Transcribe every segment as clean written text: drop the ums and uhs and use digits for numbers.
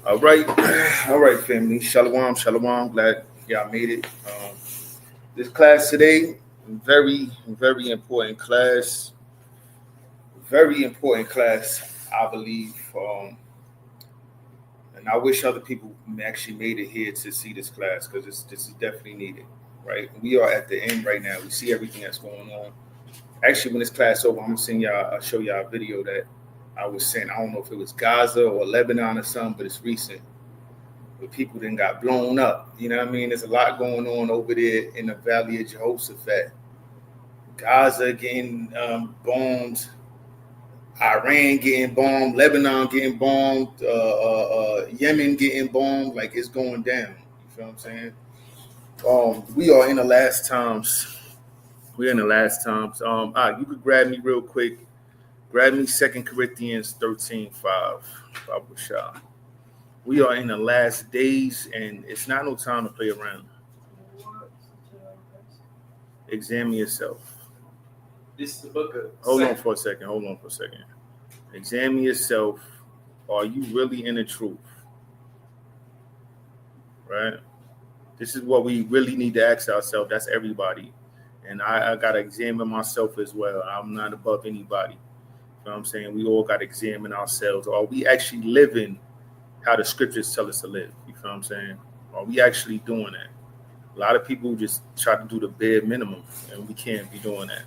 All right, all right, family. Shalom, shalom. Glad y'all made it. This class today, very important class. Very important class, I believe. And I wish other people actually made it here to see this class because this is definitely needed. Right, we are at the end right now. We see everything that's going on. Actually, when this class over, I'm gonna send y'all, I'll show y'all a video that I was sent. I don't know if it was Gaza or Lebanon or something, but it's recent. But people then got blown up. You know what I mean? There's a lot going on over there in the Valley of Jehoshaphat. Gaza getting bombed, Iran getting bombed, Lebanon getting bombed, Yemen getting bombed. Like it's going down. You feel what I'm saying? We are in the last times. We're in the last times. You could grab me real quick. Grab me 2 Corinthians 13:5. Bible shot. We are in the last days, and it's not no time to play around. Examine yourself. This is the book of. Hold on for a second. Hold on for a second. Examine yourself. Are you really in the truth? Right? This is what we really need to ask ourselves. That's everybody. And I got to examine myself as well. I'm not above anybody. You know what I'm saying? We all got to examine ourselves. Are we actually living how the scriptures tell us to live? You know what I'm saying? Are we actually doing that? A lot of people just try to do the bare minimum, and we can't be doing that.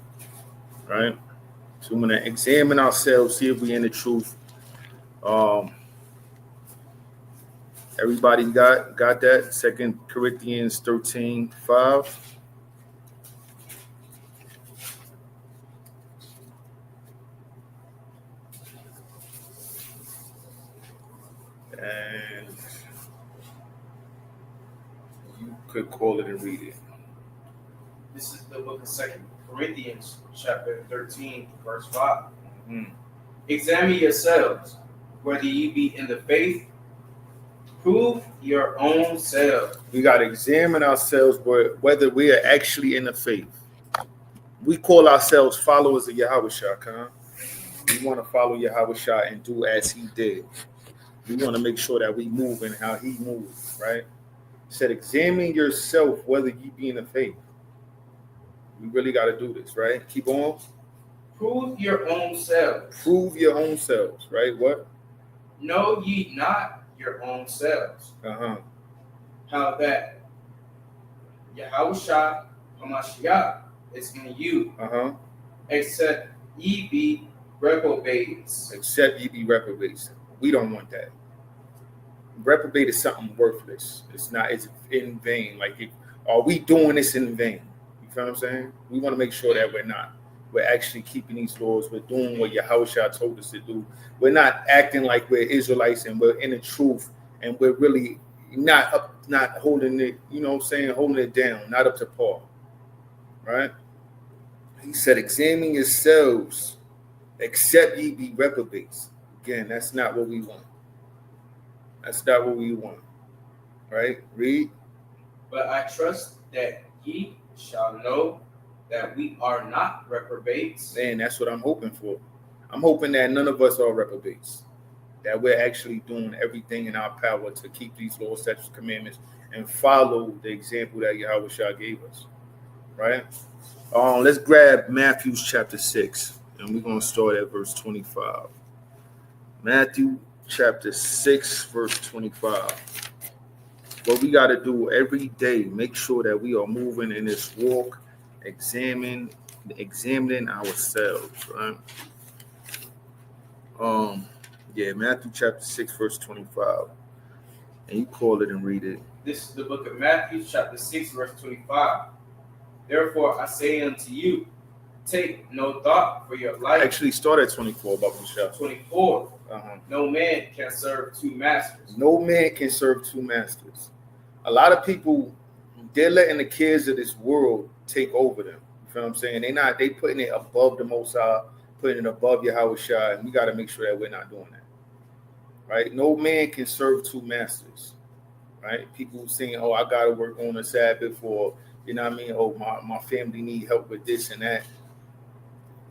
Right? So we're going to examine ourselves, see if we're in the truth. Everybody got that? 2 Corinthians 13:5. And you could call it and read it. This is the book of 2 Corinthians, chapter 13, verse 5. Mm-hmm. Examine yourselves, whether ye be in the faith. Prove your own selves. We got to examine ourselves whether we are actually in the faith. We call ourselves followers of Yahweh Shah, huh? We want to follow Yahweh Shah and do as he did. We want to make sure that we move in how he moved, right? It said, examine yourself whether you be in the faith. We really got to do this, right? Keep on. Prove your own selves. Prove your own selves, right? What? Know ye not your own selves. How that Yahushua HaMashiach is in you. Except ye be reprobates. Except ye be reprobates. We don't want that. Reprobate is something worthless. It's not. It's in vain. Like, are we doing this in vain? You feel what I'm saying? We want to make sure that we're not. We're actually keeping these laws. We're doing what Yahushua told us to do. We're not acting like we're Israelites and we're in the truth and we're really not holding it. You know what I'm saying? Holding it down, not up to par. Right? He said, examine yourselves, except ye be reprobates. Again, that's not what we want. That's not what we want. Right? Read. But I trust that ye shall know that we are not reprobates. And that's what I'm hoping for. I'm hoping that none of us are reprobates. That we're actually doing everything in our power to keep these laws, statutes, commandments, and follow the example that Yahweh Shah gave us. Right? Let's grab Matthew chapter 6, and we're going to start at verse 25. Matthew chapter 6, verse 25. What we got to do every day, make sure that we are moving in this walk, examining ourselves, right? Matthew chapter 6, verse 25. And you call it and read it. This is the book of Matthew, chapter 6, verse 25. Therefore I say unto you, take no thought for your life. Actually, start at 24, Bible shop. 24. No man can serve two masters. No man can serve two masters. A lot of people, they're letting the cares of this world take over them. You feel what I'm saying? They putting it above the Most High, putting it above Yahweh Shah, and we got to make sure that we're not doing that. Right? No man can serve two masters. Right? People saying, oh, I got to work on the Sabbath, or, you know what I mean? Oh, my family need help with this and that.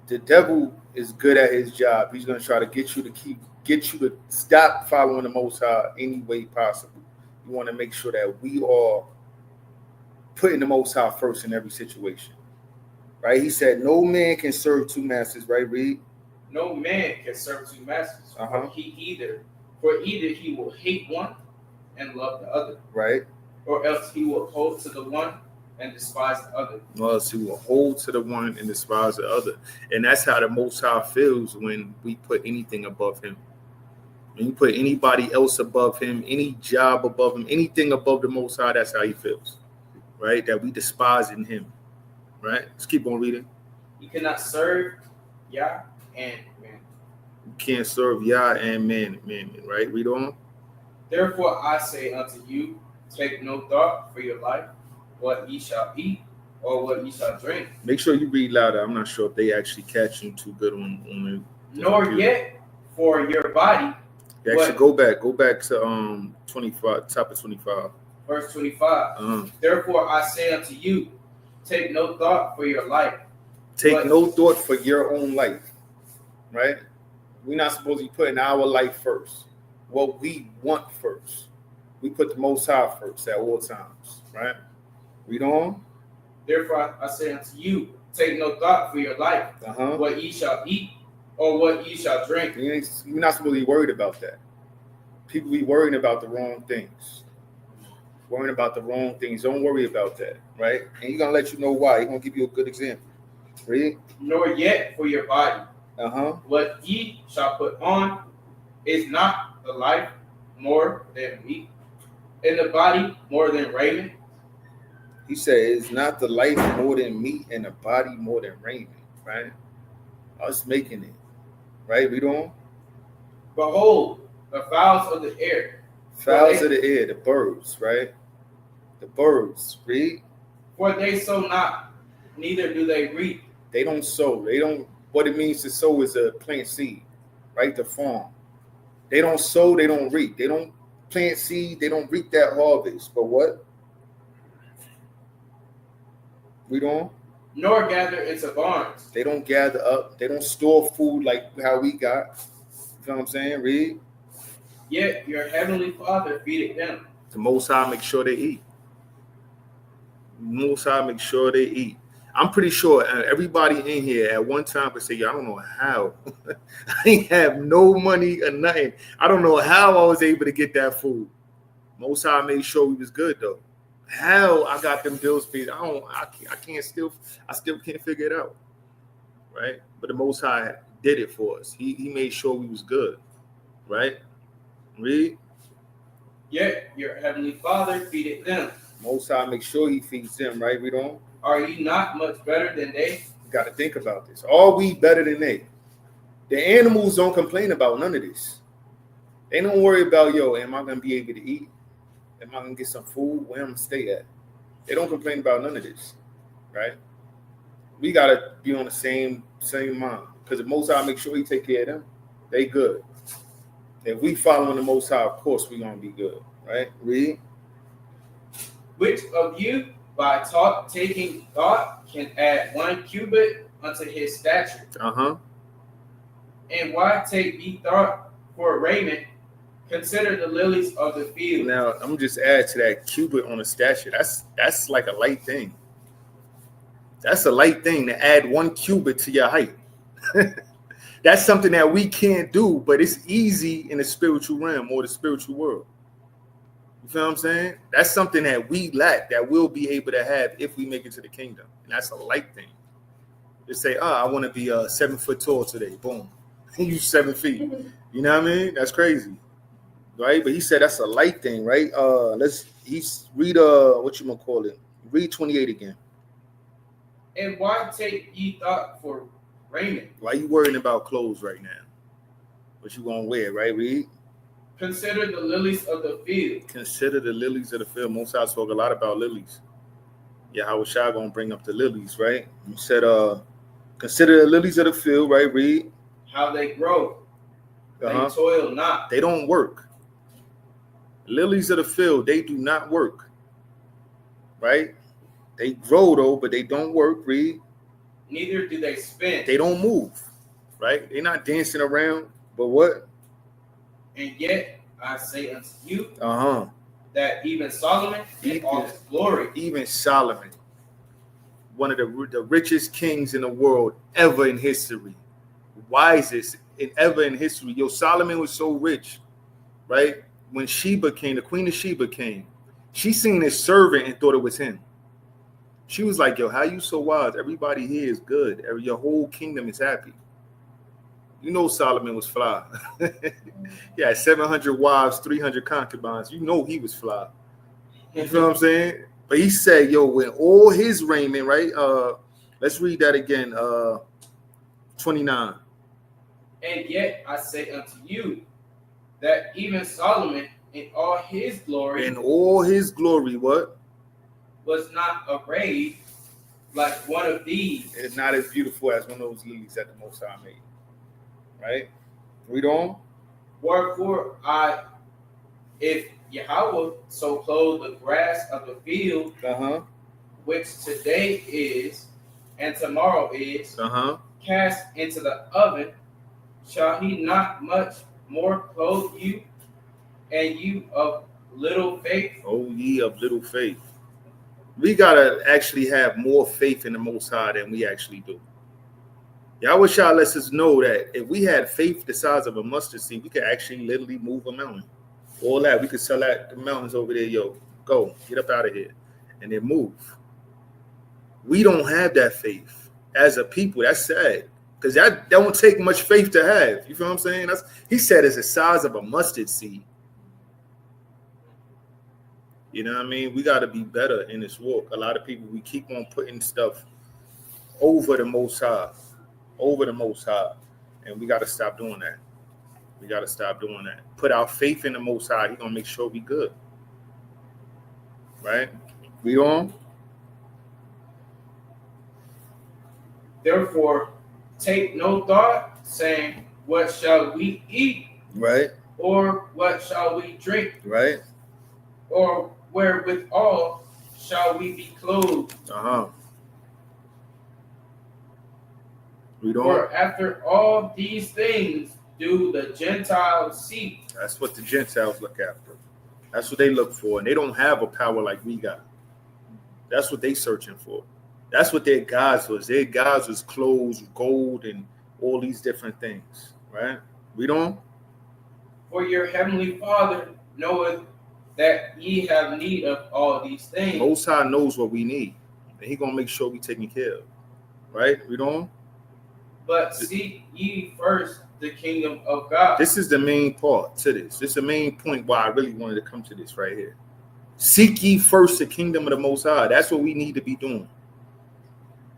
The devil is good at his job. He's going to try to get you to keep get you to stop following the Most High any way possible. You want to make sure that we are putting the Most High first in every situation. Right? He said, no man can serve two masters, right, Reed? No man can serve two masters, Uh-huh. for either he will hate one and love the other, Right? or else he will hold to the one and despise the other. Or else he will hold to the one and despise the other. And that's how the Most High feels when we put anything above him. When you put anybody else above him, any job above him, anything above the Most High, that's how he feels. Right? That we despising him. Right? Let's keep on reading. You cannot serve Yah and man. You can't serve Yah and man, right? Read on. Therefore I say unto you, take no thought for your life, what ye shall eat, or what ye shall drink. Make sure you read louder. I'm not sure if they actually catch you too good on the nor computer. yet for your body. Actually, go back to 25, top of 25. Verse 25. Therefore I say unto you, take no thought for your life. Take no thought for your own life. Right? We're not supposed to be putting our life first. What we want first. We put the Most High first at all times. Right? Read on. Therefore I say unto you, take no thought for your life, what ye shall eat, or what ye shall drink. You're not supposed to be worried about that. People be worrying about the wrong things. Worrying about the wrong things. Don't worry about that, right? And he's going to let you know why. He's going to give you a good example. Read. Nor yet for your body. What ye shall put on is not the life more than meat, and the body more than raiment. He said, it's not the life more than meat, and the body more than raiment, right? Us making it. Right? Read on. Behold, the fowls of the air. Fowls of the air, the birds, right? The birds. Read. For they sow not, neither do they reap. They don't sow. They don't. What it means to sow is to plant seed, right? To farm. They don't sow. They don't reap. They don't plant seed. They don't reap that harvest. But what? Read on. Nor gather into barns. They don't gather up. They don't store food like how we got. You know what I'm saying? Read. Yet your heavenly Father feedeth them. The Most High make sure they eat. Most High make sure they eat. I'm pretty sure everybody in here at one time could say, I don't know how. I ain't have no money or nothing. I don't know how I was able to get that food. Most High made sure we was good though. How I got them bills paid, I still can't figure it out. Right? But the Most High did it for us. He made sure we was good. Right? Read. Yet your heavenly Father feedeth them. Most High make sure he feeds them, right? Read on. Are you not much better than they? You got to think about this. Are we better than they? The animals don't complain about none of this. They don't worry about, am I going to be able to eat? Am I going to get some food? Where I'm going to stay at? They don't complain about none of this, right? We got to be on the same mind because the Most High make sure he take care of them. They good. If we following the Most High, of course we going to be good, right? Read. Which of you, by taking thought, can add 1 cubit unto his stature? And why take ye thought for raiment? Consider the lilies of the field. Now, I'm just add to that cubit on the stature. That's like a light thing. That's a light thing to add 1 cubit to your height. That's something that we can't do, but it's easy in the spiritual realm or the spiritual world. You feel what I'm saying? That's something that we lack that we'll be able to have if we make it to the kingdom. And that's a light thing. Just say, I want to be 7 foot tall today. Boom. You 7 feet. You know what I mean? That's crazy. Right? But he said that's a light thing, right? He's read what you gonna call it? Read 28 again. And why take ye thought for raiment? Why you worrying about clothes right now? What you gonna wear, right? Read. Consider the lilies of the field. Consider the lilies of the field. Most I spoke a lot about lilies. Yeah, how was Shah gonna bring up the lilies, right? You said consider the lilies of the field, right? Read. How they grow. They toil not. They don't work. Lilies of the field, they do not work. Right? They grow though, but they don't work. Read. Neither do they spin. They don't move. Right? They're not dancing around, but what? And yet I say unto you Uh-huh. that even Solomon in all his glory, Even Solomon, one of the richest kings in the world ever in history, wisest ever in history. Yo, Solomon was so rich, right? When Sheba came, the queen of Sheba came, she seen his servant and thought it was him. She was like, yo, how you so wise? Everybody here is good. Your whole kingdom is happy. You know Solomon was fly. He had 700 wives, 300 concubines. You know he was fly. You feel what I'm saying? But he said, yo, when all his raiment, right? Let's read that again. 29. And yet I say unto you that even Solomon in all his glory, What? Was not arrayed like one of these. It's not as beautiful as one of those lilies that the Most High made. Right? Read on. Wherefore if Yahweh so clothe the grass of the field, which today is and tomorrow is cast into the oven, shall he not much more clothe you, and you of little faith? Oh, ye of little faith. We gotta actually have more faith in the Most High than we actually do. Yahweh Shah lets us know that if we had faith the size of a mustard seed, we could actually literally move a mountain. All that, we could sell that the mountains over there, yo, go, get up out of here, and then move. We don't have that faith as a people. That's sad, because that don't take much faith to have. You feel what I'm saying? He said it's the size of a mustard seed. You know what I mean? We got to be better in this walk. A lot of people, we keep on putting stuff over the Most High, and we got to stop doing that. We got to stop doing that. Put our faith in the Most High. He's going to make sure we good. Right? We on? Therefore, take no thought, saying, what shall we eat? Right. Or what shall we drink? Right. Or wherewithal shall we be clothed? We don't. For after all these things do the Gentiles seek. That's what the Gentiles look after. That's what they look for. And they don't have a power like we got. That's what they searching for. That's what their gods was. Their gods was clothes, gold, and all these different things. Right? We don't. For your heavenly Father knoweth that ye have need of all these things. Most High knows what we need. And He gonna make sure we taken care of. Right? We don't. But seek ye first the kingdom of God. This is the main part to this. This is the main point why I really wanted to come to this right here. Seek ye first the kingdom of the Most High. That's what we need to be doing.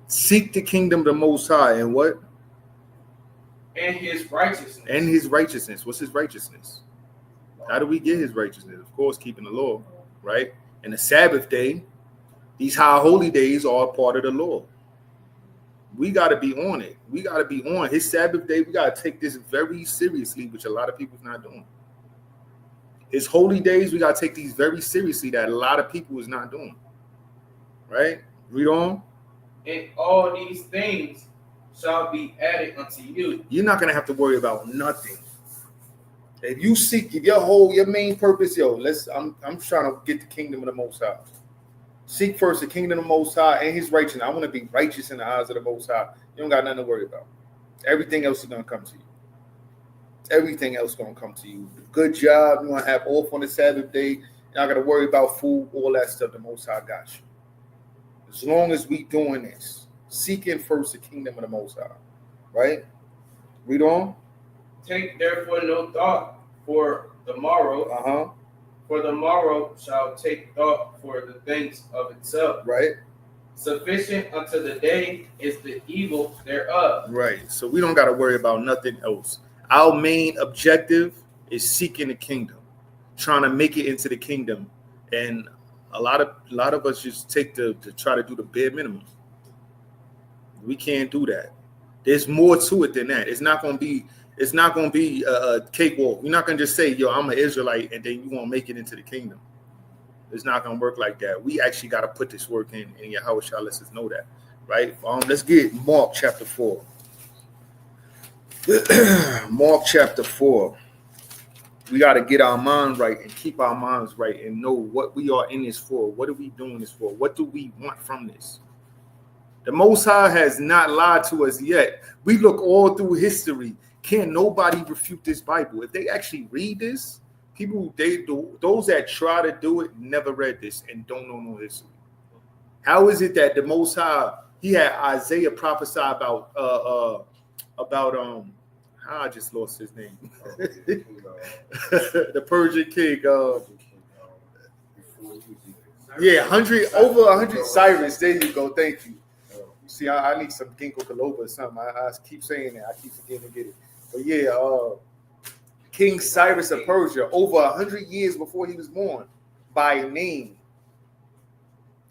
Seek the kingdom of the Most High and what? And His righteousness. And His righteousness. What's His righteousness? How do we get His righteousness? Of course, keeping the law, right? And the Sabbath day, these high holy days are a part of the law. We got to be on it. We got to be on His Sabbath day. We got to take this very seriously, which a lot of people's not doing. His holy days, we got to take these very seriously, that a lot of people is not doing. Right? Read on. And all these things shall be added unto you. You're not going to have to worry about nothing. If you seek, if your main purpose, I'm trying to get the kingdom of the Most High. Seek first the kingdom of the Most High and His righteousness. I want to be righteous in the eyes of the Most High. You don't got nothing to worry about. Everything else is going to come to you. Everything else is going to come to you. Good job. You want to have off on the Sabbath day. You're not going to worry about food, all that stuff. The Most High got you. As long as we doing this, seeking first the kingdom of the Most High. Right? Read on. Take therefore no thought for the morrow. For the morrow shall take thought for the things of itself. Right. Sufficient unto the day is the evil thereof. Right. So we don't got to worry about nothing else. Our main objective is seeking the kingdom, trying to make it into the kingdom. And a lot of us just take to try to do the bare minimum. We can't do that. There's more to it than that. It's not going to be a cakewalk. You're not going to just say, yo, I'm an Israelite, and then you won't make it into the kingdom. It's not going to work like that. We actually got to put this work in, and Yahweh shall let us know that, right? Let's get Mark chapter 4. Mark chapter 4. We got to get our mind right and keep our minds right and know what we are in this for. What are we doing this for? What do we want from this? The Most High has not lied to us yet. We look all through history. Can't nobody refute this Bible. If they actually read this, those that try to do it never read this and don't know no history. How is it that the Most High, he had Isaiah prophesy about I just lost his name. The Persian king. Yeah, over 100 Cyrus. There you go. Thank you. See, I need some ginkgo biloba or something. I keep saying that. I keep forgetting to get it. But yeah, King Cyrus of Persia, over 100 years before he was born, by name.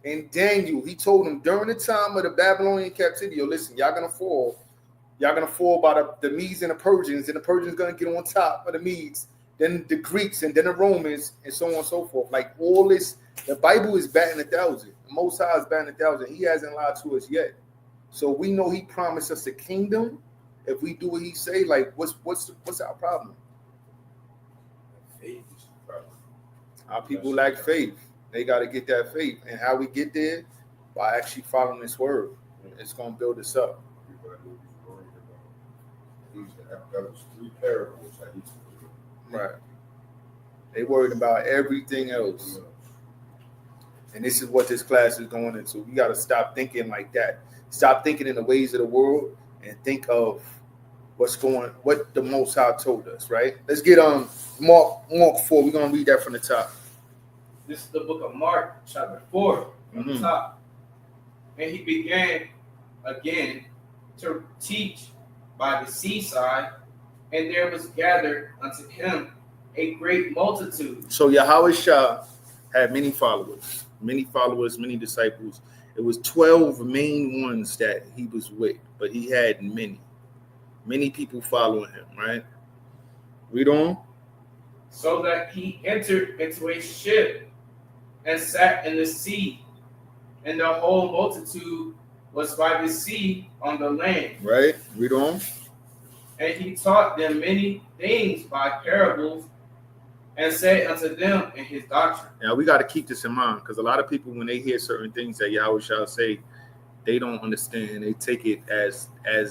And Daniel, he told him during the time of the Babylonian captivity, listen, y'all gonna fall. Y'all gonna fall by the Medes and the Persians gonna get on top of the Medes, then the Greeks, and then the Romans, and so on and so forth. Like all this, the Bible is batting 1,000. The Most High is batting 1,000. He hasn't lied to us yet. So we know he promised us a kingdom. If we do what he say, like what's our problem? Faith is the problem. Our people lack faith. They got to get that faith, and how we get there by actually following this word. It's gonna build us up. That was 3 parables. Right. They worried about everything else. And this is what this class is going into. We got to stop thinking like that. Stop thinking in the ways of the world and think of what the Most High told us, right? Let's get Mark 4. We're going to read that from the top. This is the book of Mark, chapter 4, from the top. And he began again to teach by the seaside, and there was gathered unto him a great multitude. So Yahushua had many followers, many disciples. It was 12 main ones that he was with, but he had many people following him, right? Read on. So that he entered into a ship and sat in the sea, and the whole multitude was by the sea on the land. Right, read on. And he taught them many things by parables, and said unto them in his doctrine. Now we got to keep this in mind, because a lot of people, when they hear certain things that Yahweh shall say, they don't understand. They take it as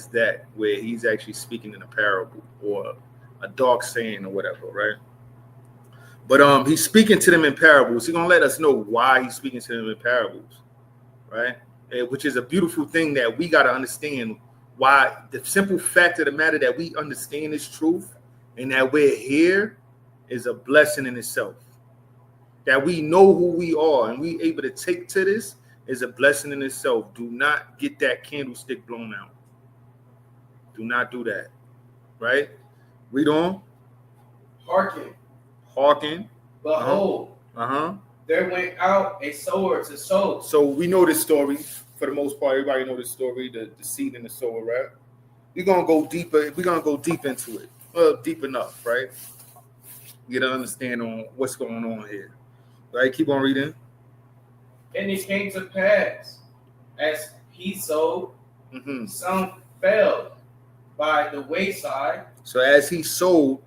that, where he's actually speaking in a parable or a dark saying or whatever, right? But he's speaking to them in parables. He's gonna let us know why he's speaking to them in parables, right? Which is a beautiful thing that we got to understand. Why the simple fact of the matter that we understand this truth and that we're here is a blessing in itself. That we know who we are and we able to take to this is a blessing in itself. Do not get that candlestick blown out. Do not do that. Right? Read on. Hearken. Behold. There went out a sower to sow. So we know this story. For the most part, everybody know this story, the seed and the sower, right? We're going to go deeper. We're going to go deep into it. Well, deep enough, right? Get an understanding on what's going on here. Right? Keep on reading. And it came to pass, as he sowed, some fell by the wayside. So as he sowed,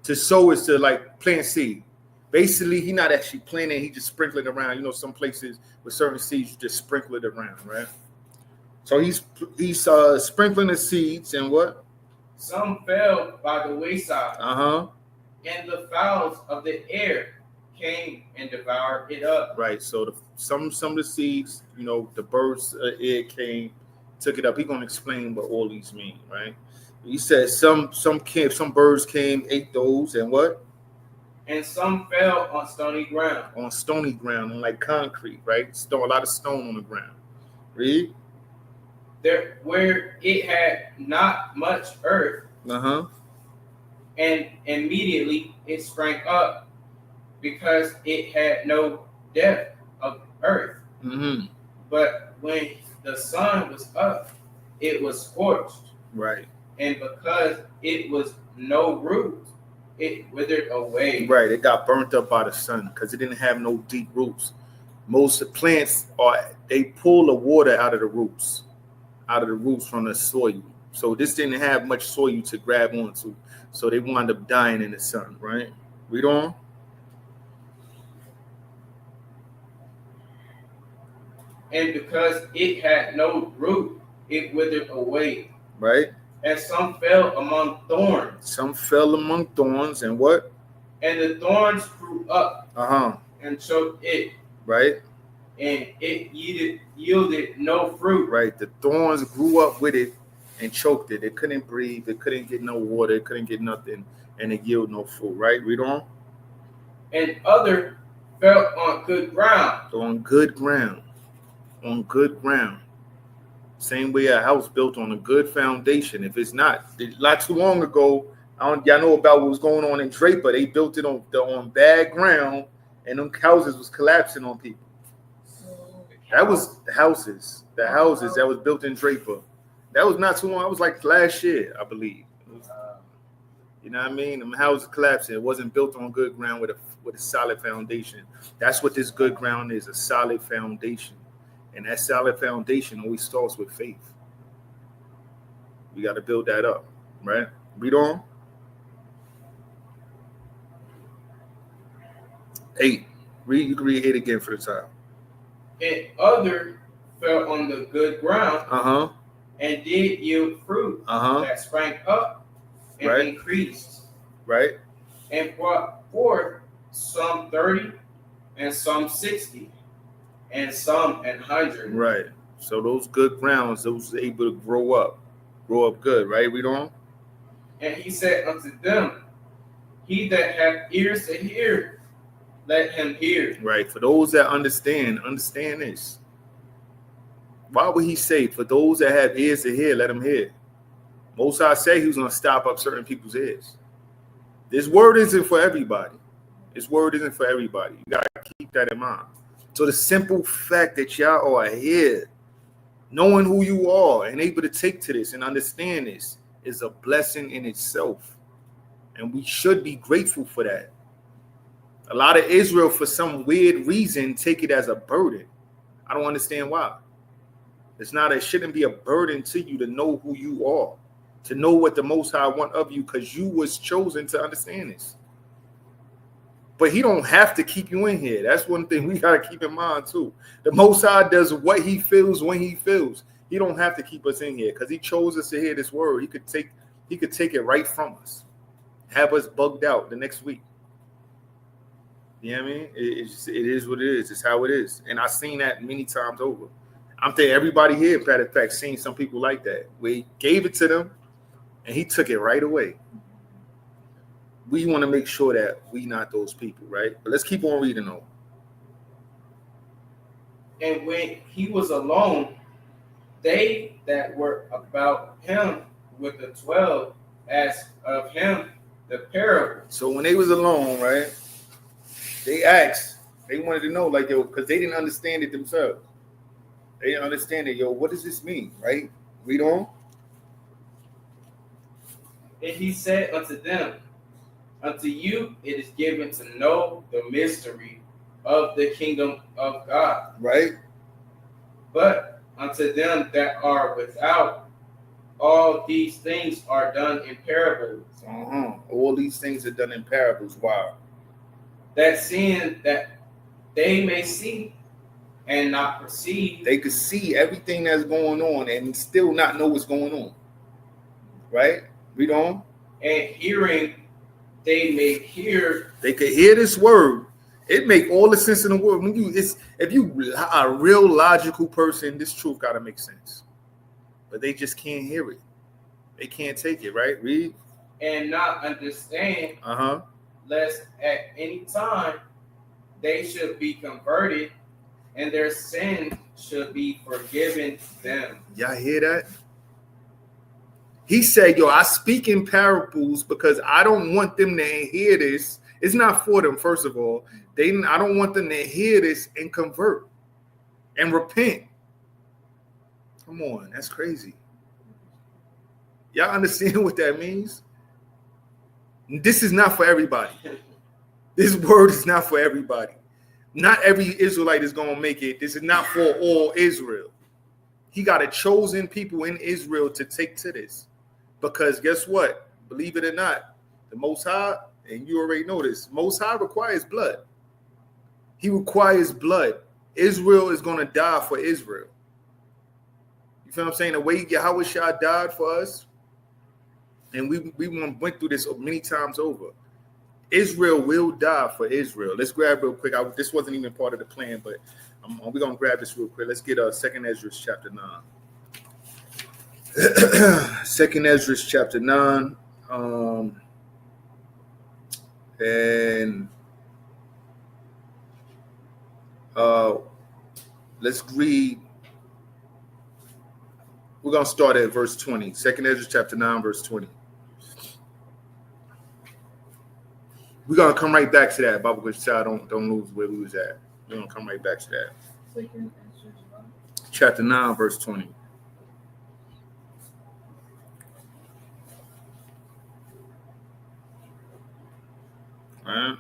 to sow is to like plant seed. Basically, he's not actually planting, he just sprinkling around. You know, some places with certain seeds, you just sprinkle it around, right? So he's sprinkling the seeds and what? Some fell by the wayside. And the fowls of the air came and devoured it up. Right. So some of the seeds, you know, the birds air came, took it up. He's gonna explain what all these mean, right? He says some birds came, ate those, and what? And some fell on stony ground. On stony ground, on like concrete, right? A lot of stone on the ground. Read. There, where it had not much earth. And immediately it sprang up, because it had no depth of earth. But when the sun was up, it was scorched. Right. And because it was no root, it withered away. Right, it got burnt up by the sun because it didn't have no deep roots. Most of the plants they pull the water out of the roots from the soil. So this didn't have much soil to grab onto. So they wound up dying in the sun, right? Read on. And because it had no root, it withered away. Right. And some fell among thorns. Some fell among thorns, and what? And the thorns grew up and choked it. Right. And it yielded no fruit. Right. The thorns grew up with it and choked it. It couldn't breathe. It couldn't get no water. It couldn't get nothing. And it yielded no fruit. Right? Read on. And other fell on good ground. On good ground. On good ground. Same way a house built on a good foundation. If it's not, not too long ago, y'all know about what was going on in Draper. They built it on bad ground, and them houses was collapsing on people. That was the houses that was built in Draper. That was not too long. That was like last year, I believe. You know what I mean? Them houses collapsing. It wasn't built on good ground with a solid foundation. That's what this good ground is, a solid foundation. And that solid foundation always starts with faith. We got to build that up, right? Read on. 8. Read. You can read 8 again for the time. And other fell on the good ground. And did yield fruit that sprang up and increased. Right. And brought forth some 30 and some 60. And some 100. Right. So those good grounds, those are able to grow up good, right? Read on. And he said unto them, he that hath ears to hear, let him hear. Right. For those that understand this. Why would he say, for those that have ears to hear, let them hear? Most High said he was going to stop up certain people's ears. This word isn't for everybody. This word isn't for everybody. You got to keep that in mind. So the simple fact that y'all are here, knowing who you are and able to take to this and understand this is a blessing in itself. And we should be grateful for that. A lot of Israel, for some weird reason, take it as a burden. I don't understand why. It shouldn't be a burden to you to know who you are, to know what the Most High want of you, because you was chosen to understand this. But he don't have to keep you in here. That's one thing we got to keep in mind too. The Most High does what he feels when he feels. He don't have to keep us in here because he chose us to hear this word. He could take it right from us, have us bugged out the next week. You know what I mean? It is what it is. It's how it is. And I've seen that many times over. I'm thinking everybody here, matter of fact, seen some people like that. We gave it to them and he took it right away. We want to make sure that we not those people, right? But let's keep on reading on. And when he was alone, they that were about him with the 12 asked of him the parable. So when they was alone, right, they asked, they wanted to know, like, yo, because they didn't understand it themselves. They didn't understand it, yo, what does this mean, right? Read on. And he said unto them, unto you it is given to know the mystery of the kingdom of God. Right. But unto them that are without, all these things are done in parables. All these things are done in parables. Wow. That seeing that they may see and not perceive. They could see everything that's going on and still not know what's going on. Right? Read on. And hearing they may hear. They could hear this word. It make all the sense in the world. If you a real logical person, this truth gotta make sense. But they just can't hear it. They can't take it, right? Read. And not understand. Lest at any time they should be converted and their sin should be forgiven them. Y'all hear that? He said, yo, I speak in parables because I don't want them to hear this. It's not for them, first of all. I don't want them to hear this and convert and repent. Come on, that's crazy. Y'all understand what that means? This is not for everybody. This word is not for everybody. Not every Israelite is going to make it. This is not for all Israel. He got a chosen people in Israel to take to this. Because guess what? Believe it or not, the Most High, And you already know this. Most High requires blood. He requires blood. Israel is going to die for Israel. You feel what I'm saying? The way Yahweh Shah died for us, and we went through this many times over. Israel will die for Israel. Let's grab real quick. This wasn't even part of the plan, but we're going to grab this real quick. Let's get 2nd Ezra chapter 9. 2nd Ezra chapter 9. And let's read. We're going to start at verse 20. 2nd Ezra chapter 9, verse 20. We're going to come right back to that, Bible Child. Don't lose where we was at. We're going to come right back to that. Chapter 9, verse 20. All right.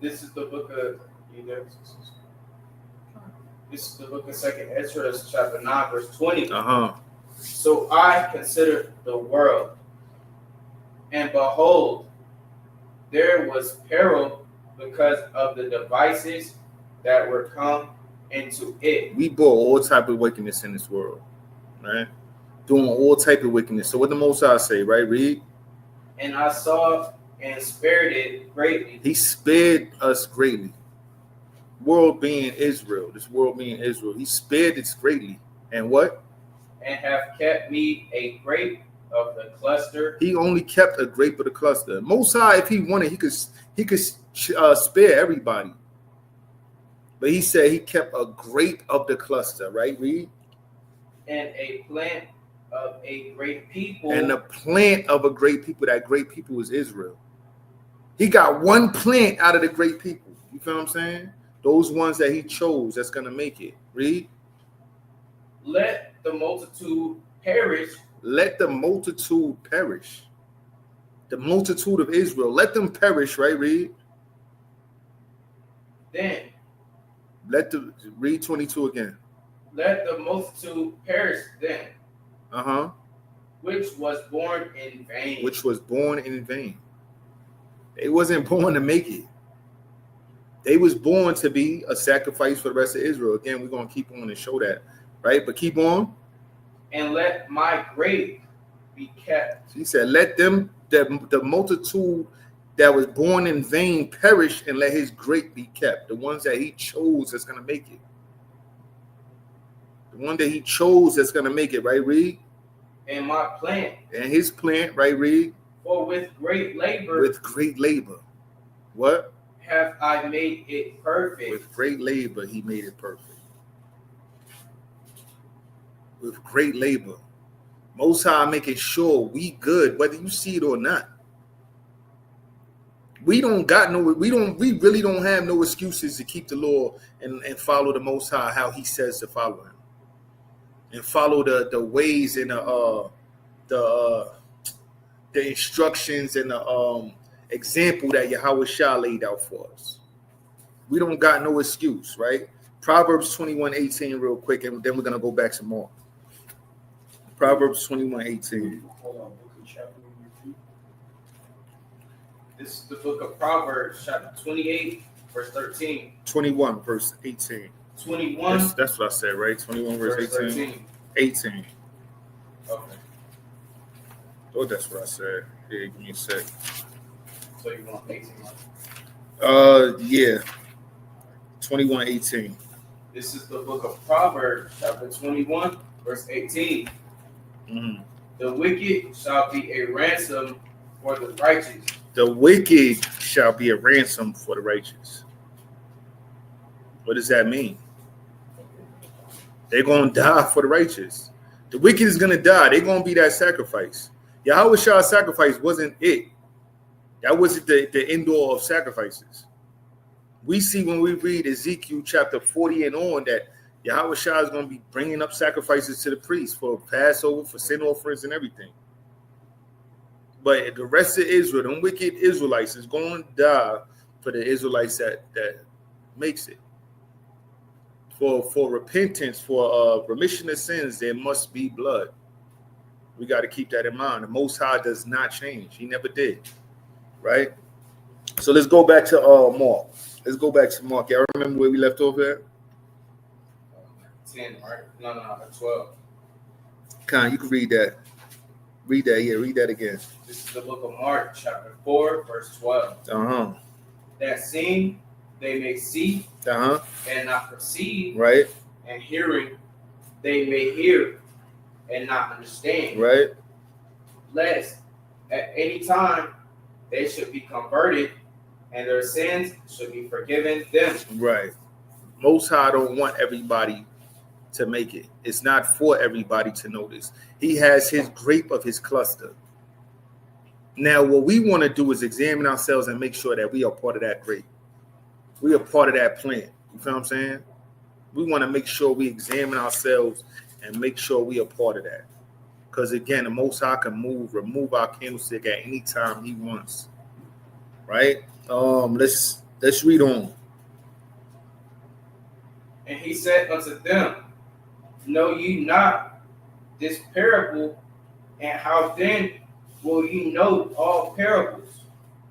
This is the book of Second Ezra, chapter 9, verse 20. So I considered the world, and behold, there was peril because of the devices that were come into it. We brought all type of wickedness in this world, right? Doing all type of wickedness. So what the Most High say, right? Read. And I saw and spared it greatly. He spared us greatly. World being Israel. This world being Israel. He spared it greatly. And what? And have kept me a grape of the cluster. He only kept a grape of the cluster. Most High, if he wanted, he could spare everybody. But he said he kept a grape of the cluster, right? Read. And a plant of a great people. And the plant of a great people. That great people is Israel. He got one plant out of the great people. You feel what I'm saying? Those ones that he chose that's going to make it. Read. Let the multitude perish. Let the multitude perish. The multitude of Israel. Let them perish, right? Read. Then. Read 22 again. Let the multitude perish then. Which was born in vain. Which was born in vain. They wasn't born to make it. They was born to be a sacrifice for the rest of Israel. Again, we're going to keep on and show that, right? But keep on. And let my grape be kept. He said, let them, the multitude that was born in vain perish, and let his grape be kept. The ones that he chose that's going to make it. The one that he chose that's going to make it, right? Read. And my plant. And his plant, right? Read. For with great labor. With great labor. What? Have I made it perfect. With great labor, he made it perfect. With great labor. Most High making sure we good, whether you see it or not. We really don't have no excuses to keep the law and follow the Most High how he says to follow him. And follow the ways and the instructions and the example that Yahweh Shah laid out for us. We don't got no excuse, right? Proverbs 21:18 real quick, and then we're going to go back some more. Proverbs 21:18. This is the book of Proverbs, chapter 28, verse 13. 21, verse 18. 21? That's what I said, right? 21, verse 18. 18. Okay. Oh, that's what I said. Yeah, give me a sec. So you want 18? Yeah. 21:18. This is the book of Proverbs, chapter 21, verse 18. Mm-hmm. The wicked shall be a ransom for the righteous. The wicked shall be a ransom for the righteous. What does that mean? They're going to die for the righteous. The wicked is going to die. They're going to be that sacrifice. Yahweh Shah's sacrifice wasn't it. That wasn't the end all of sacrifices. We see when we read Ezekiel chapter 40 and on that Yahweh Shah is going to be bringing up sacrifices to the priests for Passover, for sin offerings and everything. But the rest of Israel, them wicked Israelites, is going to die for the Israelites that makes it. For repentance, for remission of sins, there must be blood. We got to keep that in mind. The Most High does not change. He never did. Right? So let's go back to Mark. Let's go back to Mark. Y'all remember where we left off at? 10, right? No, 12. Con, you can read that. Read that, yeah, read that again. This is the book of Mark, chapter 4, verse 12. Uh-huh. That seeing they may see and not perceive, right? And hearing they may hear and not understand, right? Lest at any time they should be converted and their sins should be forgiven them. Right. Most High don't want everybody to make it. It's not for everybody to know this. He has his grape of his cluster. Now, what we want to do is examine ourselves and make sure that we are part of that grape. We are part of that plant. You feel what I'm saying? We want to make sure we examine ourselves and make sure we are part of that. Because again, the Most High can remove our candlestick at any time he wants. Right? Let's read on. And he said unto them, know ye not this parable, and how then will ye know all parables?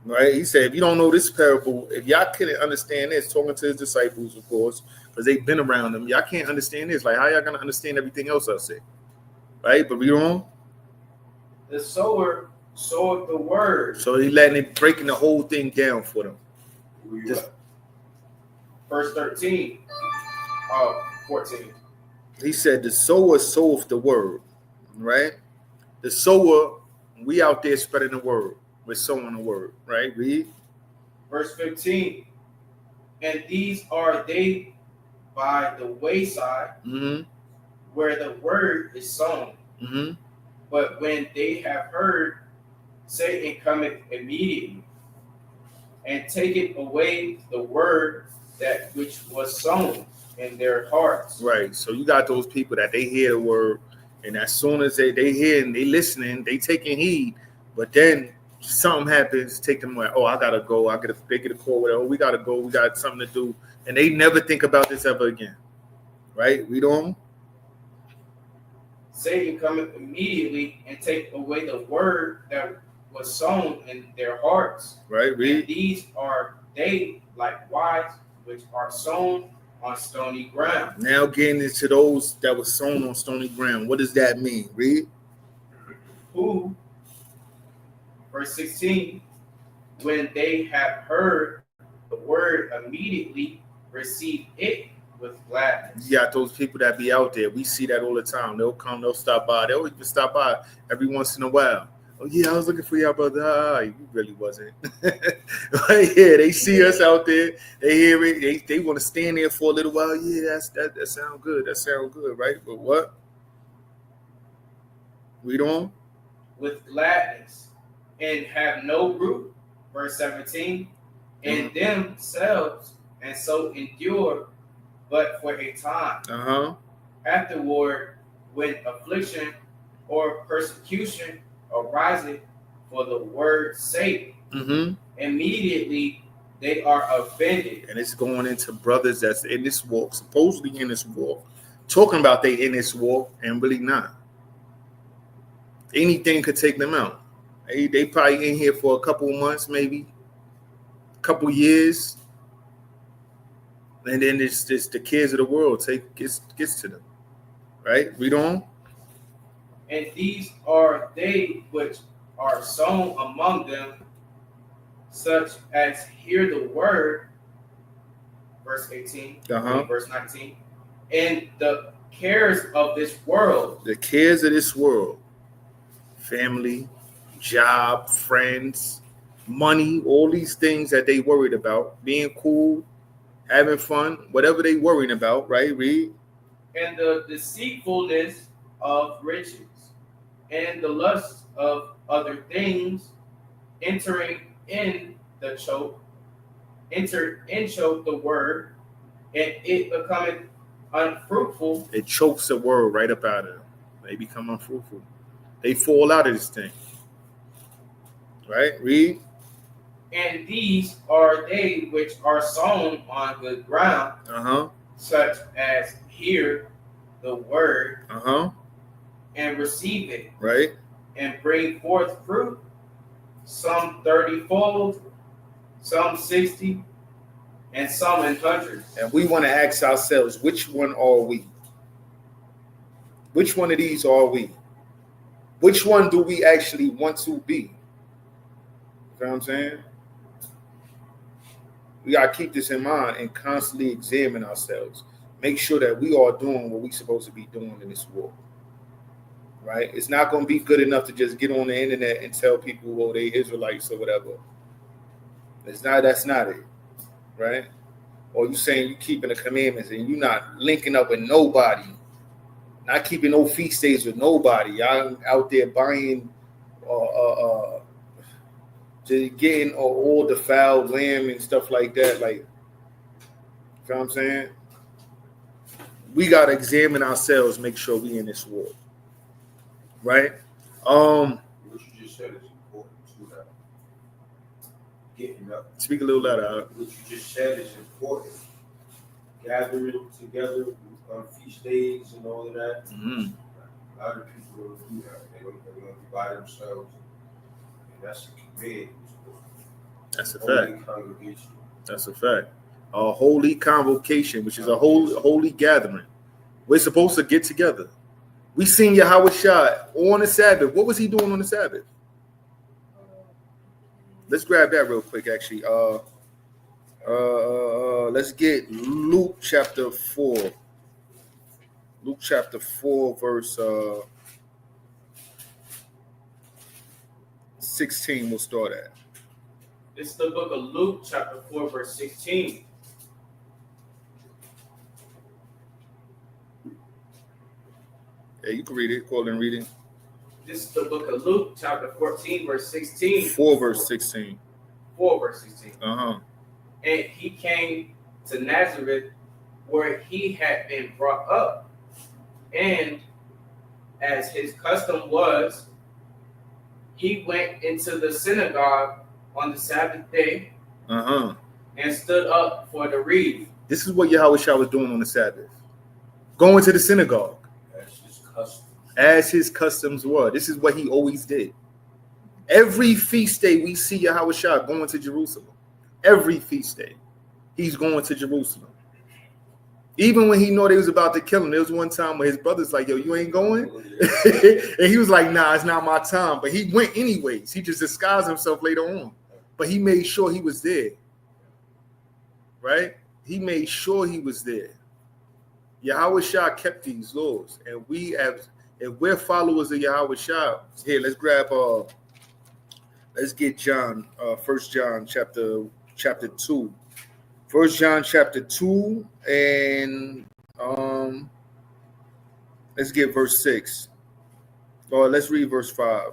Right? He said, if you don't know this parable, if y'all couldn't understand this, talking to his disciples, of course, because they've been around them, y'all can't understand this. Like, how y'all gonna understand everything else I say? Right? But read on. The sower sowed the word. So he letting it breaking the whole thing down for them. Just, verse 13. 14. He said, the sower soweth the word, right? The sower, we out there spreading the word. We're sowing the word, right? Read. Verse 15. And these are they by the wayside, where the word is sown. But when they have heard, Satan cometh immediately, and taketh away the word that which was sown in their hearts. Right. So you got those people that they hear the word, and as soon as they hear and they listening, they taking heed, but then something happens, take them like, oh, I gotta go, they get a call, whatever, we gotta go, we got something to do, and they never think about this ever again. Right? Read on. Satan cometh immediately and take away the word that was sown in their hearts. Right, read. And these are they likewise which are sown on stony ground. Now getting into those that were sown on stony ground. What does that mean? Read. Who, verse 16, when they have heard the word, immediately receive it with gladness. You got those people that be out there. We see that all the time. They'll come, they'll stop by. They'll even stop by every once in a while. Oh, yeah, I was looking for y'all, brother. You really wasn't. Right here, they see us out there. They hear it. They want to stand there for a little while. Yeah, that sounds good. That sounds good, right? But what? Read on. With gladness, and have no root. Verse 17. In themselves, and so endure but for a time. Afterward, when affliction or persecution ariseth for the word's sake, immediately they are offended. And it's going into brothers that's in this walk, supposedly in this walk, talking about they in this walk and really not. Anything could take them out. They probably in here for a couple of months, maybe a couple years. And then it's just the cares of the world gets to them. Right? Read on. And these are they which are sown among them, such as hear the word, verse 18, verse 19, and the cares of this world. The cares of this world. Family, job, friends, money, all these things that they worried about, being cool, having fun, whatever they worrying about, right? Read. And the deceitfulness of riches, and the lust of other things, entering in the choke, choke the word, and it becometh unfruitful. It chokes the word right up out of them. They become unfruitful. They fall out of this thing. Right? Read. And these are they which are sown on good ground, such as hear the word, and receive it, right, and bring forth fruit, some 30-fold, some 60, and some in hundreds. And we want to ask ourselves, which one are we? Which one of these are we? Which one do we actually want to be? You know what I'm saying? We got to keep this in mind and constantly examine ourselves. Make sure that we are doing what we're supposed to be doing in this war. Right? It's not going to be good enough to just get on the internet and tell people, oh, they Israelites or whatever. That's not it. Right? Or you saying you keeping the commandments and you're not linking up with nobody. Not keeping no feast days with nobody. Y'all out there buying just getting all the foul lamb and stuff like that. Like, you know what I'm saying? We got to examine ourselves, make sure we in this war. Right? What you just said is important too. That getting up. Speak a little louder. What you just said is important. Gathering together on feast days and all of that. Mm-hmm. A lot of people don't do that. They're going to be by themselves. And that's a command. That's a fact. Congregation. That's a fact. A holy convocation, which is a holy gathering. We're supposed to get together. We seen Yahweh Shah on the Sabbath. What was he doing on the Sabbath? Let's grab that real quick, actually. Let's get Luke chapter 4. Luke chapter 4, verse 16, we'll start at. This is the book of Luke, chapter 4, verse 16. Yeah, you can read it. Call and read it. This is the book of Luke, chapter 14, verse 16. 4, verse 16. 4, verse 16. Uh-huh. And he came to Nazareth, where he had been brought up. And as his custom was, he went into the synagogue on the Sabbath day and stood up for the reading. This is what Yahweh Shah was doing on the Sabbath. Going to the synagogue. That's his custom. As his customs were. This is what he always did. Every feast day we see Yahweh Shah going to Jerusalem. Every feast day he's going to Jerusalem. Even when he knew they was about to kill him, there was one time where his brother's like, yo, you ain't going? And he was like, nah, it's not my time. But he went anyways. He just disguised himself later on. But he made sure he was there. Right? He made sure he was there. Yahweh Shah kept these laws. And if we're followers of Yahweh Shah, here, let's grab let's get John, 1 John chapter 2. 1 John chapter 2 and let's get verse 6. Or let's read verse 5.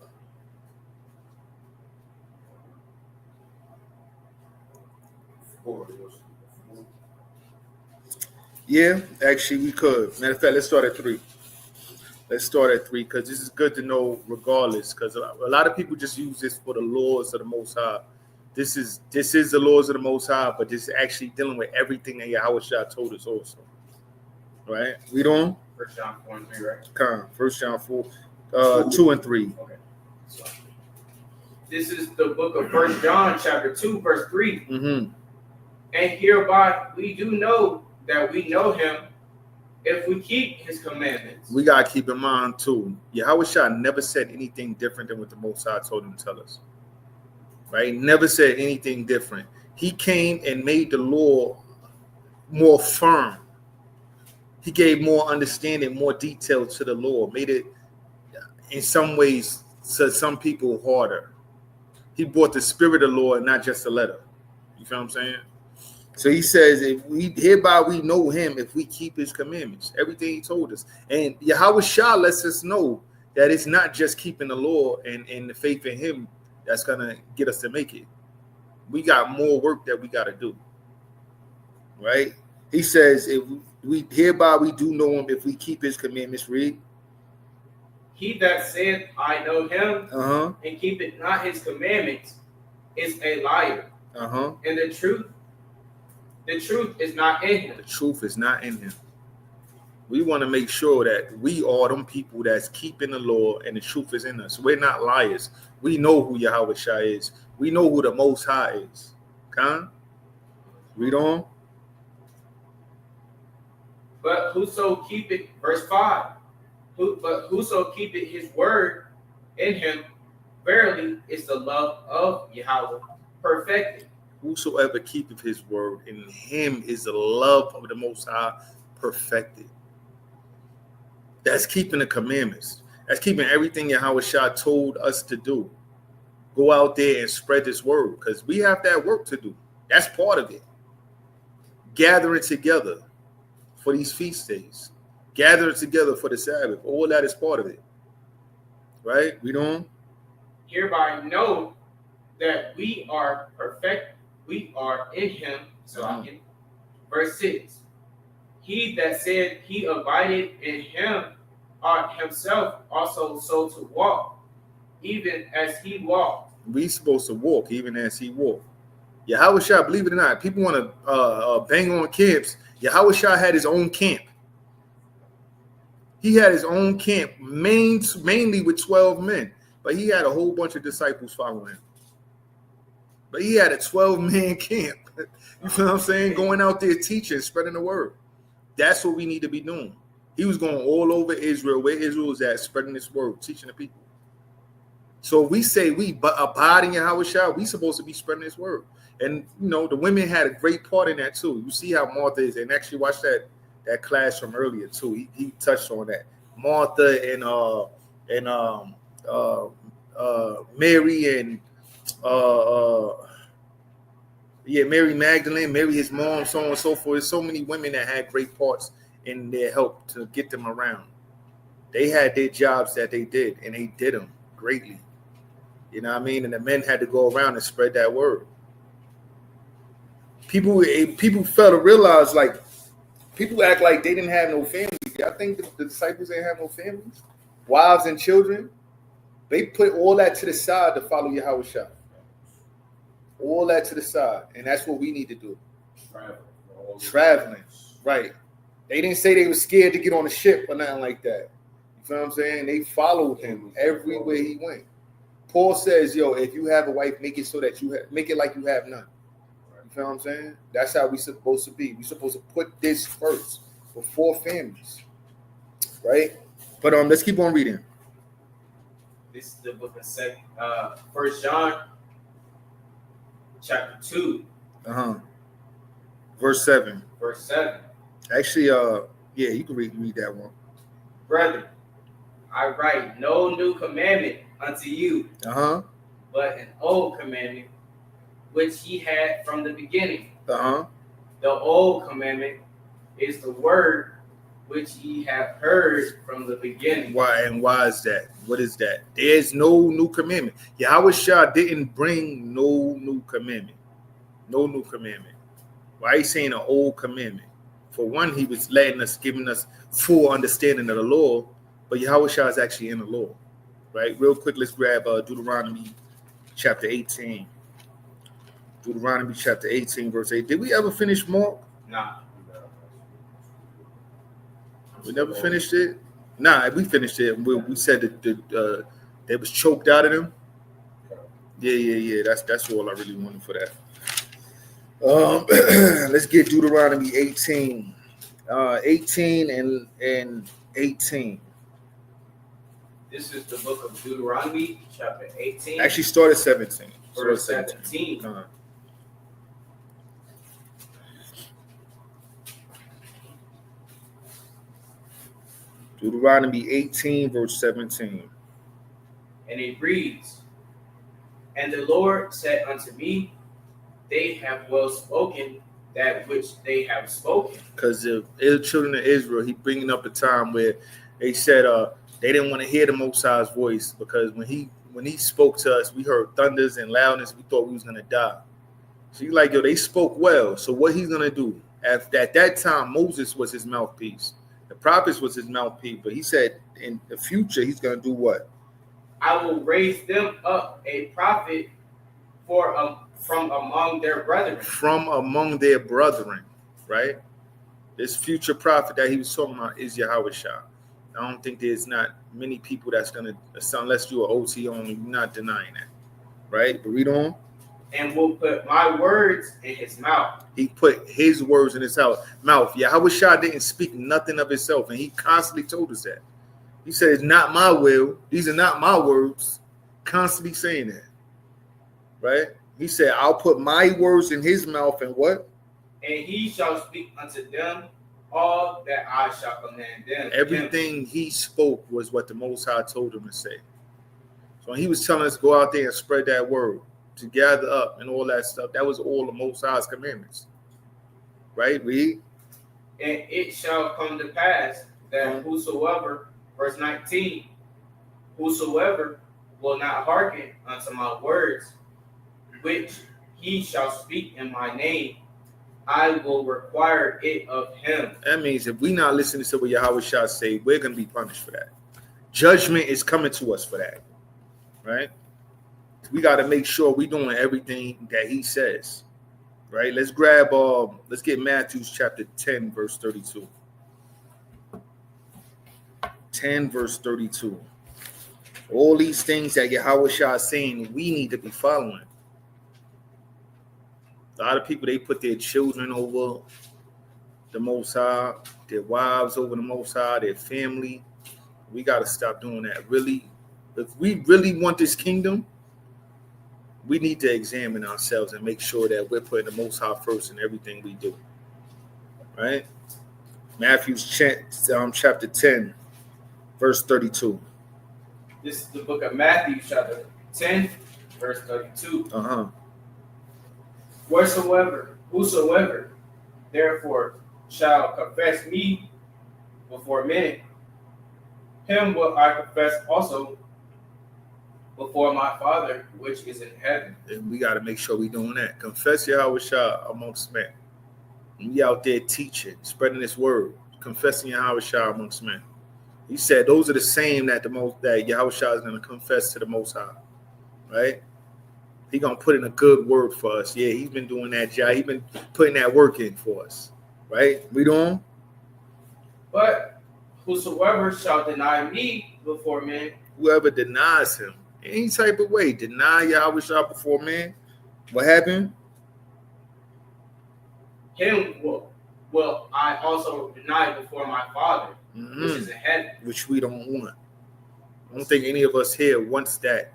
Yeah, actually we could. Matter of fact, let's start at 3. Let's start at 3 because this is good to know regardless, because a lot of people just use this for the laws of the Most High. This is the laws of the Most High, but this is actually dealing with everything that Yahweh Shah told us also. Right? Read on. 1 John 4 and 3, right? Come, 1 John 4, 2 and 3. Okay. So, this is the book of 1 John chapter 2, verse 3. Mm-hmm. And hereby we do know that we know him if we keep his commandments. We got to keep in mind, too, Yahweh Shah never said anything different than what the Most High told him to tell us. Right? Never said anything different. He came and made the law more firm. He gave more understanding, more detail to the law. Made it, in some ways, to some people, harder. He brought the spirit of the law and not just the letter. You feel what I'm saying? So he says, hereby we know him if we keep his commandments. Everything he told us. And Yahweh Shah lets us know that it's not just keeping the law and the faith in him that's going to get us to make it. We got more work that we got to do. Right? He says, hereby we do know him if we keep his commandments. Read. He that said, I know him, and keepeth not his commandments, is a liar. And the truth is not in him. The truth is not in him. We want to make sure that we are them people that's keeping the law and the truth is in us. We're not liars. We know who Yahweh Shai is. We know who the Most High is. Con? Read on. But whoso keepeth, verse 5, but whoso keepeth his word in him, verily is the love of Yahweh perfected. Whosoever keepeth his word, in him is the love of the Most High perfected. That's keeping the commandments. That's keeping everything Yahweh Shah told us to do. Go out there and spread this word because we have that work to do. That's part of it. Gathering together for these feast days. Gathering together for the Sabbath. All that is part of it. Right? Read on. Hereby know that we are perfect. We are in him. Verse 6. He that said he abided in him ought himself also so to walk, even as he walked. We supposed to walk even as he walked. Yahweh Shah, believe it or not, people want to bang on camps. Yahweh Shah had his own camp. He had his own camp, mainly with 12 men, but he had a whole bunch of disciples following him. But he had a 12-man camp. You know what I'm saying? Going out there teaching, spreading the word. That's what we need to be doing. He was going all over Israel, where Israel was at, spreading this word, teaching the people. So we say we abide in Yahweh Shah, we supposed to be spreading this word. And, you know, the women had a great part in that, too. You see how Martha is. And actually watch that class from earlier, too. He touched on that. Martha and Mary and Mary Magdalene, Mary his mom, so on and so forth. There's so many women that had great parts in their help to get them around. They had their jobs that they did, and they did them greatly. You know what I mean? And the men had to go around and spread that word. People fail to realize, like, people act like they didn't have no families. I think the disciples didn't have no families, wives and children. They put all that to the side to follow Yahweh Shah. All that to the side. And that's what we need to do. Traveling. Right. They didn't say they were scared to get on a ship or nothing like that. You feel what I'm saying? They followed him everywhere he went. Paul says, yo, if you have a wife, make it so that make it like you have none. You feel what I'm saying? That's how we're supposed to be. We're supposed to put this first before families. Right? But let's keep on reading. This is the book of 1 John, chapter 2. Verse 7. Verse 7. Actually, you can read that one. Brethren, I write no new commandment unto you, but an old commandment which ye had from the beginning. The old commandment is the word which ye have heard from the beginning. Why is that? What is that? There's no new commandment. Yahweh Shah didn't bring no new commandment. No new commandment. Why he's saying an old commandment? For one, he was giving us full understanding of the law, but Yahweh Shah is actually in the law. Right? Real quick, let's grab Deuteronomy chapter 18. Deuteronomy chapter 18, verse 8. Did we ever finish Mark? Nah. We never finished it? Nah, we finished it. We said that they was choked out of them. Yeah. That's all I really wanted for that. Let's get Deuteronomy 18. 18 and 18. This is the book of Deuteronomy, chapter 18. Actually, start at 17. Verse 17. Deuteronomy 18, verse 17. And it reads, And the Lord said unto me, They have well spoken that which they have spoken. Because the children of Israel, he bringing up a time where they said they didn't want to hear the Most High's voice, because when he spoke to us, we heard thunders and loudness. We thought we was going to die. So he's like, yo, they spoke well. So what he's going to do? At that time, Moses was his mouthpiece. The prophets was his mouthpiece. But he said in the future, he's going to do what? I will raise them up a prophet from among their brethren. From among their brethren, right? This future prophet that he was talking about is Yahweh Shah. I don't think there's not many people that's gonna, unless you're OT only, you're not denying that, right? But read on. And will put my words in his mouth. He put his words in his mouth. Yahweh Shah didn't speak nothing of himself, and he constantly told us that. He said, "It's not my will; these are not my words." Constantly saying that, right? He said, "I'll put my words in his mouth, and what? And he shall speak unto them all that I shall command them." Everything he spoke was what the Most High told him to say. So when he was telling us to go out there and spread that word, to gather up and all that stuff, that was all the Most High's commandments. Right? Read. And it shall come to pass that whosoever, verse 19, whosoever will not hearken unto my words, which he shall speak in my name, I will require it of him. That means if we not listening to what Yahweh Shah say, we're going to be punished for that. Judgment is coming to us for that. Right? We got to make sure we're doing everything that he says. Right? Let's get Matthew chapter 10, verse 32. 10, verse 32. All these things that Yahweh Shah is saying, we need to be following. A lot of people, they put their children over the Most High, their wives over the Most High, their family. We got to stop doing that. Really, if we really want this kingdom, we need to examine ourselves and make sure that we're putting the Most High first in everything we do. Right? Matthew chapter 10, verse 32. This is the book of Matthew, chapter 10, verse 32. Whosoever, therefore, shall confess me before men, him will I confess also before my Father which is in heaven. And we got to make sure we're doing that. Confess Yahweh Shah amongst men. And we out there teaching, spreading this word, confessing Yahweh Shah amongst men. He said those are the same that Yahweh Shah is going to confess to the Most High. Right? He going to put in a good word for us. Yeah, he's been doing that job. He's been putting that work in for us. Right? Read on. But whosoever shall deny me before men. Whoever denies him, any type of way, deny Yahweh Shah before men, what happened? Him will I also deny before my Father, which is in heaven. Which we don't want. I don't think any of us here wants that.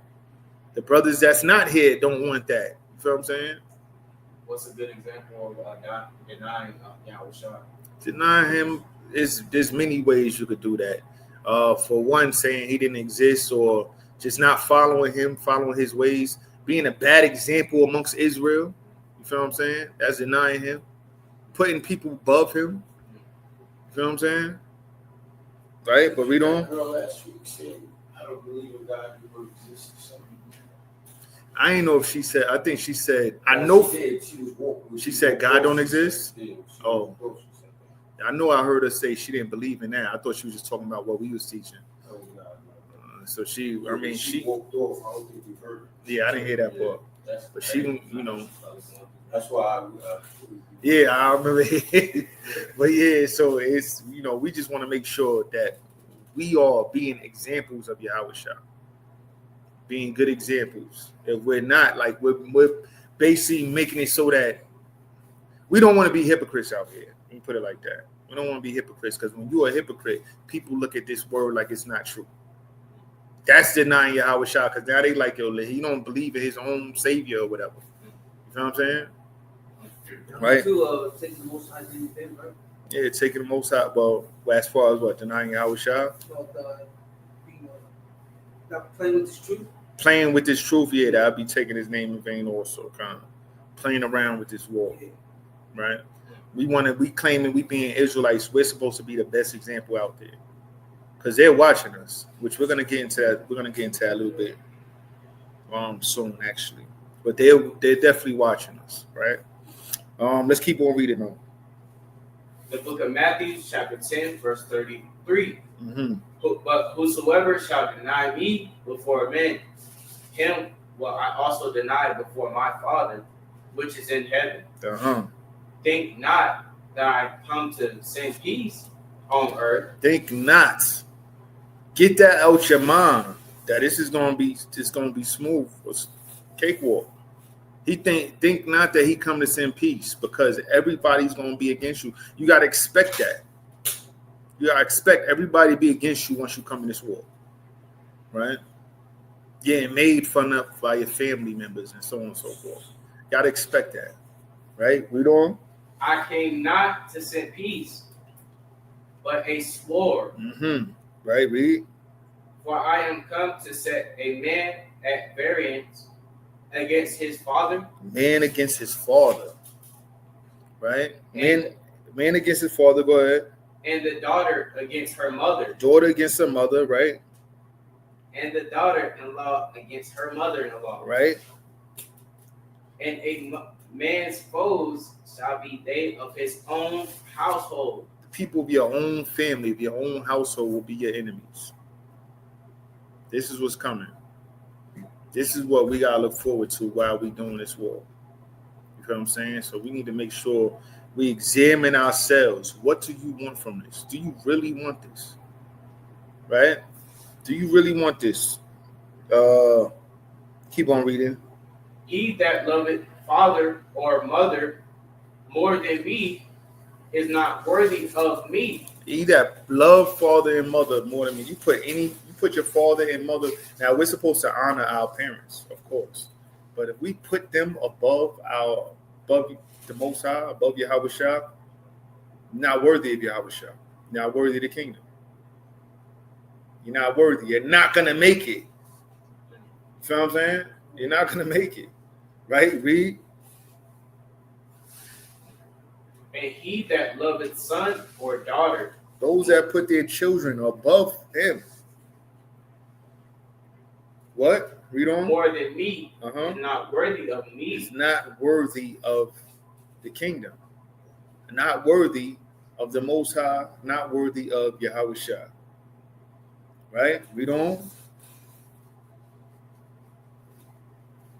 The brothers that's not here don't want that. You feel what I'm saying? What's a good example of denying Yahweh Shah? Denying him there's many ways you could do that. For one, saying he didn't exist, or just not following him, following his ways, being a bad example amongst Israel. You feel what I'm saying? That's denying him. Putting people above him. You feel what I'm saying? Right? But read on. Girl last week said, I don't believe in God who exists. I ain't know if she said, I think she said, I know. She said God don't exist? Oh. I know I heard her say she didn't believe in that. I thought she was just talking about what we was teaching. So she walked off. I don't think you heard it. Yeah, I didn't hear that part. But she, That's why yeah, I remember. But yeah, so it's, we just want to make sure that we are being examples of Yahweh Shah. Being good examples. If we're not, like, we're basically making it so that we don't want to be hypocrites out here. Let me put it like that. We don't want to be hypocrites, because when you're a hypocrite, people look at this word like it's not true. That's denying Yahweh Shah, because now they like, yo, he don't believe in his own savior or whatever. You know what I'm saying? Right? Taking the Most High anything, right? Yeah, taking the Most High. Well, as far as what? Denying Yahweh Shah? Not playing with this truth? Playing with this truth, yeah, that I'll be taking his name in vain also, kind of. Playing around with this war. Right? We claiming we being Israelites, we're supposed to be the best example out there. Because they're watching us, which we're gonna get into that. We're gonna get into that a little bit soon, actually. But they're definitely watching us, right? Let's keep on reading on. The book of Matthew, chapter 10, verse 33. But whosoever shall deny me before men, him will I also deny before my Father, which is in heaven. Think not that I come to send peace on earth. Think not. Get that out your mind that this is gonna be smooth, cakewalk. He think not that he come to send peace, because everybody's gonna be against you. You gotta expect that. You gotta expect everybody to be against you once you come in this war, right? Getting made fun of by your family members and so on and so forth. You gotta expect that, right? Read on. I came not to send peace, but a sword. Mm-hmm. Right, read. For I am come to set a man at variance against his father. Man against his father. Right? Man against his father, go ahead. And the daughter against her mother. Daughter against her mother, right? And the daughter-in-law against her mother-in-law. Right? And a man's foes shall be they of his own household. The people of your own family, of your own household will be your enemies. This is what's coming. This is what we got to look forward to while we're doing this war. You know what I'm saying? So we need to make sure we examine ourselves. What do you want from this? Do you really want this? Right? Do you really want this? Keep on reading. He that loveth father or mother more than me is not worthy of me. He that love father and mother more than me. You put your father and mother. Now we're supposed to honor our parents, of course. But if we put them above the Most High, above Yahweh Shah, not worthy of Yahweh Shah, not worthy of the kingdom. You're not worthy. You're not gonna make it. You feel what I'm saying? You're not gonna make it. Right? Read. And he that loveth son or daughter. Those that put their children above him. What? Read on. More than me is not worthy of me. Is not worthy of the kingdom. Not worthy of the Most High. Not worthy of Yahweh Shah. Right? Read on.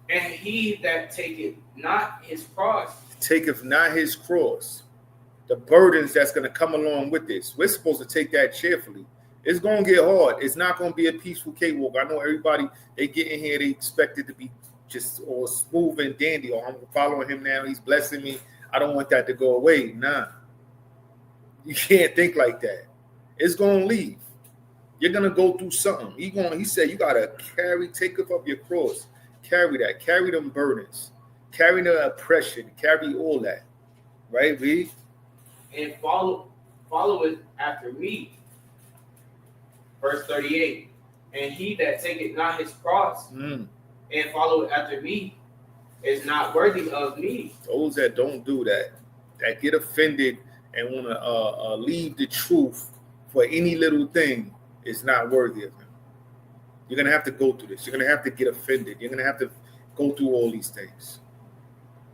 And he that taketh not his cross. Taketh not his cross. The burdens that's going to come along with this. We're supposed to take that cheerfully. It's going to get hard. It's not going to be a peaceful cakewalk. I know everybody, they get in here, they expect it to be just all smooth and dandy. Or I'm following him now, he's blessing me. I don't want that to go away. Nah. You can't think like that. It's going to leave. You're going to go through something. He said you got to take up your cross. Carry that. Carry them burdens. Carry the oppression. Carry all that. Right, read? And follow it after me. Verse 38. And he that taketh not his cross and follow it after me is not worthy of me. Those that don't do that, that get offended and want to leave the truth for any little thing, is not worthy of him. You're going to have to go through this. You're going to have to get offended. You're going to have to go through all these things.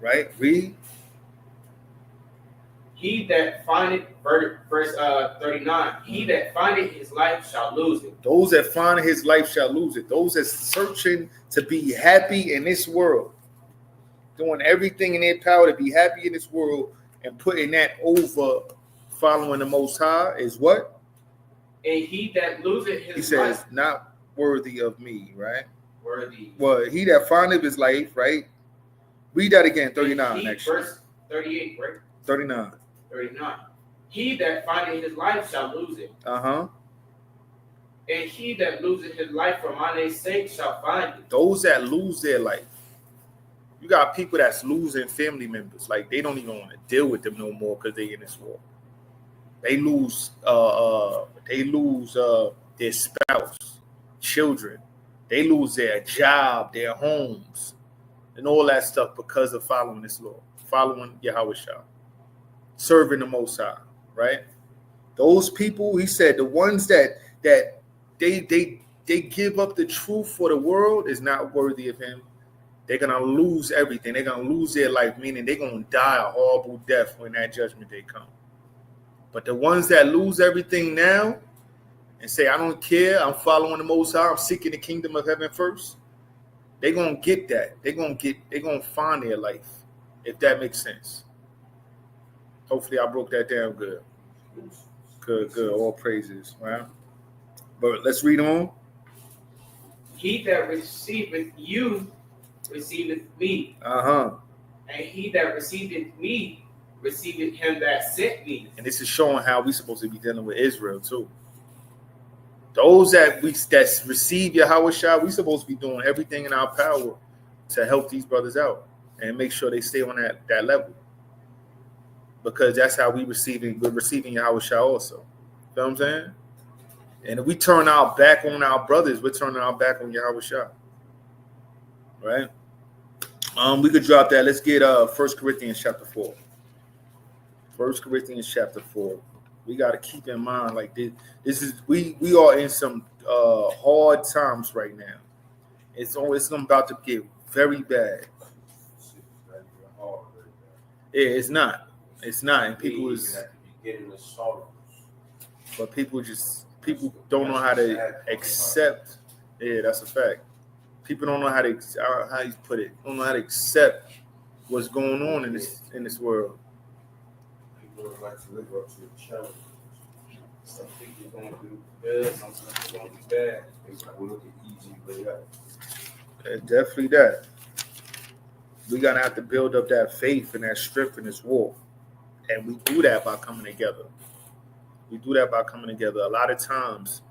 Right? Read. He that findeth, verse 39, he that findeth his life shall lose it. Those that find his life shall lose it. Those that searching to be happy in this world, doing everything in their power to be happy in this world and putting that over following the Most High is what? And he that loseth his life. He says, not worthy of me, right? Worthy. Well, he that findeth his life, right? Read that again, 39 actually. Verse 38, right? 39. 39. He that findeth his life shall lose it. And he that loseth his life for my name's sake shall find it. Those that lose their life. You got people that's losing family members. Like they don't even want to deal with them no more because they in this war. They lose their spouse, children. They lose their job, their homes, and all that stuff because of following this law, following Yahweh Shah, serving the Most High, right? Those people, he said, the ones that they give up the truth for the world is not worthy of him. They're gonna lose everything. They're gonna lose their life, meaning they're gonna die a horrible death when that judgment day comes. But the ones that lose everything now and say, I don't care, I'm following the Most High, I'm seeking the kingdom of heaven first, they're gonna get that. They're gonna find their life, if that makes sense. Hopefully I broke that down good. Good. All praises, right? But let's read on. He that receiveth you receiveth me. Uh-huh. And he that receiveth me receiveth him that sent me. And this is showing how we're supposed to be dealing with Israel too. Those that receive Yahweh Shah, we're supposed to be doing everything in our power to help these brothers out and make sure they stay on that level. Because that's how we're receiving Yahweh Shah also. You know what I'm saying? And if we turn our back on our brothers, we're turning our back on Yahweh Shah. Right? We could drop that. Let's get 1 Corinthians chapter 4. 1 Corinthians chapter 4. We got to keep in mind, like this is we are in some hard times right now. It's about to get very bad. Yeah, it's not, and people is, but people don't know how to accept. Yeah, that's a fact. People don't know how to how you put it. Don't know how to accept what's going on in this world. People don't like to live up to the challenge. Some people going to do good, some people going to do bad. It's like we look at easy way out. Yeah, definitely that. We gotta have to build up that faith and that strength in this war, and we do that by coming together. A lot of times,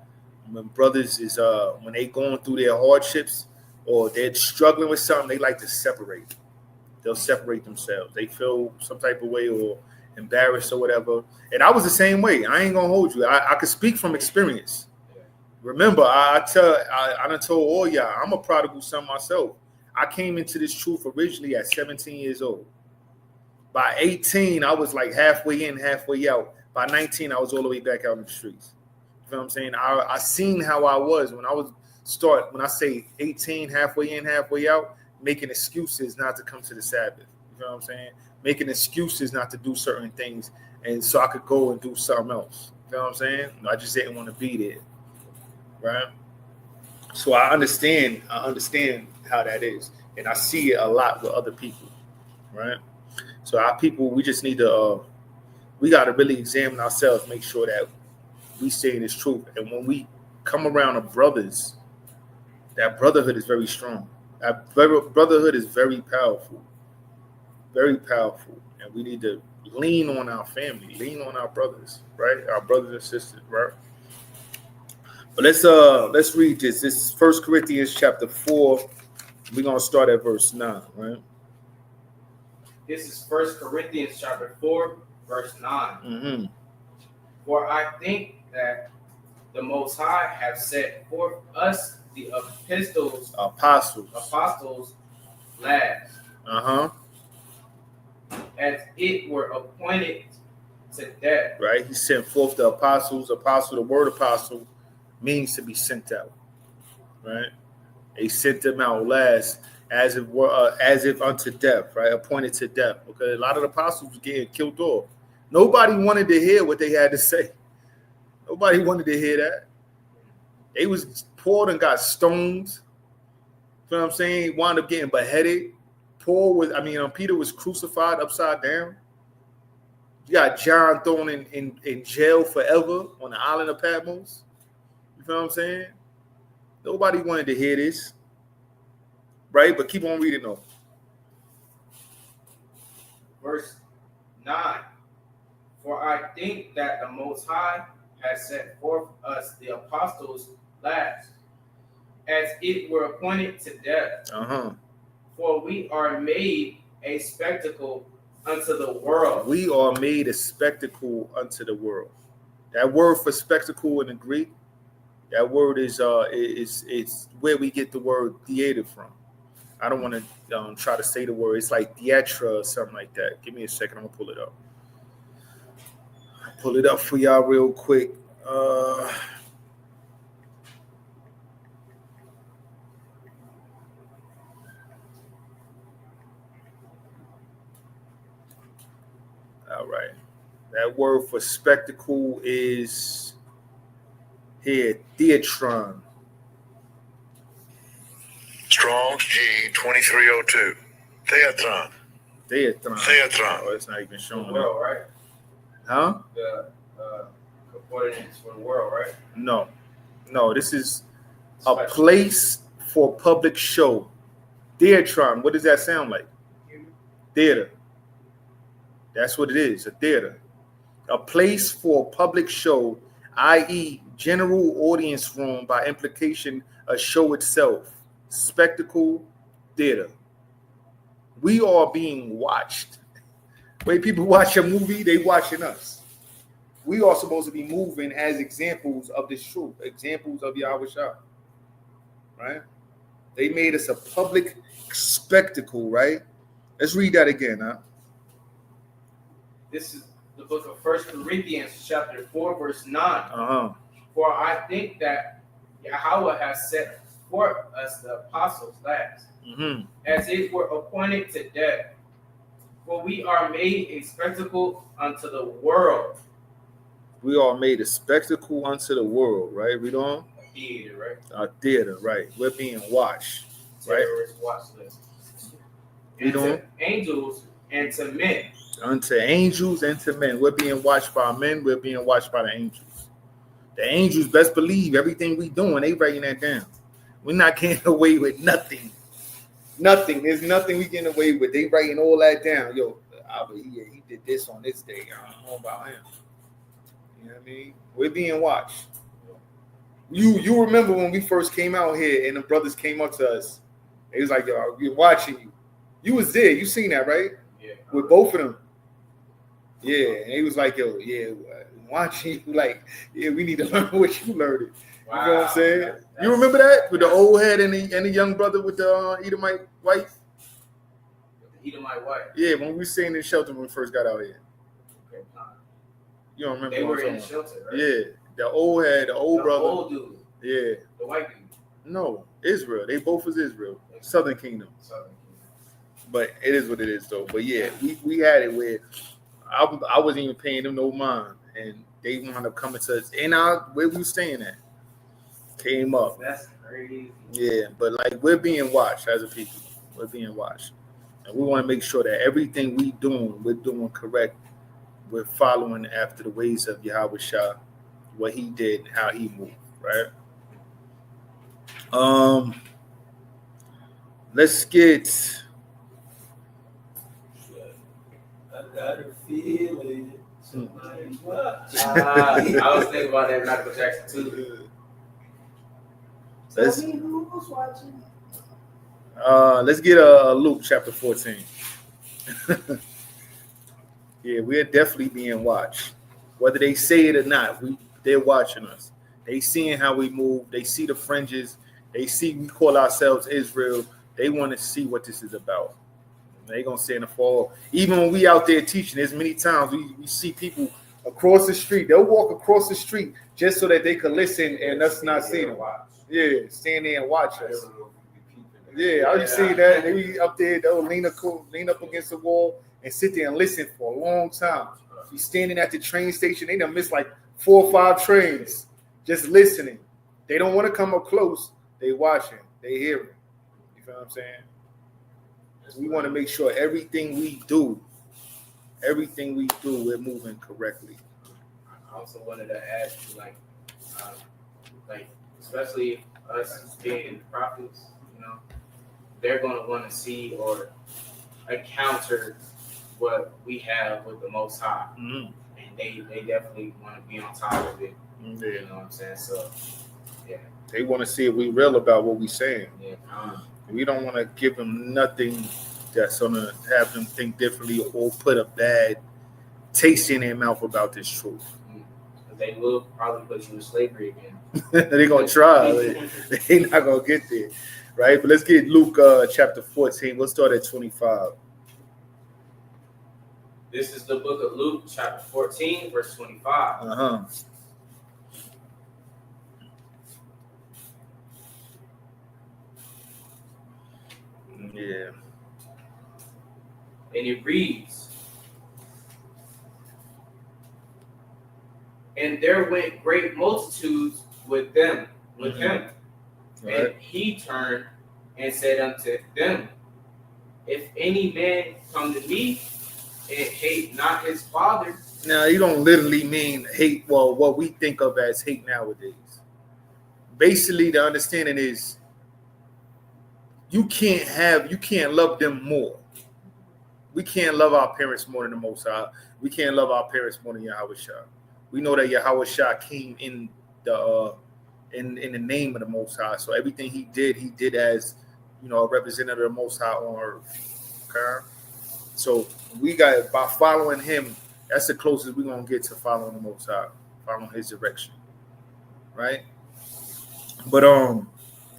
when brothers is when they going through their hardships or they're struggling with something, they like to separate. They'll separate themselves. They feel some type of way or embarrassed or whatever. And I was the same way. I ain't gonna hold you. I could speak from experience. Remember, I done told all y'all, I'm a prodigal son myself. I came into this truth originally at 17 years old. By 18, I was like halfway in, halfway out. By 19, I was all the way back out in the streets. You know what I'm saying? I seen how I was when I say 18, halfway in, halfway out, making excuses not to come to the Sabbath. You know what I'm saying? Making excuses not to do certain things, and so I could go and do something else. You know what I'm saying? I just didn't want to be there, right? So I understand how that is, and I see it a lot with other people, right? So our people, we just need to, we got to really examine ourselves, make sure that we say this truth, and when we come around the brothers, that brotherhood is very strong. That brotherhood is very powerful, and we need to lean on our family, lean on our brothers, right? Our brothers and sisters, right? But let's read this. This is 1 Corinthians chapter 4. We're gonna start at verse 9, right? This is 1 Corinthians chapter 4, verse 9. Mm-hmm. For I think that the Most High have set forth us the apostles last. As it were appointed to death. Right? He sent forth the apostles. Apostle, the word apostle means to be sent out. Right? He sent them out last, as if unto death, right? Appointed to death. Because a lot of the apostles were getting killed off. Nobody wanted to hear what they had to say. Nobody wanted to hear that. They was poured and got stoned. You know what I'm saying? Wound up getting beheaded. Peter was crucified upside down. You got John thrown in jail forever on the island of Patmos. You know what I'm saying? Nobody wanted to hear this. Right? But keep on reading though. Verse 9. For I think that the Most High has set forth us the apostles last, as it were appointed to death. For we are made a spectacle unto the world. We are made a spectacle unto the world. That word for spectacle in the Greek, that word is where we get the word theater from. I don't want to try to say the word. It's like theatra or something like that. Give me a second. I'm gonna pull it up. I'll pull it up for y'all real quick. All right. That word for spectacle is here, theatron. Strong's G 2302. Theatron. Oh, it's not even showing well, up. right? Huh? The coordinates for the world, right? No. This is a place for public show. Theatron. What does that sound like? Theater. That's what it is. A theater. A place for public show, i.e., general audience room, by implication, a show itself. Spectacle, theater. We are being watched. When people watch a movie, they watching us. We are supposed to be moving as examples of this truth, examples of Yahweh Shah. Right? They made us a public spectacle, right? Let's read that again, huh? This is the book of 1 Corinthians, chapter 4, verse 9. For I think that Yahweh has set forth us the apostles last, as it were appointed to death. For we are made a spectacle unto the world. We are made a spectacle unto the world, right? Read on. A theater, right? A theater, right? We're being watched, right? Terrorist watch list. Read on. Angels and to men. Unto angels and to men. We're being watched by men. We're being watched by the angels. The angels best believe everything we doing. They writing that down. We're not getting away with nothing. Nothing. There's nothing we getting away with. They writing all that down. Yo, he did this on this day. I don't know about him. You know what I mean? We're being watched. You remember when we first came out here and the brothers came up to us. They was like, yo, we're watching you. You was there. You seen that, right? Yeah. With both of them. Yeah. And he was like, yo, yeah, watching you. Like, yeah, we need to learn what you learned. Wow. You know what I'm saying? You remember that? With the old head and the young brother with the Edomite wife? The Edomite wife? Yeah, when we were staying in the shelter when we first got out here. Okay. You don't remember? They were in the shelter, right? Yeah. The old head, the old brother. The old dude. Yeah. The white dude. No, Israel. They both was Israel. Southern Kingdom. But it is what it is, though. But yeah, we had it where I wasn't even paying them no mind. And they wound up coming to us. And where we were staying at. Came up. That's crazy. Yeah, but like we're being watched as a people. We're being watched. And we want to make sure that everything we're doing correct. We're following after the ways of Yahweh Shah, what he did and how he moved, right? Let's get. I got a feeling somebody's watching. I was thinking about that Michael Jackson too. Let's get Luke chapter 14. Yeah, we're definitely being watched. Whether they say it or not, they're watching us. They seeing how we move. They see the fringes. They see we call ourselves Israel. They want to see what this is about. They're going to say in the fall. Even when we out there teaching, there's many times we see people across the street. They'll walk across the street just so that they can listen and us not see them. Yeah, stand there and watch us. Yeah, I just see that. They be up there, they'll lean up against the wall and sit there and listen for a long time. Be standing at the train station. They done missed like 4 or 5 trains just listening. They don't want to come up close. They watching. They hearing. You feel what I'm saying? We want to make sure everything we do, we're moving correctly. I also wanted to add, like especially us being prophets, they're going to want to see or encounter what we have with the Most High, and they definitely want to be on top of it. Yeah. You know what I'm saying? So, yeah, they want to see if we real about what we saying. Yeah. We don't want to give them nothing that's going to have them think differently or put a bad taste in their mouth about this truth. They will probably put you in slavery again. They're going to try. They're not going to get there. Right? But let's get Luke chapter 14. We'll start at 25. This is the book of Luke chapter 14, verse 25. Yeah. And it reads, and there went great multitudes with him. Right. And he turned and said unto them, if any man come to me and hate not his father, Now, you don't literally mean hate, well, what we think of as hate nowadays. Basically, the understanding is you can't love them more. We can't love our parents more than the Most High. We can't love our parents more than Yahweh Shah. We know that Yahweh Shah came in in the name of the Most High. So everything he did as, a representative of the Most High on earth. Okay? So we got, by following him, that's the closest we're gonna get to following the Most High, following his direction. Right? But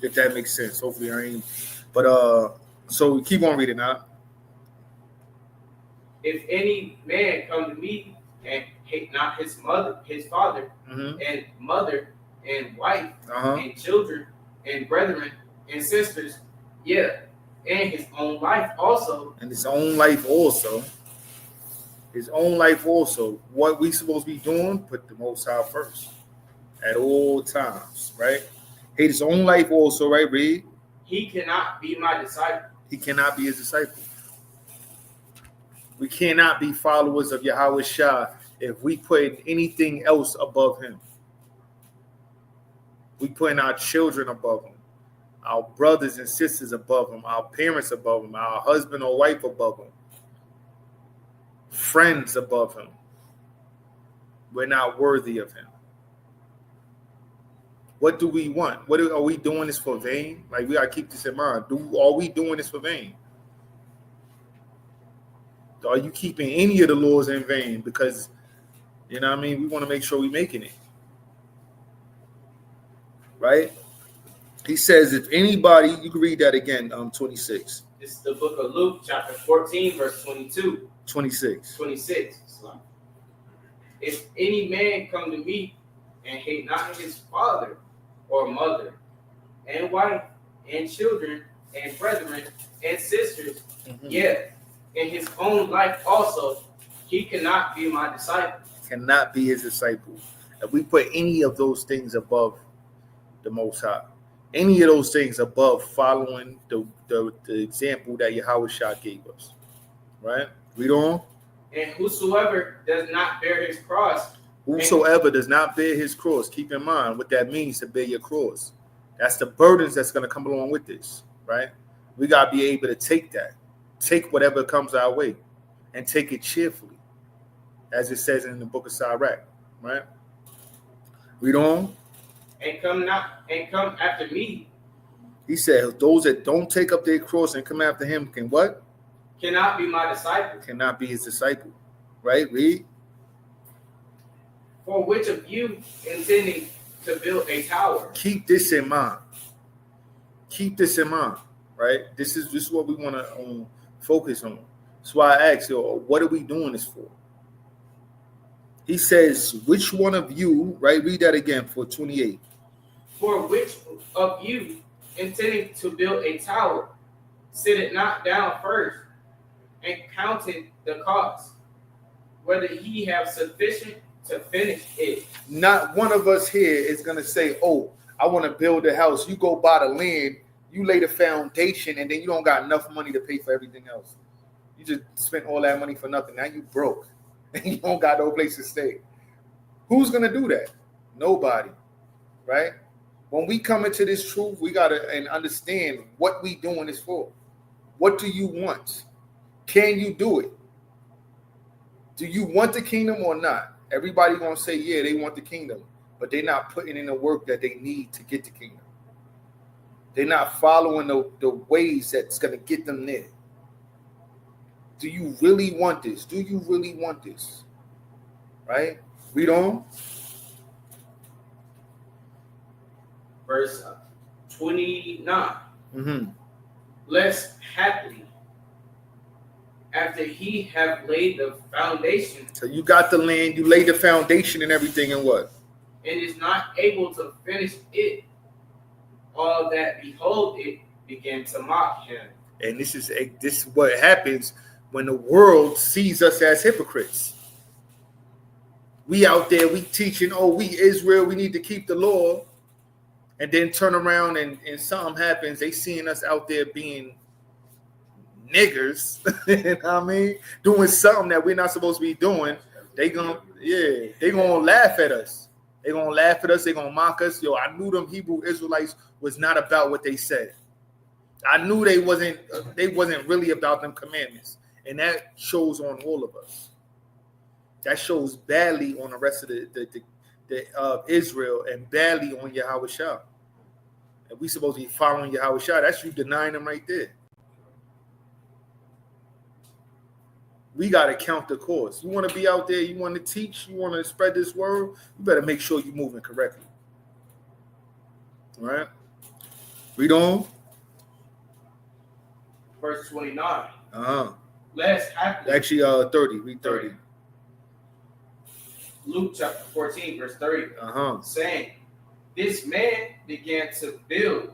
if that makes sense. Hopefully I ain't. But so keep on reading now. If any man come to me and hate not his mother, his father, and mother, and wife, and children, and brethren, and sisters, yeah, and his own life also. And his own life also. His own life also. What we supposed to be doing? Put the Most High first at all times, right? Hate his own life also, right? Read. He cannot be my disciple. He cannot be his disciple. We cannot be followers of Yahweh Shah if we put anything else above him. We putting our children above him, our brothers and sisters above him, our parents above him, our husband or wife above him, friends above him. We're not worthy of him. What do we want? Are we doing this for vain? Like, we gotta keep this in mind. Are we doing this for vain? Are you keeping any of the laws in vain? Because, we want to make sure we're making it. Right? He says, if anybody, you can read that again, 26. It's the book of Luke, chapter 14, verse 22. 26. 26. If any man come to me and hate not his father or mother, and wife, and children, and brethren, and sisters, yeah, in his own life also, he cannot be my disciple. Cannot be his disciple. If we put any of those things above the Most High, any of those things above following the example that Yahweh Shah gave us, right? Read on. And whosoever does not bear his cross. Whosoever does not bear his cross. Keep in mind what that means to bear your cross. That's the burdens that's going to come along with this, right? We got to be able to take that. Take whatever comes our way and take it cheerfully, as it says in the book of Sirach, right? Read on. And come after me. He said, those that don't take up their cross and come after him can what? Cannot be my disciple. Cannot be his disciple, right? Read. For which of you intending to build a tower? Keep this in mind. Keep this in mind, right? This is what we want to focus on. That's why I asked you, what are we doing this for? He says, which one of you, right? Read that again for 28. For which of you intending to build a tower, sit it not down first, and counted the cost, whether he have sufficient to finish it. Not one of us here is going to say, oh, I want to build a house. You go buy the land, you lay the foundation, and then you don't got enough money to pay for everything else. You just spent all that money for nothing. Now you broke, and you don't got no place to stay. Who's going to do that? Nobody, right? When we come into this truth, we got to understand what we doing this for. What do you want? Can you do it? Do you want the kingdom or not? Everybody going to say, yeah, they want the kingdom, but they're not putting in the work that they need to get the kingdom. They're not following the ways that's going to get them there. Do you really want this? Do you really want this? Right? Read on. Verse 29. Lest haply, after he have laid the foundation. So you got the land, you laid the foundation and everything, and what? And is not able to finish it, all that behold it begin to mock him. And this is what happens when the world sees us as hypocrites. We out there, we teaching, oh, we Israel, we need to keep the law. And then turn around and something happens. They seeing us out there being niggers, you know what I mean? Doing something that we're not supposed to be doing. They gonna laugh at us. They gonna laugh at us. They gonna mock us. Yo, I knew them Hebrew Israelites was not about what they said. I knew they wasn't really about them commandments, and that shows on all of us. That shows badly on the rest of the Israel and badly on Yahweh Shah. And we supposed to be following Yahweh Shah. That's you denying them right there. We got to count the course. You want to be out there, you want to teach, you want to spread this word, you better make sure you're moving correctly. All right? Read on. Verse 29. Uh-huh. Last happily. Actually, 30. Read 30. Luke chapter 14, verse 30. Uh-huh. Saying, this man began to build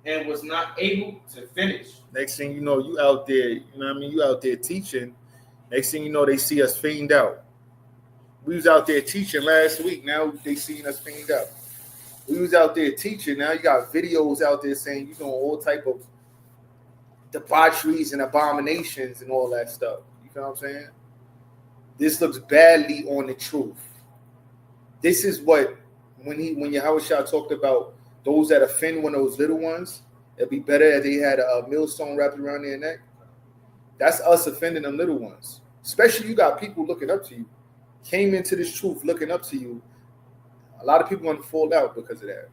and was not able to finish. Next thing you know, you out there, you know what I mean? You out there teaching. Next thing you know, they see us fiend out. We was out there teaching last week. Now they seeing us fiend out. We was out there teaching. Now you got videos out there saying you know all type of debaucheries and abominations and all that stuff. You know what I'm saying? This looks badly on the truth. This is what when Yahweh Shah talked about those that offend one of those little ones, it'd be better if they had a millstone wrapped around their neck. That's us offending them little ones. Especially you got people looking up to you, came into this truth looking up to you. A lot of people going to fall out because of that.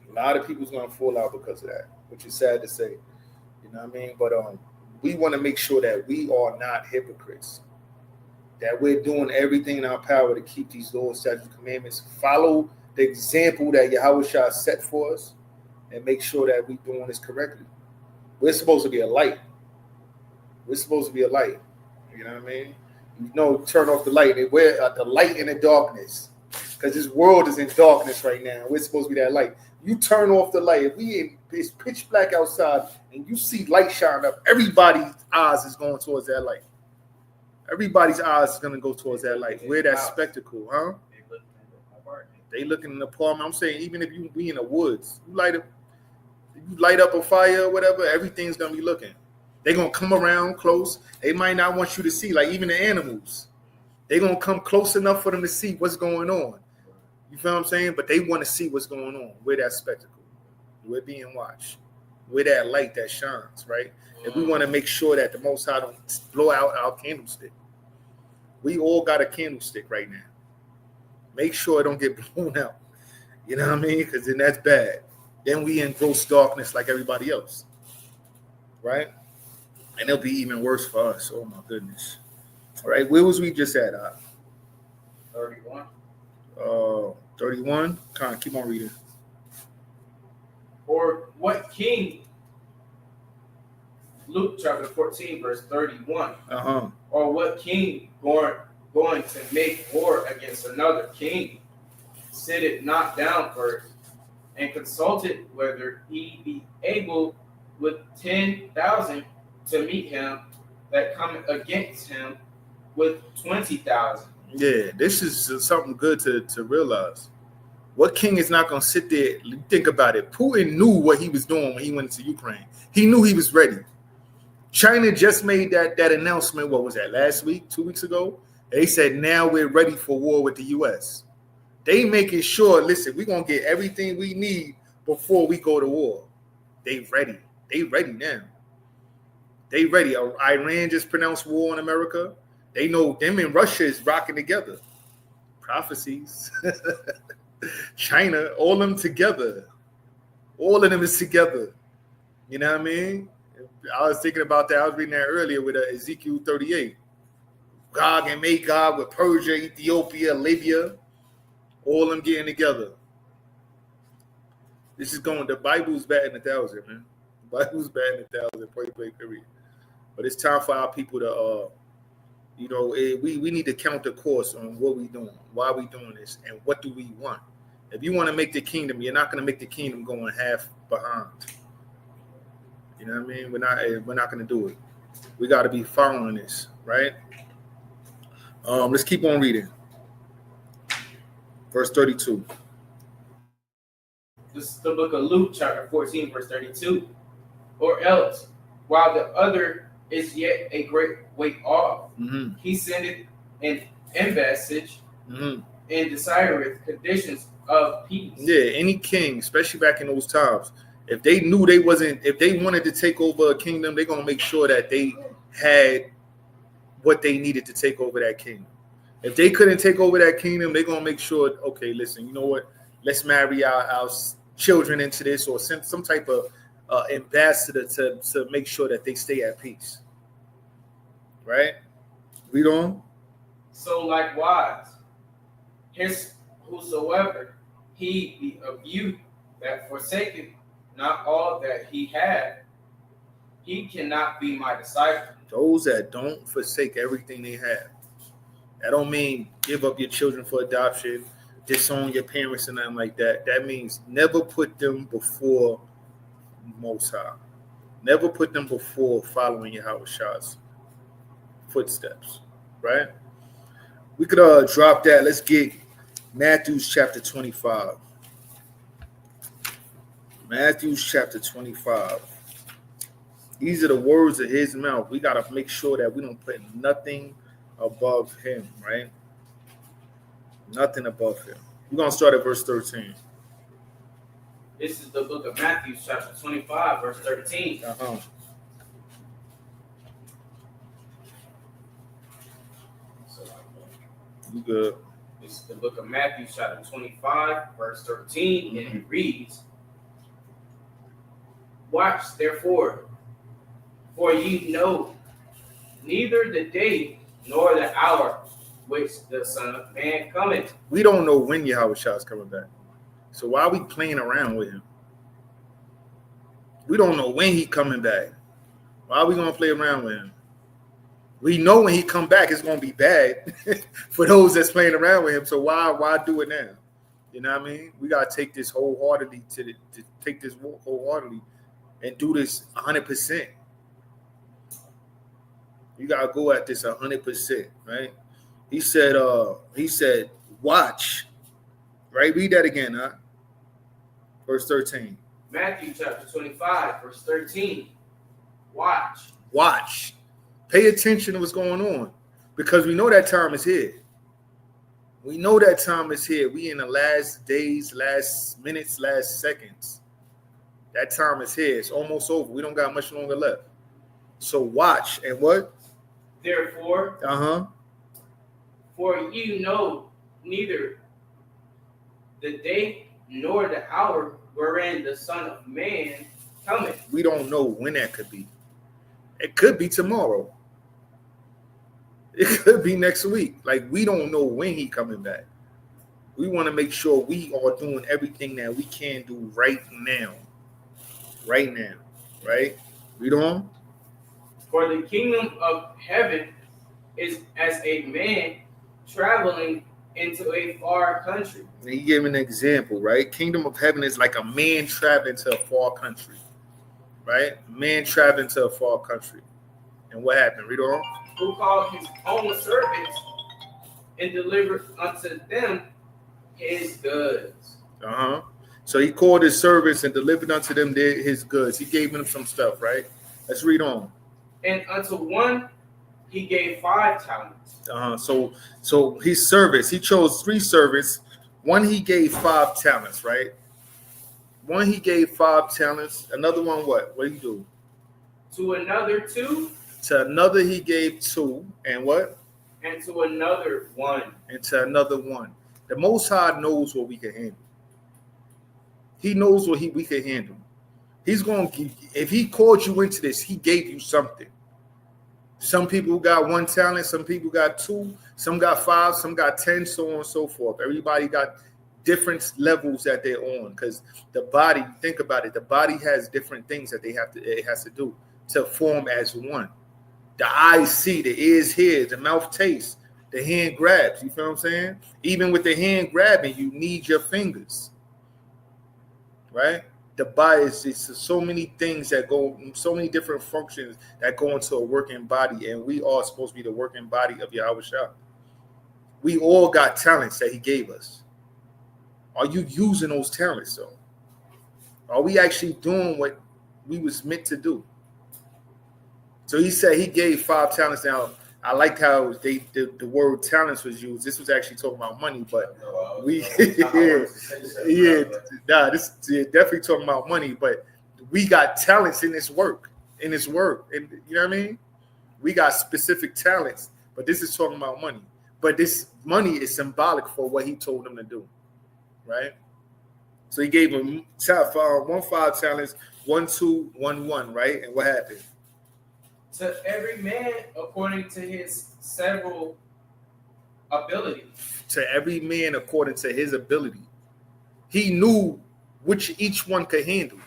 A lot of people's going to fall out because of that, which is sad to say. You know what I mean? But we want to make sure that we are not hypocrites, that we're doing everything in our power to keep these laws, statutes, commandments, follow the example that Yahweh Shah set for us, and make sure that we're doing this correctly. We're supposed to be a light. We're supposed to be a light. You know what I mean? You know, turn off the light. We're the light in the darkness. Because this world is in darkness right now. We're supposed to be that light. You turn off the light. If it's pitch black outside and you see light shine up, everybody's eyes is going towards that light. Everybody's eyes is going to go towards that light. We're that spectacle, huh? They looking in the apartment. I'm saying even if you be in the woods, you light up a fire or whatever, everything's going to be looking. They're going to come around close. They might not want you to see, like even the animals. They're going to come close enough for them to see what's going on. You feel what I'm saying? But they want to see what's going on. We're that spectacle. We're being watched. We're that light that shines, right? And we want to make sure that the Most High don't blow out our candlestick. We all got a candlestick right now. Make sure it don't get blown out. You know what I mean? Because then that's bad. Then we in gross darkness like everybody else. Right? And it'll be even worse for us. Oh, my goodness. All right. Where was we just at? 31. 31. Come on, keep on reading. Or what king? Luke chapter 14, verse 31. Uh-huh. Or what king going to make war against another king, sitteth not down first, and consulted whether he be able with 10,000 to meet him that cometh against him with 20,000. Yeah, this is something good to realize. What king is not going to sit there? Think about it. Putin knew what he was doing when he went into Ukraine. He knew he was ready. China just made that announcement. What was that, last week, 2 weeks ago? They said, now we're ready for war with the U.S. They making sure, listen, we're going to get everything we need before we go to war. They ready. They ready now. They ready. Iran just pronounced war on America. They know them and Russia is rocking together. Prophecies. China, all of them together. All of them is together. You know what I mean? I was thinking about that. I was reading that earlier with Ezekiel 38. Gog and Magog with Persia, Ethiopia, Libya, all of them getting together. This is going, the Bible's batting 1,000, man. The Bible's batting 1,000, period. But it's time for our people to, we need to count the course on what we're doing, why we doing this, and what do we want. If you want to make the kingdom, you're not going to make the kingdom going half behind. You know what I mean? We're not going to do it. We got to be following this, right? Let's keep on reading. Verse 32. This is the book of Luke, chapter 14, verse 32. Or else, while the other is yet a great way off. Mm-hmm. He sendeth an embassage Mm-hmm. and desireth conditions of peace. Yeah, any king, especially back in those times, if they knew they wasn't, if they wanted to take over a kingdom, they're gonna make sure that they had what they needed to take over that kingdom. If they couldn't take over that kingdom, they're gonna make sure, okay, listen, you know what? Let's marry our children into this, or send some type of ambassador to make sure that they stay at peace. Right? Read on. So likewise, hence whosoever he be of you that forsaketh not all that he had, he cannot be my disciple. Those that don't forsake everything they have. That don't mean give up your children for adoption, disown your parents and nothing like that. That means never put them before Most High. Never put them before following Yahweh's footsteps. Right? We could drop that. Let's get Matthew's chapter 25. Matthew's chapter 25. These are the words of his mouth. We got to make sure that we don't put nothing above him, right? Nothing above him. We're going to start at verse 13. This is the book of Matthew, chapter 25, verse 13. Uh-huh. You good. This is the book of Matthew, chapter 25, verse 13, and it reads, Watch, therefore, for ye know neither the day nor the hour which the Son of Man cometh. We don't know when Yahweh is coming back. So why are we playing around with him? We don't know when he coming back. Why are we going to play around with him? We know when he come back, it's going to be bad for those that's playing around with him. So why do it now? You know what I mean? We got to take this wholeheartedly to take this wholeheartedly and do this 100%. You got to go at this 100%, right? He said, watch, right? Read that again, huh? Verse 13. Matthew chapter 25, verse 13. Watch. Watch. Pay attention to what's going on, because we know that time is here. We know that time is here. We in the last days, last minutes, last seconds. That time is here. It's almost over. We don't got much longer left. So watch. And what? Therefore, for you know neither the day nor the hour wherein the Son of Man cometh. We don't know when that could be. It could be tomorrow. It could be next week. Like, we don't know when he coming back. We want to make sure we are doing everything that we can do right now. Right now. Right? Read on. For the kingdom of heaven is as a man traveling into a far country. And he gave an example, right? Kingdom of heaven is like a man traveling to a far country. Right? A man traveling to a far country. And what happened? Read on. Who called his own servants and delivered unto them his goods. So he called his servants and delivered unto them his goods. He gave them some stuff, right? Let's read on. And unto one he gave 5 talents. So his servants, he chose 3 servants. One he gave 5 talents, right? One he gave 5 talents. Another one, what? What did he do? To another 2. To another he gave 2. And what? And to another 1. And to another 1. The Most High knows what we can handle. He knows what we can handle. He's going to, if he called you into this, he gave you something. Some people got 1 talent, some people got 2, some got 5, some got 10, so on and so forth. Everybody got different levels that they're on, because the body, think about it, the body has different things that it has to do to form as one. The eyes see, the ears hear, the mouth tastes, the hand grabs. You feel what I'm saying? Even with the hand grabbing, you need your fingers, right? The body is so many things that go, so many different functions that go into a working body, and we are supposed to be the working body of Yahweh Shah. We all got talents that he gave us. Are you using those talents, though? Are we actually doing what we was meant to do? So he said he gave 5 talents. Now, I like how the word talents was used. This was actually talking about money, but definitely talking about money. But we got talents in this work, and you know what I mean? We got specific talents, but this is talking about money. But this money is symbolic for what he told them to do, right? So he gave him 5 talents, 1, 2, 1, 1, right? And what happened? To every man according to his several ability. To every man according to his ability. He knew which each one could handle.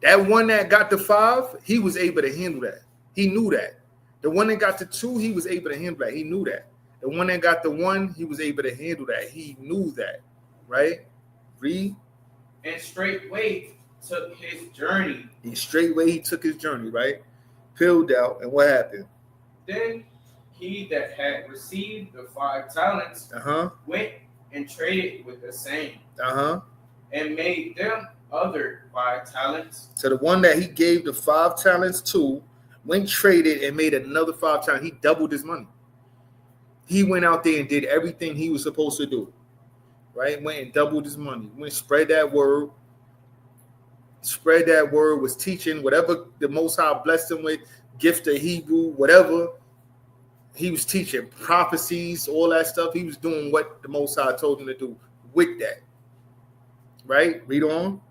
That one that got the 5, he was able to handle that. He knew that. The one that got the 2, he was able to handle that. He knew that. The one that got the 1, he was able to handle that. He knew that, right? Read. And straightway took his journey. He took his journey, right? Filled out, and what happened? Then he that had received the 5 talents went and traded with the same, and made them other 5 talents. So the one that he gave the 5 talents to went traded and made another 5 talents. He doubled his money. He went out there and did everything he was supposed to do, right? Went and doubled his money. Went and spread that word. Was teaching whatever the Most High blessed him with, gift of Hebrew, whatever. He was teaching prophecies, all that stuff. He was doing what the Most High told him to do with that. Right? Read on.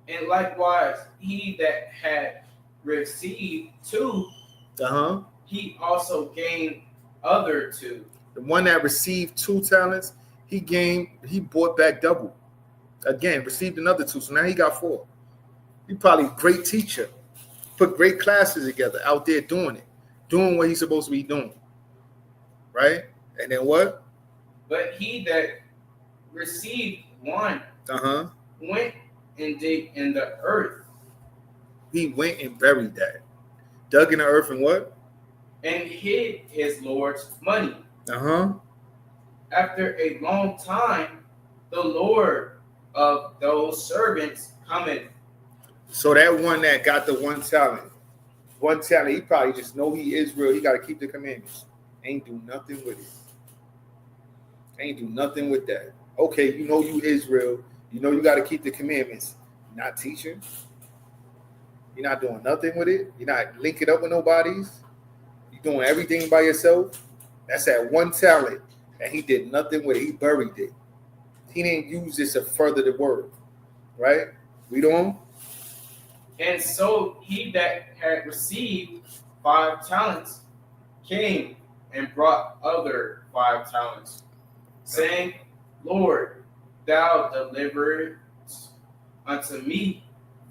And likewise, he that had received 2, he also gained other 2. The one that received 2 talents, he bought back double. Again, received another 2. So now he got 4. He probably a great teacher. Put great classes together out there doing what he's supposed to be doing. Right? And then what? But he that received 1 went and dig in the earth. He went and buried that. Dug in the earth and what? And hid his Lord's money. After a long time, the Lord of those servants cometh. So that one that got the 1 talent, he probably just know he Israel. He got to keep the commandments. Ain't do nothing with it. Ain't do nothing with that. Okay, you know you Israel. You know you got to keep the commandments. You're not teaching. You're not doing nothing with it. You're not linking up with nobodies. You're doing everything by yourself. That's that 1 talent, and he did nothing with it. He buried it. He didn't use this to further the word. Right? Read on. And so he that had received 5 talents came and brought other 5 talents, saying, Lord, thou deliveredst unto me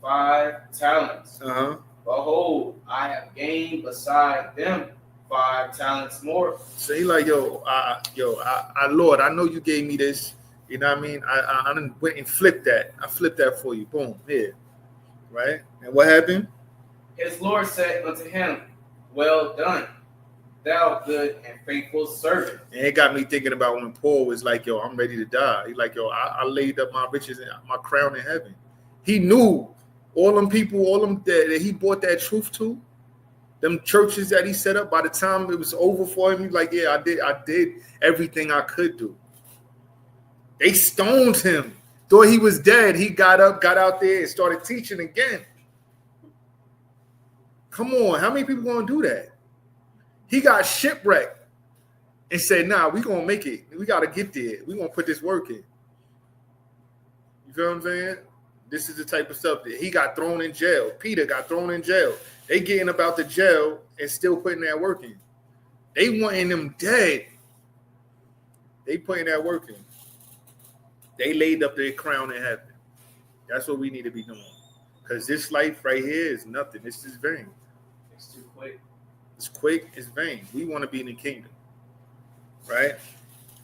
5 talents. Behold, I have gained beside them 5 talents more. So he like, Lord, I know you gave me this. You know what I mean? I done went and flipped that. I flipped that for you. Boom, here. Right? And what happened? His Lord said unto him, well done, thou good and faithful servant. And it got me thinking about when Paul was like, I'm ready to die. He's like, I laid up my riches and my crown in heaven. He knew all them people, that he brought that truth to, them churches that he set up. By the time it was over for him, he's like, I did everything I could do. They stoned him. Thought he was dead. He got up, got out there, and started teaching again. Come on, how many people gonna do that? He got shipwrecked and said, nah, we gonna make it. We gotta get there. We gonna put this work in. You feel what I'm saying? This is the type of stuff that he got thrown in jail. Peter got thrown in jail. They getting about the jail and still putting that work in. They wanting them dead. They putting that work in. They laid up their crown in heaven. That's what we need to be doing. Because this life right here is nothing. This is vain. It's too quick. It's quick. It's vain. We want to be in the kingdom. Right?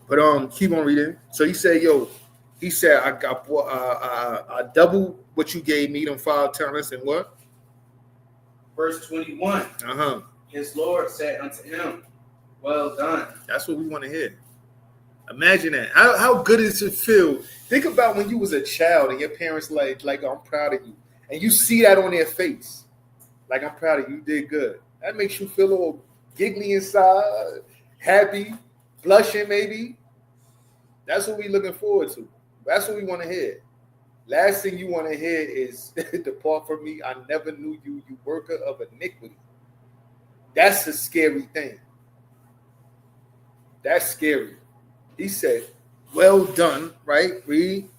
But keep on reading. So he said, I double what you gave me, them 5 talents, and what? Verse 21. His Lord said unto him, well done. That's what we want to hear. Imagine that. How good does it feel? Think about when you was a child and your parents like, I'm proud of you. And you see that on their face. Like, I'm proud of you. You did good. That makes you feel a little giggly inside, happy, blushing maybe. That's what we're looking forward to. That's what we want to hear. Last thing you want to hear is, depart from me, I never knew you, you worker of iniquity. That's a scary thing. That's scary. He said, well done, right? Read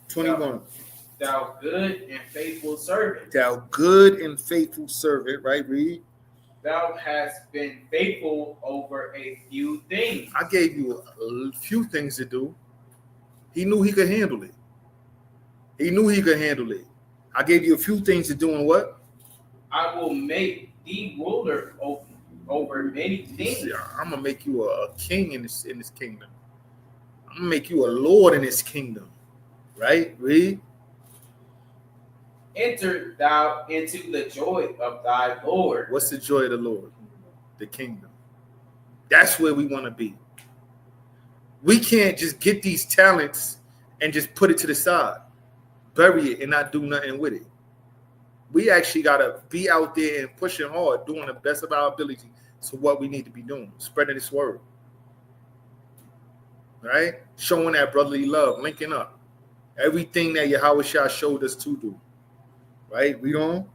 21. Thou good and faithful servant. Thou good and faithful servant, right? Read. Thou hast been faithful over a few things. I gave you a few things to do. He knew he could handle it. He knew he could handle it. I gave you a few things to do, and what? I will make thee ruler over many things. I'm gonna make you a king in this kingdom. I'm gonna make you a lord in this kingdom. Right? Read. Enter thou into the joy of thy Lord. What's the joy of the Lord? The kingdom. That's where we want to be. We can't just get these talents and just put it to the side, bury it, and not do nothing with it. We actually got to be out there and pushing hard, doing the best of our ability to what we need to be doing, spreading this word. Right? Showing that brotherly love, linking up. Everything that Yahweh Shah showed us to do. Right? Read on.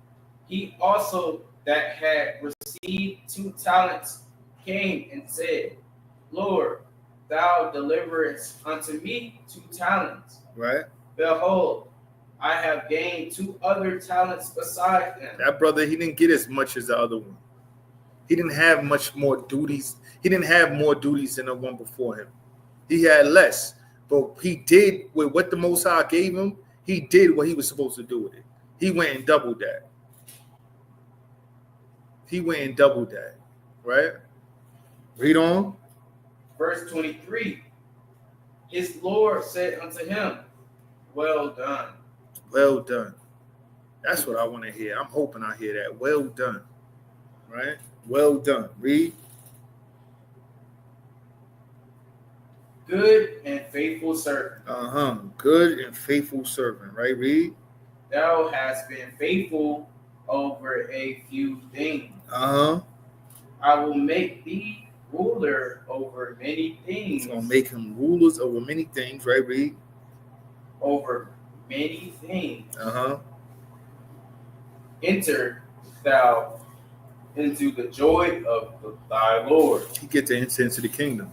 He also that had received 2 talents came and said, Lord, thou deliverest unto me 2 talents. Right. Behold, I have gained 2 other talents beside them. That brother, he didn't get as much as the other one. He didn't have much more duties. He didn't have more duties than the one before him. He had less. But he did with what the Most High gave him, he did what he was supposed to do with it. He went and doubled that. He went and doubled that. Right? Read on. Verse 23. His Lord said unto him, well done. Well done. That's what I want to hear. I'm hoping I hear that. Well done. Right? Well done. Read. Good and faithful servant. Good and faithful servant. Right? Read. Thou hast been faithful over a few things. I will make thee ruler over many things. He's going to make him rulers over many things. Right? Read. Over many things. Enter thou into the joy of thy Lord. He get to enter into the kingdom.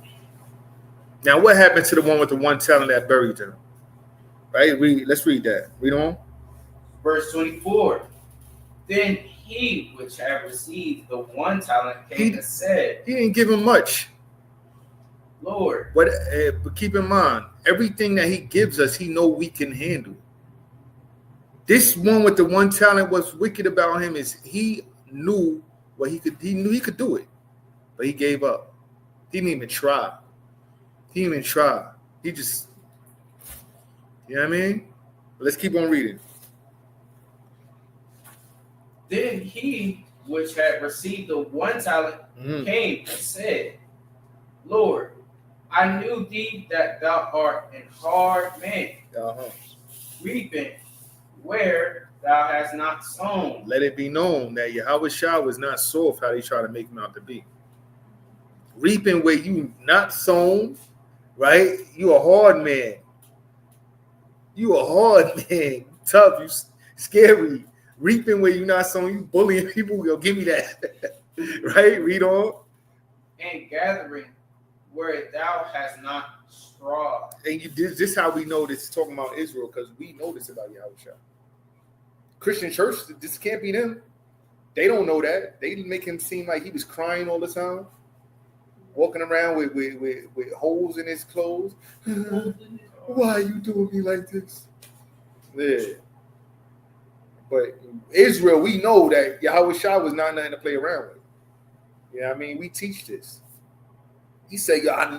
Now, what happened to the one with the 1 talent that buried him? Right? Let's read that. Read on. Verse 24. Then he which had received the 1 talent came and said, he didn't give him much. Lord. But keep in mind, everything that he gives us, he know we can handle. This one with the 1 talent, what's wicked about him is he knew what he could. He knew he could do it, but he gave up. He didn't even try. He didn't even try. He just, you know what I mean? But let's keep on reading. Then he which had received the 1 talent came and said, Lord, I knew thee that thou art an hard man, reaping where thou hast not sown. Let it be known that Yahweh Shah was not soft how they try to make him out to be. Reaping where you not sown, right? You a hard man. You a hard man. Tough, you scary. Reaping where you not sown, you bullying people. Yo, give me that. Right? Read on. And gathering where thou hast not straw. And this how we know this is talking about Israel, because we know this about Yahweh Shah. Christian church, this can't be them. They don't know that. They make him seem like he was crying all the time, walking around with holes in his clothes. Why are you doing me like this? Yeah. But Israel, we know that Yahweh Shah was not nothing to play around with. You know what I mean? We teach this. He said, "Yo, I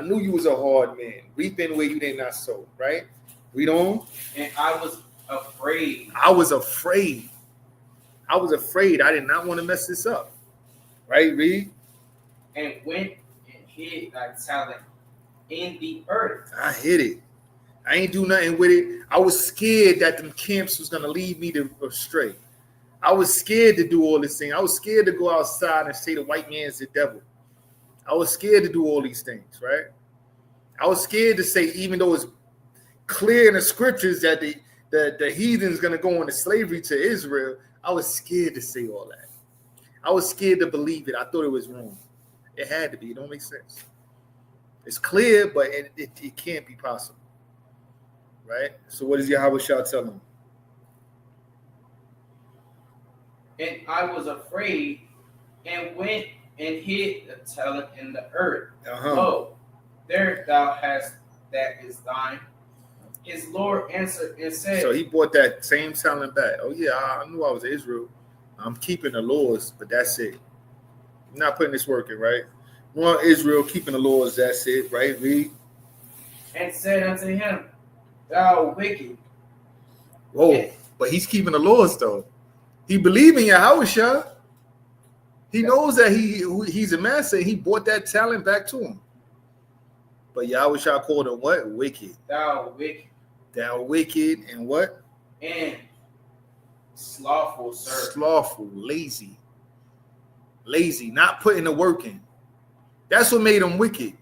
knew you was a hard man, reaping where you did not sow." Right? Read on. And I was afraid. I was afraid. I did not want to mess this up. Right? Read. And went and hid thy talent in the earth. I hid it. I ain't do nothing with it. I was scared that them camps was gonna lead me astray. I was scared to do all this thing. I was scared to go outside and say the white man's the devil. I was scared to do all these things, right? I was scared to say, even though it's clear in the scriptures that the heathen's going to go into slavery to Israel, I was scared to say all that. I was scared to believe it. I thought it was wrong. It had to be. It don't make sense. It's clear, but it can't be possible, right? So what does Yahweh Shah tell him? And I was afraid and went and hid the talent in the earth. Lo, there thou hast that is thine. His Lord answered and said. So he brought that same talent back. Oh yeah, I knew I was Israel. I'm keeping the laws, but that's it. I'm not putting this work in, right? Well, Israel keeping the laws, that's it, right? Read. And said unto him, thou wicked. Whoa, but he's keeping the laws though. He believed in Yahushua. He knows that he's a master. He brought that talent back to him. But Yahushua called him what? Wicked. Thou wicked. Thou wicked and what? And slothful servant. Slothful, lazy. Lazy, not putting the work in. That's what made him wicked.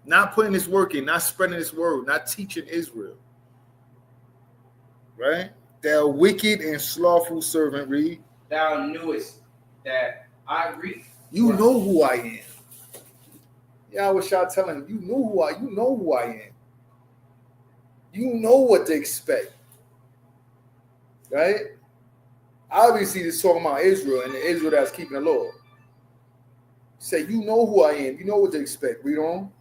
Not putting his work in, not spreading his word, not teaching Israel. Right? Thou wicked and slothful servant, read. Thou knewest that I reap. You know who I am. Yahweh Shah telling him, you know who I am. You know what to expect. Right? Obviously, this is talking about Israel and the Israel that's keeping the law. Say, you know who I am. You know what to expect. Read on.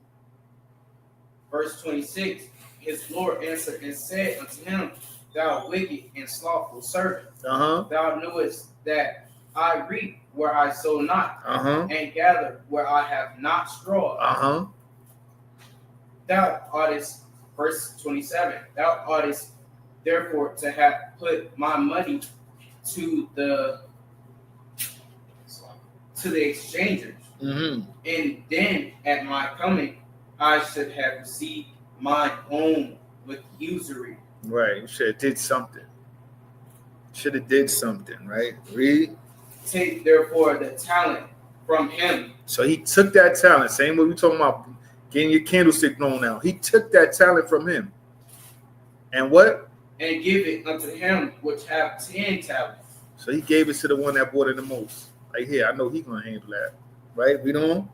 Verse 26. His Lord answered and said unto him, thou wicked and slothful servant. Thou knewest that I reap where I sow not, and gather where I have not strawed. Thou oughtest, verse 27, thou oughtest therefore to have put my money to the exchangers, and then at my coming I should have received mine own with usury. Right, you should have did something. Right? Read. Take therefore the talent from him. So he took that talent. Same way we talking about getting your candlestick blown out. He took that talent from him. And what? And give it unto him which have 10 talents. So he gave it to the one that bought it the most. Like here, I know he's gonna handle that. Right? Read on.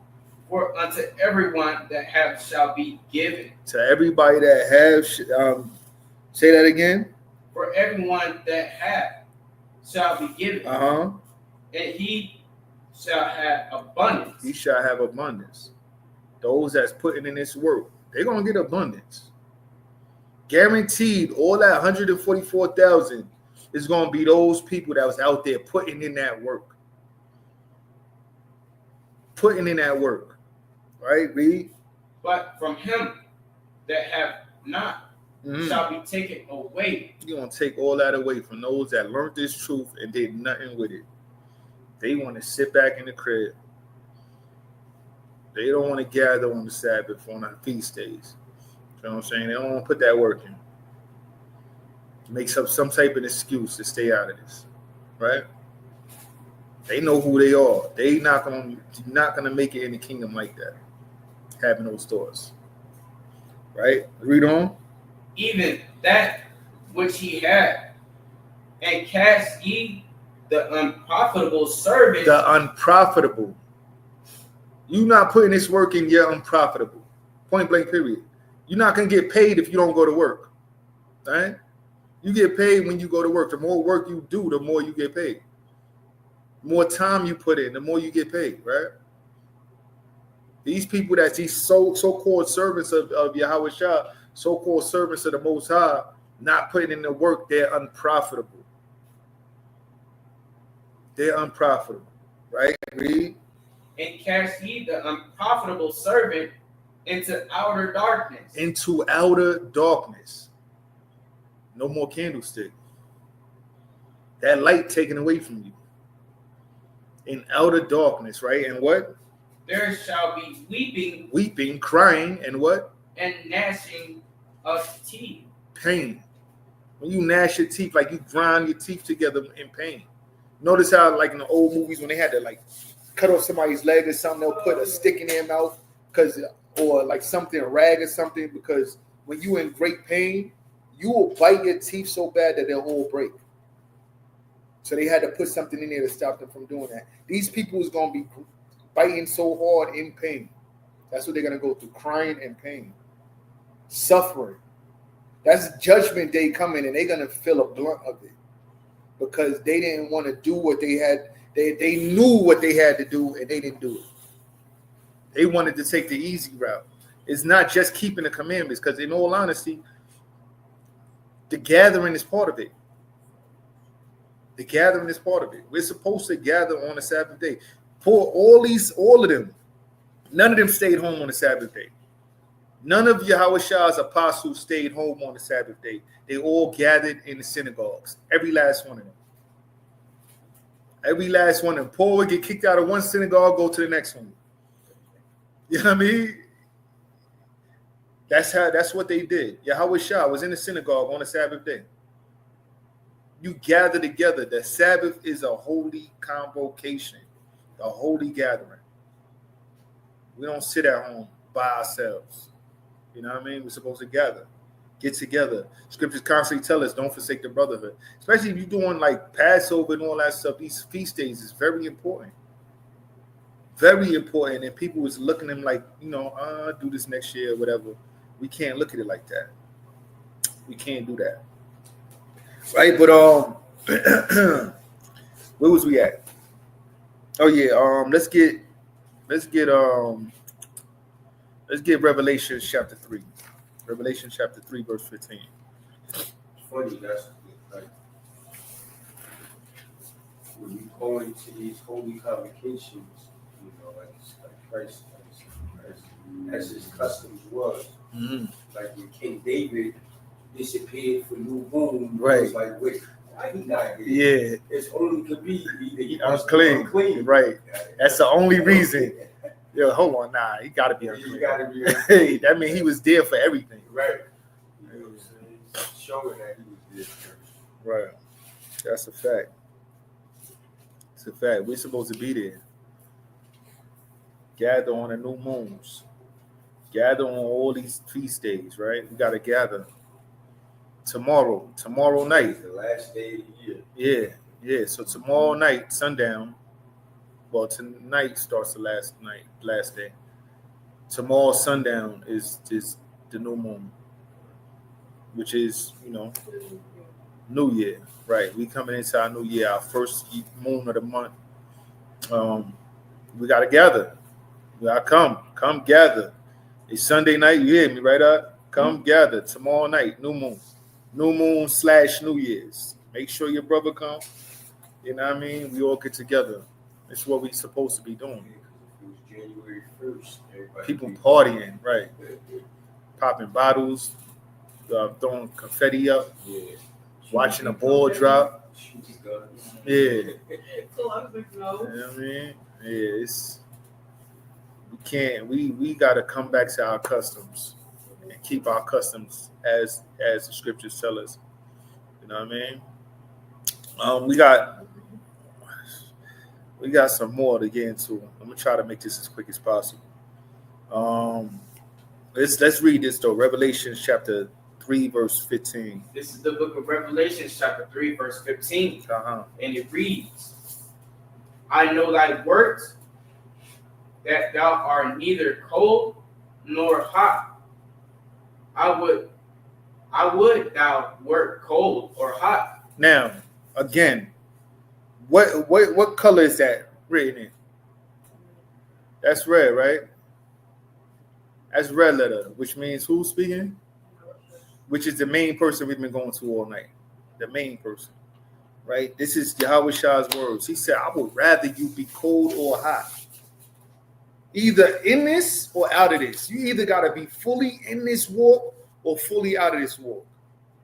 For unto everyone that have shall be given. To everybody that have say that again. For everyone that have shall be given. And he shall have abundance. He shall have abundance. Those that's putting in this work, they're gonna get abundance. Guaranteed, all that 144,000 is gonna be those people that was out there putting in that work. Right? Read. But from him that have not shall be taken away. You're going to take all that away from those that learned this truth and did nothing with it. They want to sit back in the crib. They don't want to gather on the Sabbath, on the feast days. You know what I'm saying? They don't want to put that work in. Makes up some type of excuse to stay out of this. Right? They know who they are. They not gonna make it in the kingdom like that. Having those thoughts. Right? Read on. Even that which he had, and cast ye the unprofitable servant. The unprofitable. You not putting this work in, you're unprofitable. Point blank, period. You're not gonna get paid if you don't go to work. Right? You get paid when you go to work. The more work you do, the more you get paid. The more time you put in, the more you get paid, right? These people that these so-called servants of Yahweh Shah, so-called servants of the Most High, not putting in the work, they're unprofitable. They're unprofitable, right? Read. And cast ye the unprofitable servant into outer darkness. Into outer darkness. No more candlestick. That light taken away from you. In outer darkness, right? And what? There shall be weeping, crying, and what? And gnashing of teeth. Pain. When you gnash your teeth, like you grind your teeth together in pain. Notice how, like in the old movies, when they had to like cut off somebody's leg or something, they'll put a stick in their mouth or like something, a rag or something, because when you in great pain, you will bite your teeth so bad that they'll all break. So they had to put something in there to stop them from doing that. These people is going to be biting so hard in pain. That's what they're going to go through, crying and pain, suffering. That's judgment day coming, and they're going to feel a blunt of it because they didn't want to do what they had. They knew what they had to do, and they didn't do it. They wanted to take the easy route. It's not just keeping the commandments, because in all honesty, the gathering is part of it. The gathering is part of it. We're supposed to gather on the Sabbath day. For all of them, none of them stayed home on the Sabbath day. None of Yahushua apostles stayed home on the Sabbath day. They all gathered in the synagogues. Every last one of them. Every last one of them. Paul would get kicked out of one synagogue, go to the next one. You know what I mean? That's what they did. Yahushua was in the synagogue on the Sabbath day. You gather together. The Sabbath is a holy convocation, a holy gathering. We don't sit at home by ourselves. You know what I mean? We're supposed to gather, get together. Scriptures constantly tell us don't forsake the brotherhood, especially if you're doing like Passover and all that stuff. These feast days is very important. Very important. And people was looking at them like, do this next year or whatever. We can't look at it like that. We can't do that. Right, but where was we at? Oh yeah, let's get Revelation chapter 3. Revelation chapter 3, verse 15. It's funny, that's like when you go into these holy convocations, like Christ, as his customs was. Mm-hmm. Like when King David disappeared for new moon, right? It was like, wait, why he not here? Yeah, it's only could be either he unclean, right? That's the only reason. Yo, hold on, nah, he gotta be unclean. He gotta be unclean. Hey, that means he was there for everything, right? You know what I'm saying? Showing that he was there. Right. That's a fact. It's a fact. We're supposed to be there. Gather on the new moons. Gather on all these feast days, right? We gotta gather. Tomorrow night. It's the last day of the year. Yeah. So tomorrow night, sundown. Well, tonight starts the last day. Tomorrow sundown is the new moon, which is, New Year, right? We coming into our new year, our first moon of the month. We gotta gather. We gotta come gather. It's Sunday night. You hear me, right? Come gather tomorrow night, new moon / New Year's. Make sure your brother come. You know what I mean? We all get together. It's what we supposed to be doing. It was January 1st. People partying, right? Popping bottles, throwing confetti up, watching a ball drop. Yeah. You know what I mean? Yeah, we gotta come back to our customs and keep our customs as the scriptures tell us. You know what I mean? We got some more to get into. I'm gonna try to make this as quick as possible. Let's read this though. Revelation chapter 3, verse 15. This is the book of Revelation, chapter 3, verse 15. Uh-huh. And it reads, I know thy works, that thou art neither cold nor hot. I would thou wert cold or hot. Now, again, what color is that written in? That's red, right? That's red letter, which means who's speaking? Which is the main person we've been going to all night. The main person, right? This is Yahushua's words. He said, I would rather you be cold or hot. Either in this or out of this. You either got to be fully in this walk or fully out of this walk.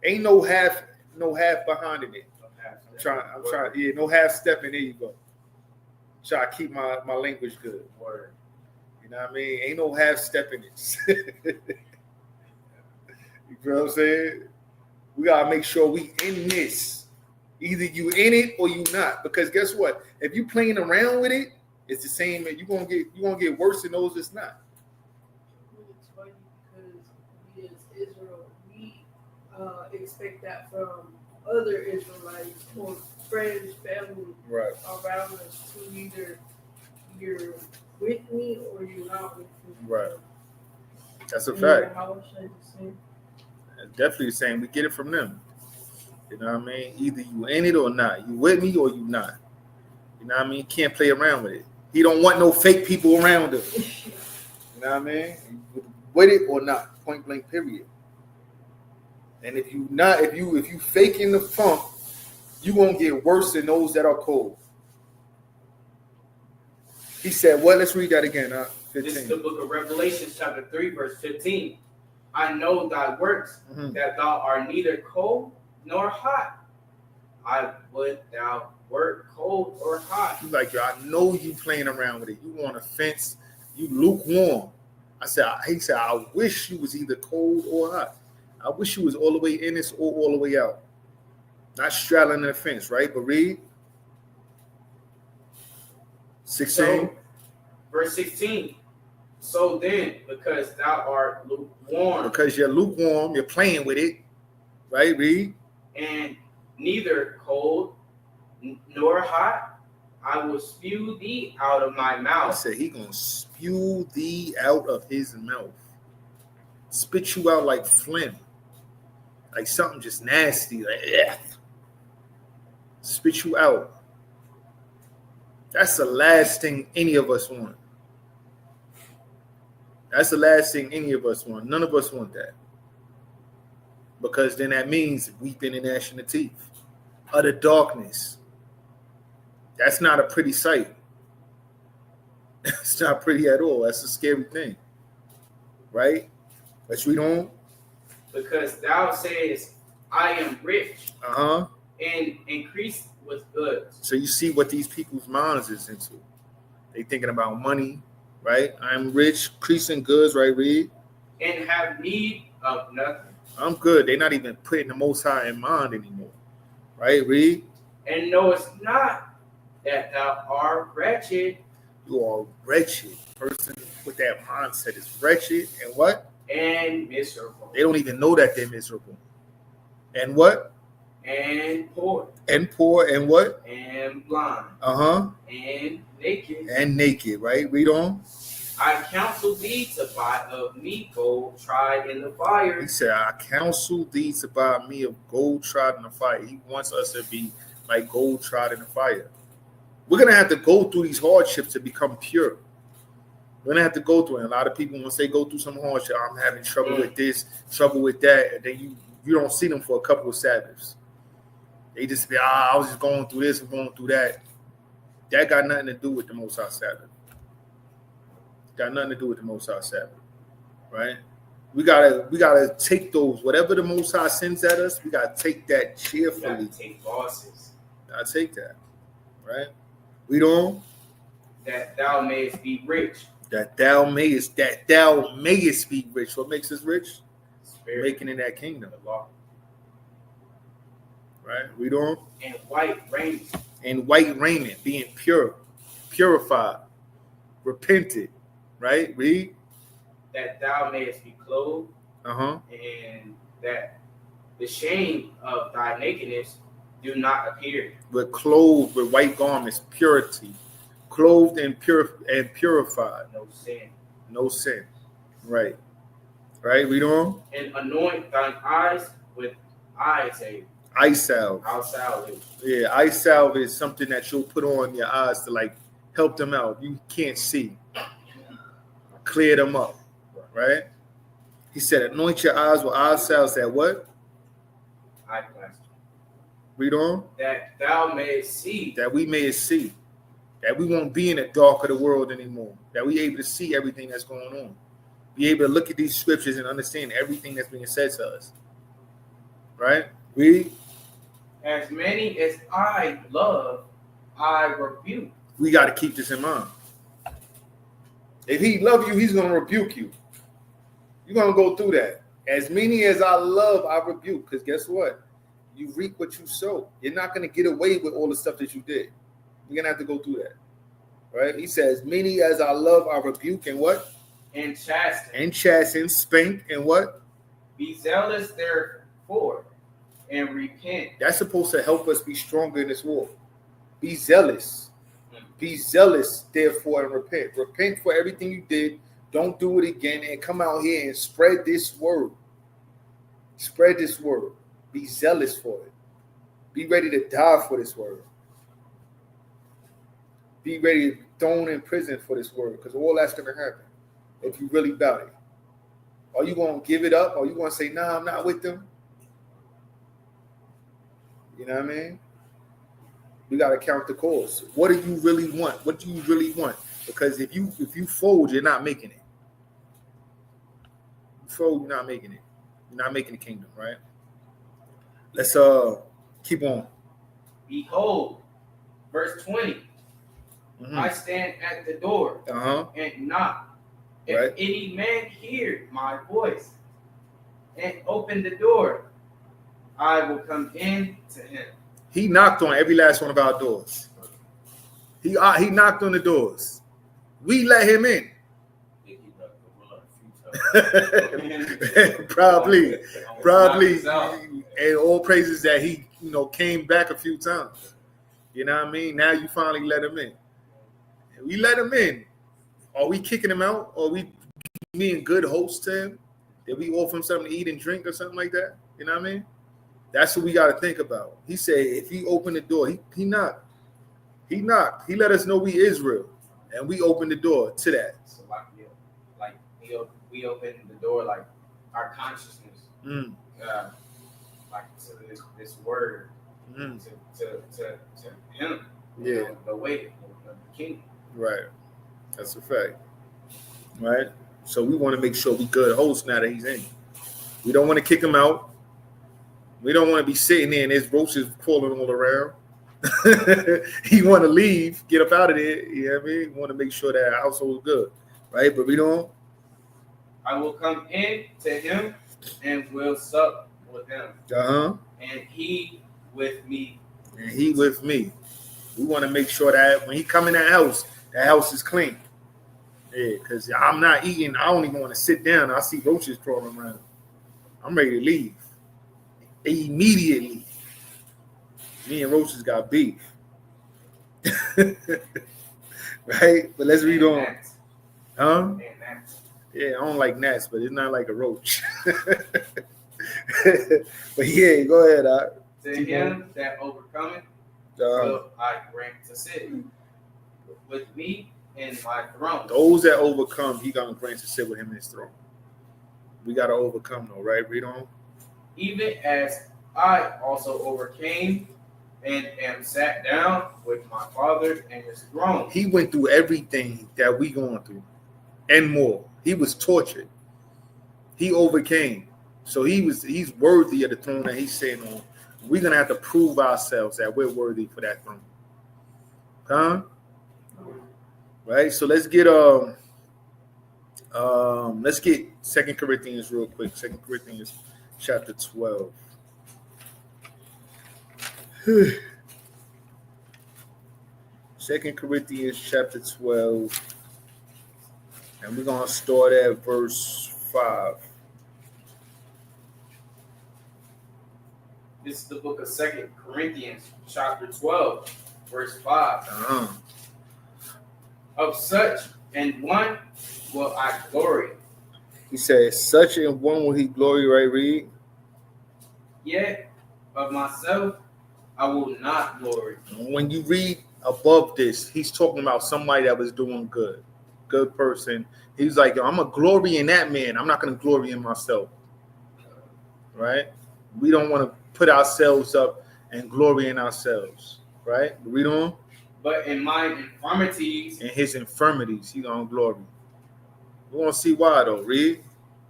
Ain't no half behind it. I'm trying, yeah, no half stepping. There you go. Try to keep my language good. Word. You know what I mean? Ain't no half stepping it. You know what I'm saying? We gotta make sure we in this. Either you in it or you not. Because guess what? If you playing around with it, it's the same. You're gonna get worse than those that's not. It's funny because we as Israel, we expect that from other Israelites or friends, family Right. around us to either you're with me or you're not with me. Right. That's a And fact. how I say the same. Definitely the same. We get it from them. You know what I mean? Either you in it or not. You with me or you not. You know what I mean? Can't play around with it. He don't want no fake people around him. You know what I mean? With it or not. Point blank, period. And if you not, if you faking the funk, you gonna get worse than those that are cold. He said, what? Let's read that again. 15. This is the book of Revelation, chapter 3, verse 15. I know thy works, that thou art neither cold nor hot. I would thou wert cold or hot. He's like, yo, I know you playing around with it. You want a fence. You lukewarm. He said, I wish you was either cold or hot. I wish you was all the way in this or all the way out. Not straddling the fence, right? But read. 16. So, verse 16. So then, because thou art lukewarm. Because you're lukewarm, you're playing with it. Right? Read. And neither cold nor hot, I will spew thee out of my mouth. He said he gonna spew thee out of his mouth. Spit you out like phlegm. Like something just nasty. Like, yeah. Spit you out. That's the last thing any of us want. That's the last thing any of us want. None of us want that. Because then that means weeping and gnashing of teeth. Utter darkness. That's not a pretty sight. It's not pretty at all. That's a scary thing. Right? Let's read on. Because thou sayest, I am rich. Uh-huh. And increase with goods. So you see what these people's minds is into. They thinking about money, right? I'm rich, increasing goods, right, Reed? And have need of nothing. I'm good. They're not even putting the Most High in mind anymore. Right, Reed? And knowest not that thou art wretched. You are wretched. Person with that mindset is wretched and what? And miserable. They don't even know that they're miserable. And what? And poor. And poor and what? And blind. Uh-huh. And naked. And naked, right? Read on. I counsel thee to buy of me gold tried in the fire. He said, I counsel thee to buy me of gold tried in the fire. He wants us to be like gold tried in the fire. We're going to have to go through these hardships to become pure. We're going to have to go through it. A lot of people, once they go through some hardship, I'm having trouble with this, trouble with that, and then you don't see them for a couple of Sabbaths. They just be, I was just going through this and going through that. That got nothing to do with the Most High Sabbath. Got nothing to do with the Most High Sabbath, right? We gotta take those, whatever the Most High sends at us, we gotta take that cheerfully. You gotta take losses. Gotta take that, right? Read on. That thou mayest be rich. That thou mayest be rich. What makes us rich? Spirit. Making in that kingdom. The law. Right? Read on. And white raiment. And white raiment, being pure, purified, repented. Right? Read. That thou mayest be clothed. Uh-huh. And that the shame of thy nakedness do not appear. But clothed with white garments, purity. Clothed and purified. No sin. No sin. Right. Right? Read on. And anoint thine eyes with eye salve. Eye salve. Eye salve. Yeah, eye salve is something that you'll put on your eyes to like help them out. You can't see. Clear them up. Right? He said, anoint your eyes with eye salve. That what? Eye plaster. Read on. That thou mayest see. That we may see. That we won't be in the dark of the world anymore. That we able to see everything that's going on. Be able to look at these scriptures and understand everything that's being said to us. Right? Read. As many as I love, I rebuke. We got to keep this in mind. If he love you, he's going to rebuke you. You're going to go through that. As many as I love, I rebuke. Because guess what? You reap what you sow. You're not going to get away with all the stuff that you did. You're going to have to go through that. Right? He says, many as I love, I rebuke. And what? And chasten. And chasten, spank, and what? Be zealous therefore, and repent. That's supposed to help us be stronger in this war. Be zealous. Be zealous, therefore, and repent. Repent for everything you did. Don't do it again. And come out here and spread this word. Spread this word. Be zealous for it. Be ready to die for this word. Be ready to be thrown in prison for this word. Because all that's going to happen if you really about it. Are you going to give it up? Or are you going to say, nah, I'm not with them? You know what I mean? We got to count the cost. What do you really want? What do you really want? Because if you fold, you're not making it. You fold, you're not making it. You're not making the kingdom, right? Let's keep on. Behold, verse 20. I stand at the door and knock. If any man hear my voice and open the door, I will come in to him. He knocked on every last one of our doors. He knocked on the doors. We let him in. Probably, and all praises that he, came back a few times. You know what I mean? Now you finally let him in. We let him in. Are we kicking him out? Are we being good hosts to him? Did we offer him something to eat and drink or something like that? You know what I mean? That's what we got to think about. He said, if he opened the door, he knocked. He knocked. He let us know we Israel, and we opened the door to that. So we opened the door, like our consciousness, like to this word, to him. Yeah, the way of the kingdom. Right. That's a fact. Right. So we want to make sure we good hosts now that he's in. We don't want to kick him out. We don't want to be sitting there and his roaches crawling all around. He want to leave, get up out of there. You know what I mean? We want to make sure that our household is good. Right? But we don't. I will come in to him and will sup with him. And he with me. And he with me. We want to make sure that when he come in the house is clean. Yeah, because I'm not eating. I don't even want to sit down. I see roaches crawling around. I'm ready to leave. Immediately. Me and roaches got beef. Right? But let's read on. Gnats. Huh? Gnats. Yeah, I don't like gnats, but it's not like a roach. But yeah, go ahead. To him that overcometh, will I grant to sit with me in my throne. Those that overcome, he gonna grant to sit with him in his throne. We gotta overcome though, right? Read on. Even as I also overcame and am sat down with my Father in his throne. He went through everything that we going through and more. He was tortured. He overcame. So he's worthy of the throne that he's sitting on. We're gonna have to prove ourselves that we're worthy for that throne. Huh? Right? So let's get 2 Corinthians real quick. 2 Corinthians chapter 12. 2 Corinthians chapter 12. And we're gonna start at verse 5. This is the book of 2 Corinthians, chapter 12, verse 5. Of such and one will I glory. He says, such and one will he glory, right? Read. Yet of myself I will not glory. When you read above this, he's talking about somebody that was doing good person. He's like, yo, I'm going to glory in that man. I'm not going to glory in myself. Right? We don't want to put ourselves up and glory in ourselves. Right? Read on. But in my infirmities. In his infirmities, he's going to glory. We want to see why, though. Read.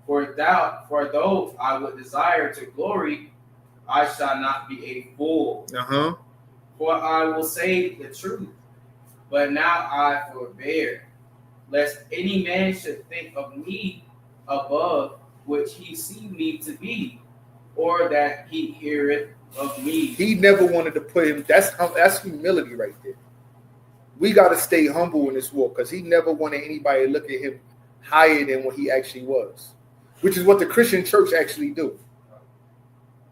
For though I would desire to glory, I shall not be a fool. For I will say the truth. But now I forbear, lest any man should think of me above which he see me to be, or that he heareth of me. He never wanted to put him. That's humility right there. We got to stay humble in this walk because he never wanted anybody to look at him higher than what he actually was, which is what the Christian church actually do.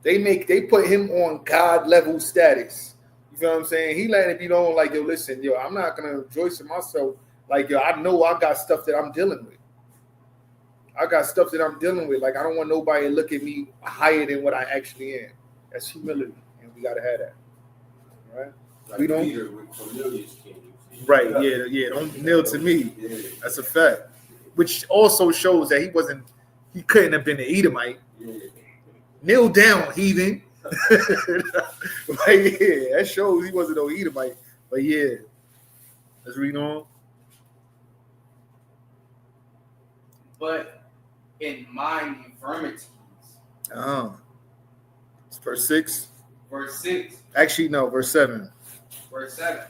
They put him on God level status. You feel what I'm saying? He letting it be known like, yo, listen, yo, I'm not gonna rejoice in myself. Like, yo, I know I got stuff that I'm dealing with. Like, I don't want nobody to look at me higher than what I actually am. That's humility, and we gotta have that. Right? Like We don't. Peter with Cornelius came. Right? Yeah. Don't kneel to me. Yeah. That's a fact. Which also shows that he couldn't have been an Edomite. Yeah. Kneel down, heathen. Like, yeah, that shows he wasn't no Edomite. But yeah, let's read on. But in mine infirmities. It's verse 6. Verse 6. Actually, no, verse 7. Verse 7.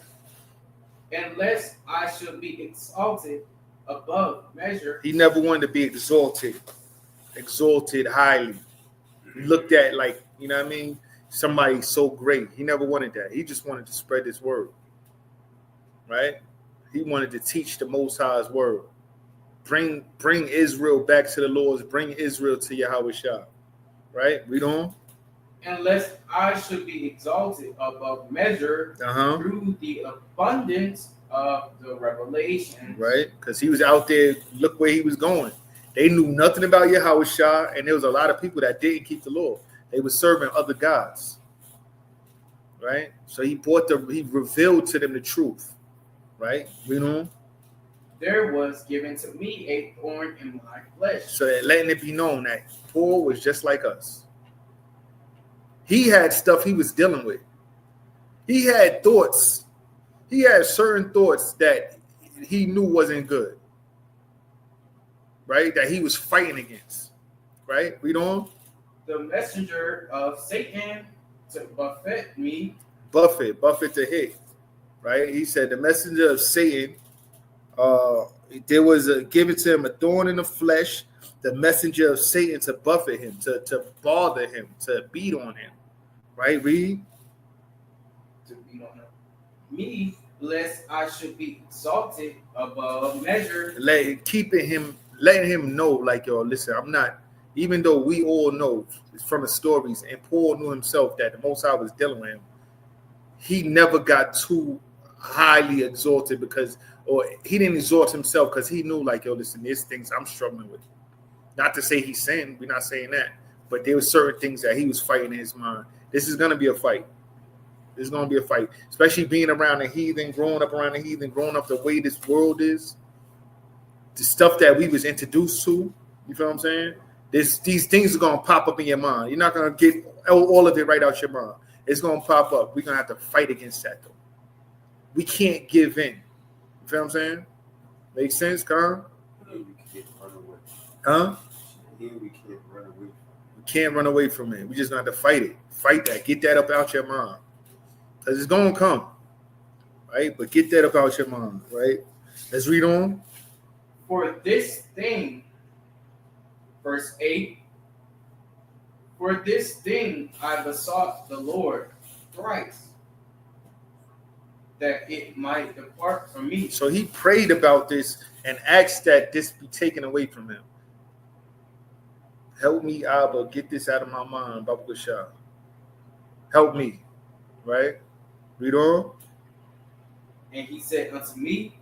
Unless I should be exalted above measure. He never wanted to be exalted highly. He looked at like, you know what I mean? Somebody so great. He never wanted that. He just wanted to spread his word. Right? He wanted to teach the Most High's word. Bring Israel back to the Lord. Bring Israel to Yahweh Shah. Right? Read on. Unless I should be exalted above measure through the abundance of the revelation. Right? Because he was out there, look where he was going. They knew nothing about Yahweh Shah, and there was a lot of people that didn't keep the law. They were serving other gods. Right? So he revealed to them the truth. Right? Read on. There was given to me a thorn in my flesh. So that letting it be known that Paul was just like us. He had stuff he was dealing with. He had thoughts. He had certain thoughts that he knew wasn't good. Right? That he was fighting against. Right? Read on. The messenger of Satan to buffet me. Buffet to hit. Right? He said the messenger of Satan, there was given to him a thorn in the flesh, the messenger of Satan to buffet him, to bother him, to beat on him. Right? Read. To beat on him. Me, lest I should be exalted above measure. Letting him know, like, yo, listen, I'm not, even though we all know from the stories, and Paul knew himself that the Most High was dealing with him, he never got too highly exalted or he didn't exalt himself because he knew, like, yo, listen, there's things I'm struggling with. Not to say he sinned, we're not saying that, but there were certain things that he was fighting in his mind. This is going to be a fight. There's going to be a fight, especially being around the heathen, growing up around the heathen, growing up the way this world is, the stuff that we was introduced to. You feel what I'm saying? These things are going to pop up in your mind. You're not going to get all of it right out your mind. It's going to pop up. We're going to have to fight against that, though. We can't give in. You feel what I'm saying? Make sense, Khan? We can't run away. Huh? Here we can't run away. We can't run away from it. We just got to fight it. Fight that. Get that up out your mind. Because it's going to come. Right? But get that up out your mind. Right? Let's read on. For this thing, verse 8, for this thing I besought the Lord thrice, that it might depart from me. So he prayed about this and asked that this be taken away from him. Help me, Abba, get this out of my mind, Baba Shah. Help me. Right? Read on. And he said unto me,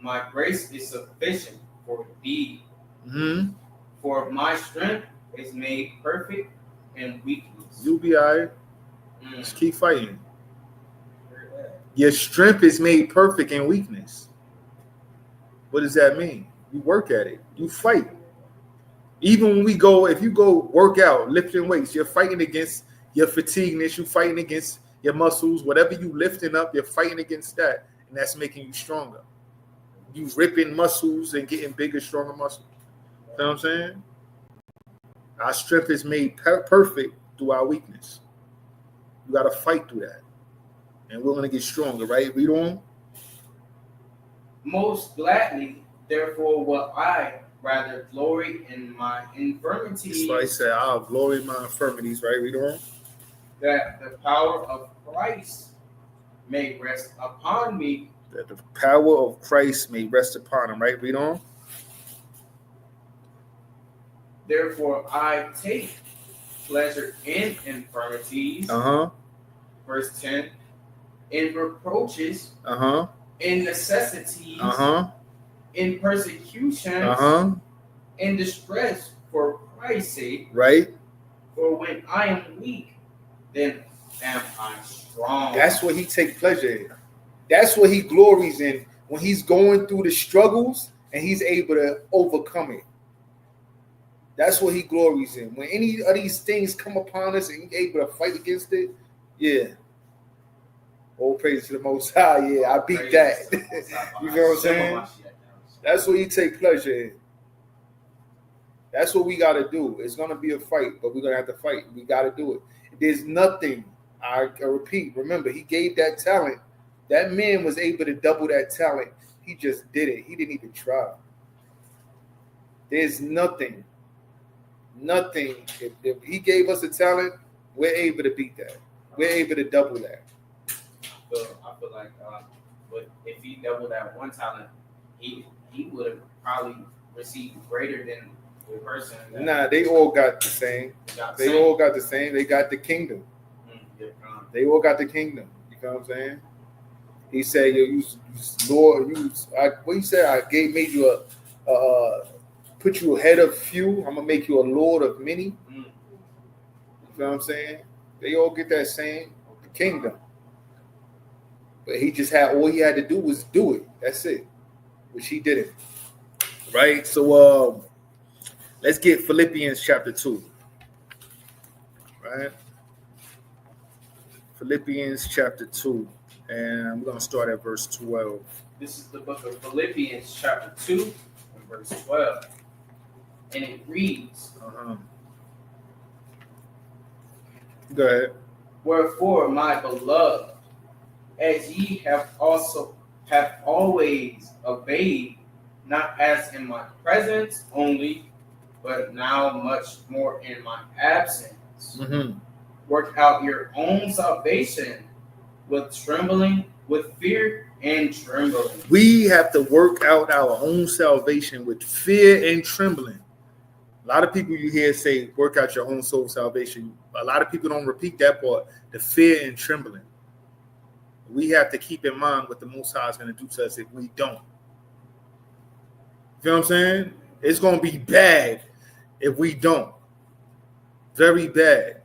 my grace is sufficient for thee. Mm-hmm. For my strength is made perfect in weakness. You'll be all right. Just keep fighting. Your strength is made perfect in weakness. What does that mean? You work at it. You fight. Even when if you go work out, lifting weights, you're fighting against your fatigueness. You're fighting against your muscles. Whatever you lifting up, you're fighting against that. And that's making you stronger. You ripping muscles and getting bigger, stronger muscles. You know what I'm saying? Our strength is made perfect through our weakness. You got to fight through that. And we're going to get stronger, right? Read on. Most gladly, therefore, will I rather glory in my infirmities. That's why he said, I'll glory in my infirmities, right? Read on. That the power of Christ may rest upon me. That the power of Christ may rest upon him, right? Read on. Therefore, I take pleasure in infirmities. Verse 10. In reproaches. In necessities. In persecutions. In distress for Christ's sake. Right. For when I am weak, then am I strong. That's what he takes pleasure in. That's what he glories in, when he's going through the struggles and he's able to overcome it. That's what he glories in. When any of these things come upon us and he's able to fight against it, yeah. All praise to the Most High. Yeah, I beat that. You know what I'm saying? That's what he take pleasure in. That's what we got to do. It's going to be a fight, but we're going to have to fight. We got to do it. There's nothing, I repeat, remember, he gave that talent. That man was able to double that talent. He just did it. He didn't even try. There's nothing. If he gave us a talent, we're able to beat that. We're able to double that. I feel like, but if he doubled that one talent, he would have probably received greater than the person. Nah, they all got the same. They all got the same. They got the kingdom. They all got the kingdom. You know what I'm saying? He said, Lord, what he said, made you put you ahead of few. I'm gonna make you a Lord of many. You know what I'm saying? They all get that same kingdom. But he just all he had to do was do it. That's it. Which he didn't. Right? So let's get Philippians chapter 2. Right? Philippians chapter 2. And we're going to start at verse 12. This is the book of Philippians chapter 2 and verse 12. And it reads, Go ahead. Wherefore, my beloved, as ye have always obeyed, not as in my presence only, but now much more in my absence. Work out your own salvation with fear and trembling. We have to work out our own salvation with fear and trembling. A lot of people you hear say, work out your own soul salvation. A lot of people don't repeat that part, the fear and trembling. We have to keep in mind what the Most High is going to do to us if we don't. You know what I'm saying? It's going to be bad if we don't. Very bad.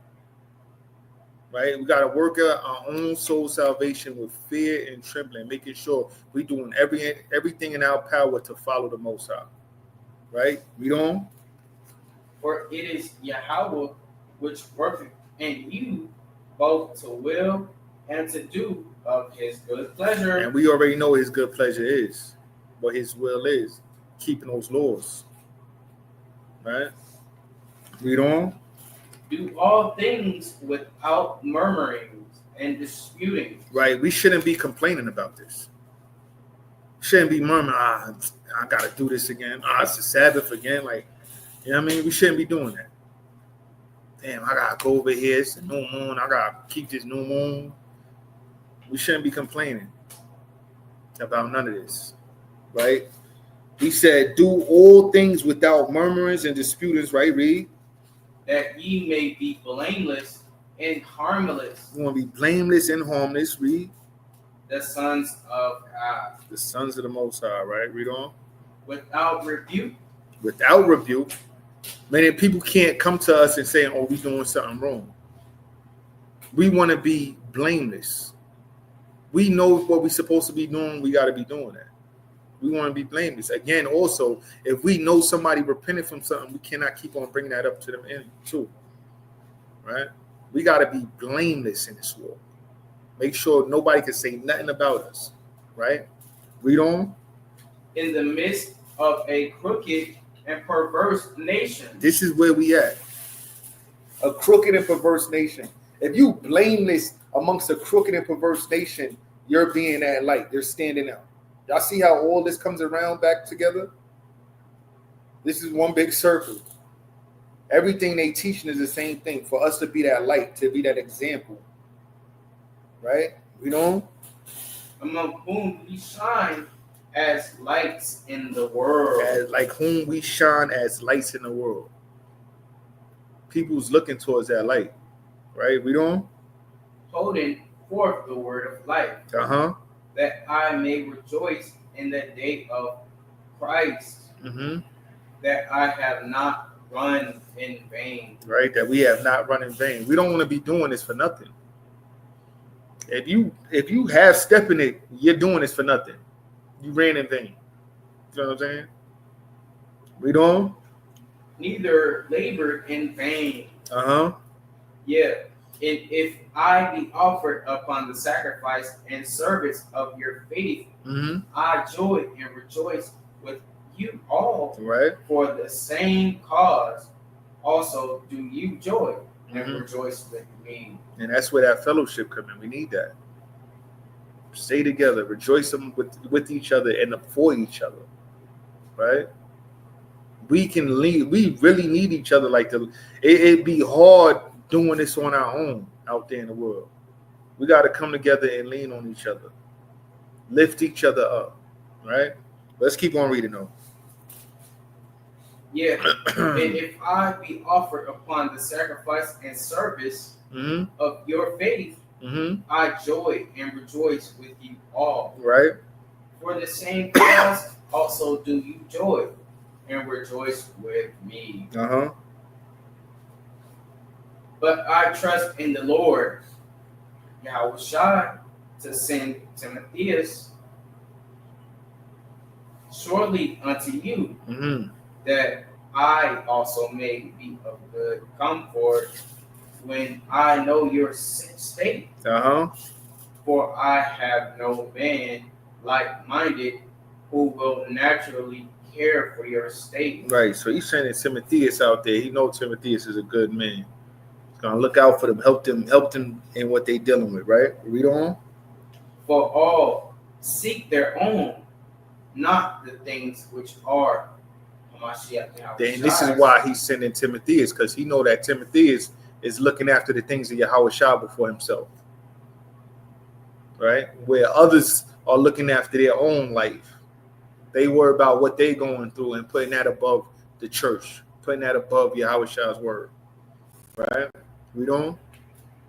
Right? We got to work out our own soul salvation with fear and trembling, making sure we're doing everything in our power to follow the Most High. Right? Read on. For it is Yahweh which worketh in you both to will and to do of his good pleasure. And we already know his good pleasure is, what his will is, keeping those laws. Right? Read on. Do all things without murmurings and disputing. Right? We shouldn't be complaining about this. Shouldn't be murmuring, I got to do this again. It's the Sabbath again. Like, you know what I mean? We shouldn't be doing that. Damn, I got to go over here. It's the new moon. I got to keep this new moon. We shouldn't be complaining about none of this. Right? He said, do all things without murmurings and disputings. Right? Read. That ye may be blameless and harmless. You want to be blameless and harmless. Read. The sons of God. The sons of the Most High. Right? Read on. Without rebuke. Without rebuke. Many people can't come to us and say, oh, we doing something wrong. We want to be blameless. We know what we're supposed to be doing. We got to be doing that. We want to be blameless. Again, also, if we know somebody repented from something, we cannot keep on bringing that up to them too. Right? We got to be blameless in this world. Make sure nobody can say nothing about us. Right? Read on. In the midst of a crooked and perverse nation. This is where we at. A crooked and perverse nation. If you blameless amongst a crooked and perverse nation, you're being that light. You're standing out. Y'all see how all this comes around back together? This is one big circle. Everything they teaching is the same thing. For us to be that light, to be that example. Right? We don't. Among whom we shine as lights in the world. As like whom we shine as lights in the world. People's looking towards that light. Right? We don't. Holding forth the word of life. That I may rejoice in the day of Christ. That I have not run in vain. Right? That we have not run in vain. We don't want to be doing this for nothing. If you have step in it, you're doing this for nothing. You ran in vain. You know what I'm saying? We don't. Neither labor in vain. Yeah. And if I be offered upon the sacrifice and service of your faith, I joy and rejoice with you all. Right. For the same cause, also do you joy and rejoice with me. And that's where that fellowship comes in. We need that. Stay together, rejoice with each other and for each other. Right? We can lead. We really need each other. Like it'd be hard doing this on our own out there in the world. We got to come together and lean on each other, lift each other up. Right? Let's keep on reading though. Yeah. And if I be offered upon the sacrifice and service of your faith, I joy and rejoice with you all. Right. For the same cause also do you joy and rejoice with me. But I trust in the Lord, Yahushua, to send Timotheus shortly unto you, that I also may be of good comfort when I know your state. For I have no man like-minded who will naturally care for your state. Right. So he's sending Timotheus out there. He knows Timotheus is a good man. He's gonna look out for them, help them in what they're dealing with. Right. Read on. For all seek their own, not the things which are. Then this is why he's sending Timotheus, because he know that Timotheus is looking after the things of Yahushua before himself. Right? Where others are looking after their own life. They worry about what they're going through and putting that above the church, putting that above Yahushua's word. Right? We don't.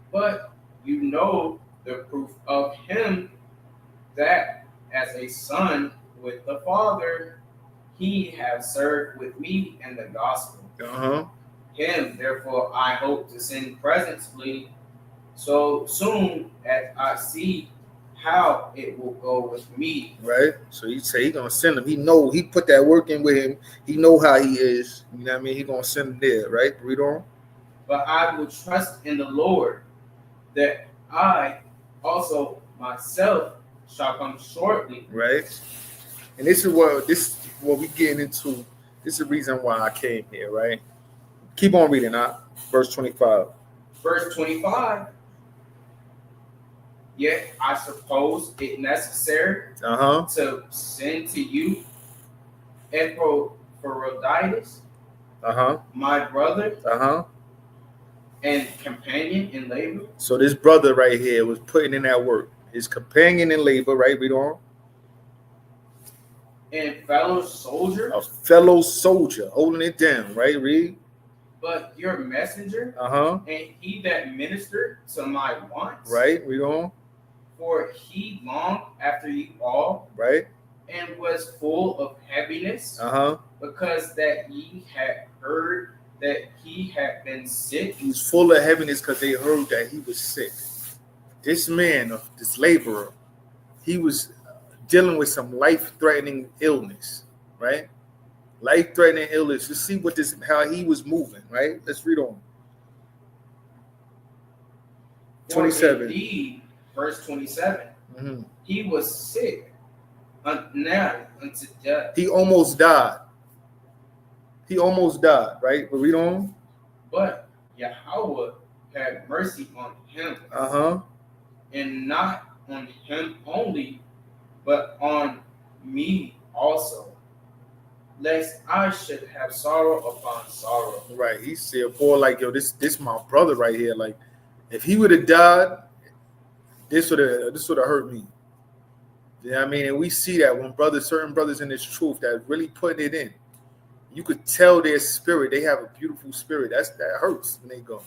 But you know the proof of him that as a son with the Father, he has served with me in the gospel. Him, therefore, I hope to send presently, so soon as I see how it will go with me. Right. So he say he gonna send him. He put that work in with him. He know how he is. You know what I mean? He gonna send him there. Right. Read on. But I will trust in the Lord that I also myself shall come shortly. Right. And this is what we getting into. This is the reason why I came here, right? Keep on reading, verse 25. Verse 25. Yet I suppose it necessary to send to you Epaphroditus, my brother, and companion in labor. So this brother right here was putting in that work. His companion in labor, right? Read on. And fellow soldier. A fellow soldier, holding it down, right? Read. But your messenger, and he that ministered to my wants. Right, read on. For he longed after you all. Right. And was full of heaviness. Because that ye had heard that he had been sick. He was full of heaviness because they heard that he was sick. This man, this laborer, he was dealing with some life-threatening illness, right? Life-threatening illness. You see how he was moving, right? Let's read on. 27. Indeed, verse 27. He was sick, now unto death. He almost died. Right? But read on. But Yahweh had mercy on him. And not on him only, but on me also. lest I should have sorrow upon sorrow. Right. He said, boy, like, yo, this my brother right here. Like, if he would have died, this would have hurt me. You know what I mean? And we see that when certain brothers in this truth that really putting it in, you could tell their spirit. They have a beautiful spirit. That hurts when they go.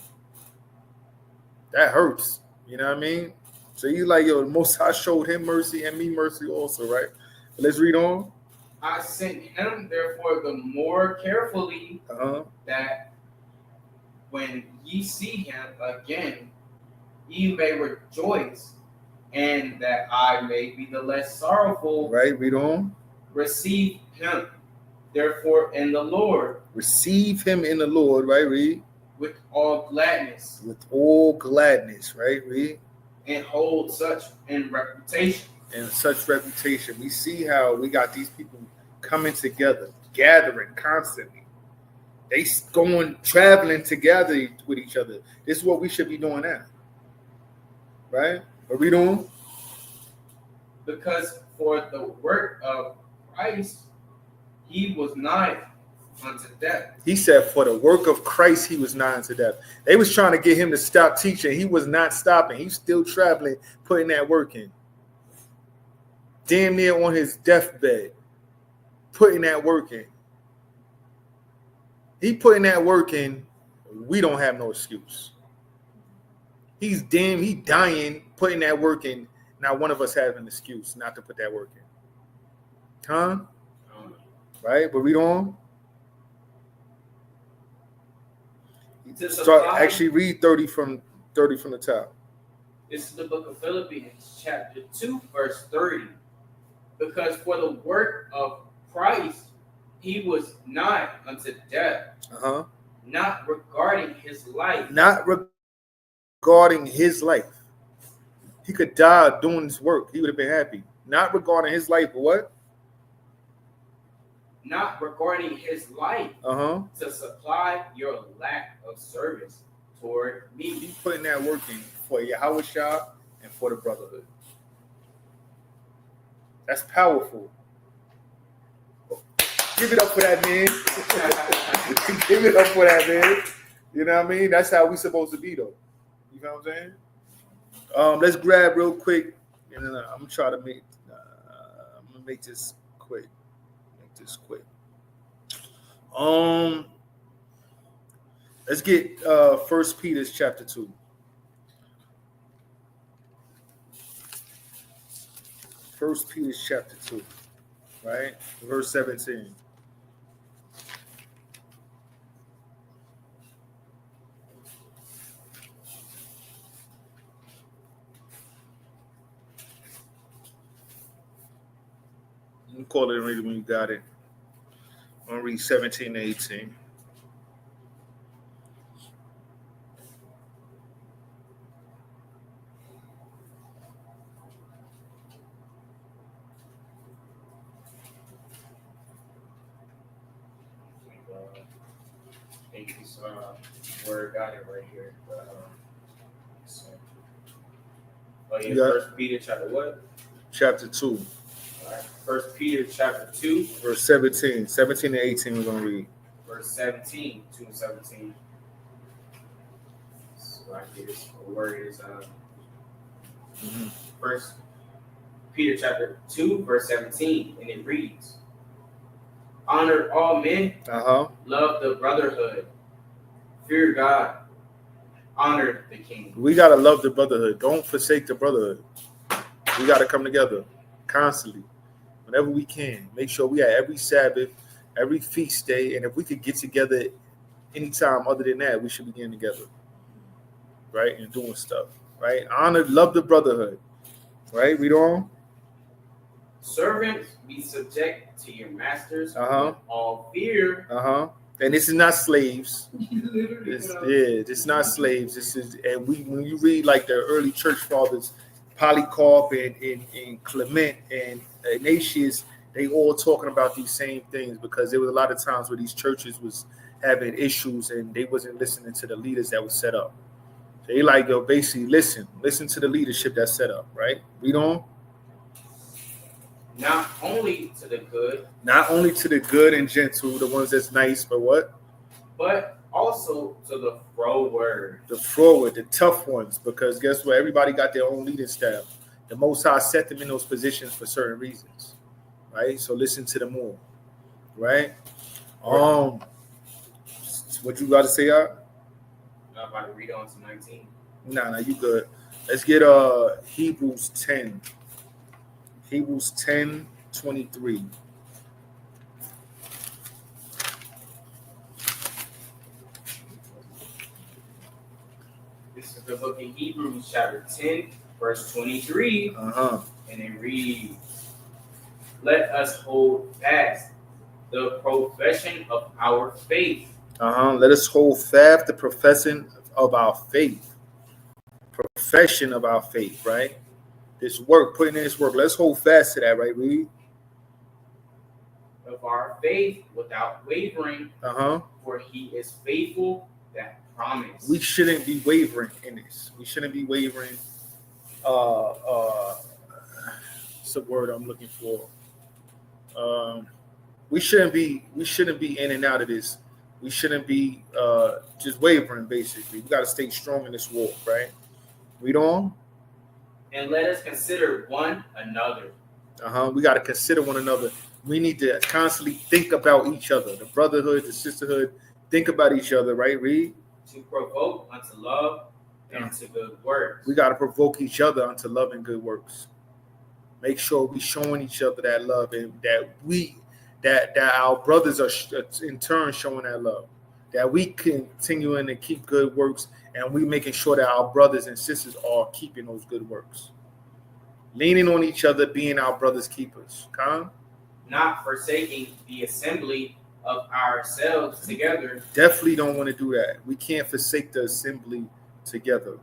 That hurts. You know what I mean? So you like, yo, the Most High showed him mercy and me mercy also, right? But let's read on. I sent him, therefore, the more carefully, that when ye see him again, ye may rejoice, and that I may be the less sorrowful. Right, read on. Receive him, therefore, in the Lord. Receive him in the Lord, right, read. With all gladness. With all gladness, right, read. And hold such in reputation. And such reputation. We see how we got these people coming together, gathering constantly. They going, traveling together with each other. This is what we should be doing now. Right? What we doing? Because for the work of Christ, he was nigh unto death. He said, for the work of Christ, he was nigh unto death. They was trying to get him to stop teaching. He was not stopping. He's still traveling, putting that work in. Damn near on his deathbed, putting that work in. He putting that work in. We don't have no excuse. He dying, putting that work in. Not one of us has an excuse not to put that work in. Huh? Right? But read on. Start, actually read 30 from the top. This is the book of Philippians, chapter 2, verse 30. Because for the work of Christ, he was nigh unto death, not regarding his life. Not regarding his life. He could die doing this work. He would have been happy. Not regarding his life, but what? Not regarding his life to supply your lack of service toward me. He's putting that work in for Yahweh Shah and for the brotherhood. That's powerful. Give it up for that, man. Give it up for that, man. You know what I mean? That's how we supposed to be, though. You know what I'm saying? Let's grab real quick, and then I'm gonna try to make. I'm gonna make this quick. Let's get 1 Peter chapter 2. 1 Peter chapter 2, right? Verse 17. You can call it and read it when you got it. I'm going to read 17 to 18. Where got it right here. First Peter chapter what? Chapter 2. All right. First Peter chapter 2. Verse 17. 17 to 18 we're going to read. Verse 17. 2 and 17. So right here, this word is First Peter chapter 2, verse 17. And it reads, honor all men, love the brotherhood, fear God, honor the king. We got to love the brotherhood. Don't forsake the brotherhood. We got to come together constantly, whenever we can. Make sure we have every Sabbath, every feast day, and if we could get together anytime other than that, we should be getting together, right, and doing stuff, right? Honor, love the brotherhood, right? Read on. Servants, be subject to your masters with all fear. And this is not slaves. It's not slaves. This is, and when you read like the early church fathers, Polycarp and Clement and Ignatius, they all talking about these same things, because there was a lot of times where these churches was having issues and they wasn't listening to the leaders that was set up. So they like, yo, basically listen to the leadership that's set up, right? Read on. Not only to the good. Not only to the good and gentle, the ones that's nice, but what? But also to the froward. The froward, the tough ones, because guess what? Everybody got their own leading style. The Most High set them in those positions for certain reasons, right? So listen to them more, right? What you got to say, I'm about to read on to 19. Nah, you good. Let's get Hebrews 10. Hebrews 10:23. This is the book of Hebrews, chapter 10, verse 23. And it reads, "Let us hold fast the profession of our faith." Let us hold fast the profession of our faith. Profession of our faith, right? This work, putting in this work. Let's hold fast to that, right? Read. Of our faith without wavering. For he is faithful that promise. We shouldn't be wavering in this. We shouldn't be wavering. What's the word I'm looking for? We shouldn't be in and out of this. We shouldn't be just wavering, basically. We got to stay strong in this walk, right? Read on. And let us consider one another. We got to consider one another. We need to constantly think about each other, the brotherhood, the sisterhood. Think about each other, right? Read. To provoke unto love and to good works. We got to provoke each other unto love and good works. Make sure we showing each other that love, and that our brothers are in turn showing that love. That we continuing to keep good works, and we making sure that our brothers and sisters are keeping those good works. Leaning on each other, being our brothers' keepers. Not forsaking the assembly of ourselves together. Definitely don't want to do that. We can't forsake the assembly together.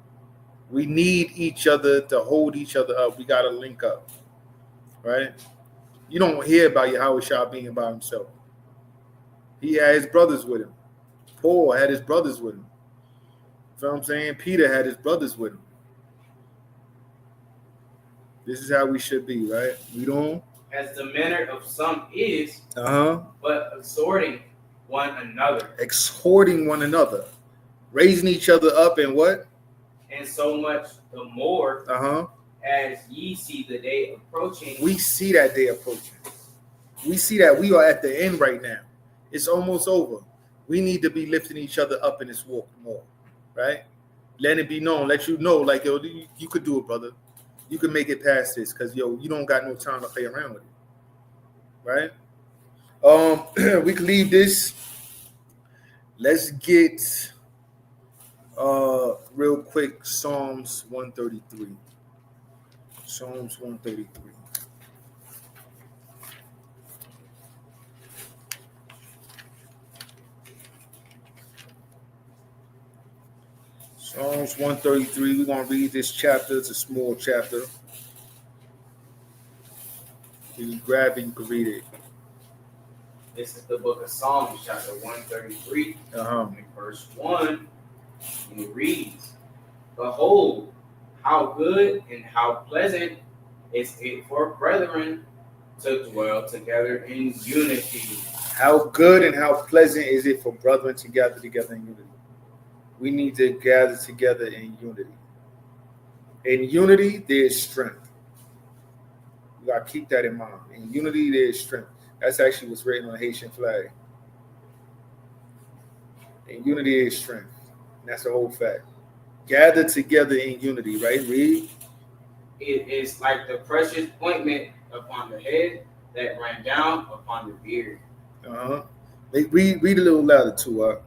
We need each other to hold each other up. We got to link up, right? You don't hear about Yahushua being by himself. He had his brothers with him. Paul had his brothers with him. You know what I'm saying? Peter had his brothers with him. This is how we should be, right? We don't. As the manner of some is, but exhorting one another. Exhorting one another. Raising each other up and what? And so much the more as ye see the day approaching. We see that day approaching. We see that we are at the end right now. It's almost over. We need to be lifting each other up in this walk more, right? Let it be known. Let you know, like, yo, you could do it, brother. You can make it past this because, yo, you don't got no time to play around with it, right? We can leave this. Let's get real quick Psalms 133. Psalms 133. Psalms 133. We're going to read this chapter. It's a small chapter. If you grab it, you can read it. This is the book of Psalms, chapter 133, and verse 1. And it reads, "Behold, how good and how pleasant is it for brethren to dwell together in unity." How good and how pleasant is it for brethren to gather together in unity. We need to gather together in unity. In unity, there is strength. You got to keep that in mind. In unity, there is strength. That's actually what's written on the Haitian flag. In unity, there is strength. And that's the whole fact. Gather together in unity, right? Read. It is like the precious ointment upon the head that ran down upon the beard. Read a little louder too.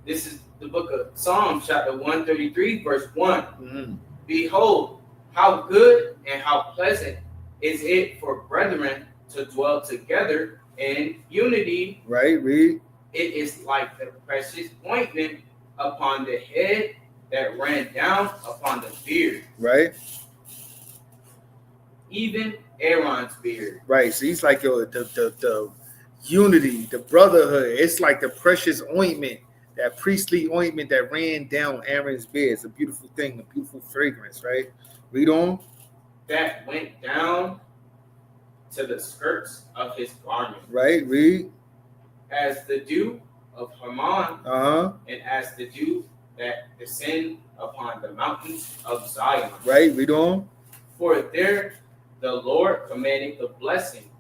This is the book of Psalms, chapter 133, verse 1. Behold, how good and how pleasant is it for brethren to dwell together in unity. Right, read. It is like the precious ointment upon the head that ran down upon the beard. Right. Even Aaron's beard. Right. So he's like the unity, the brotherhood. It's like the precious ointment, that priestly ointment that ran down Aaron's beard. It's a beautiful thing, a beautiful fragrance, right? Read on. That went down to the skirts of his garment. Right, read. As the dew of Hermon, and as the dew that descend upon the mountains of Zion. Right, read on. For there the Lord commanded the blessing,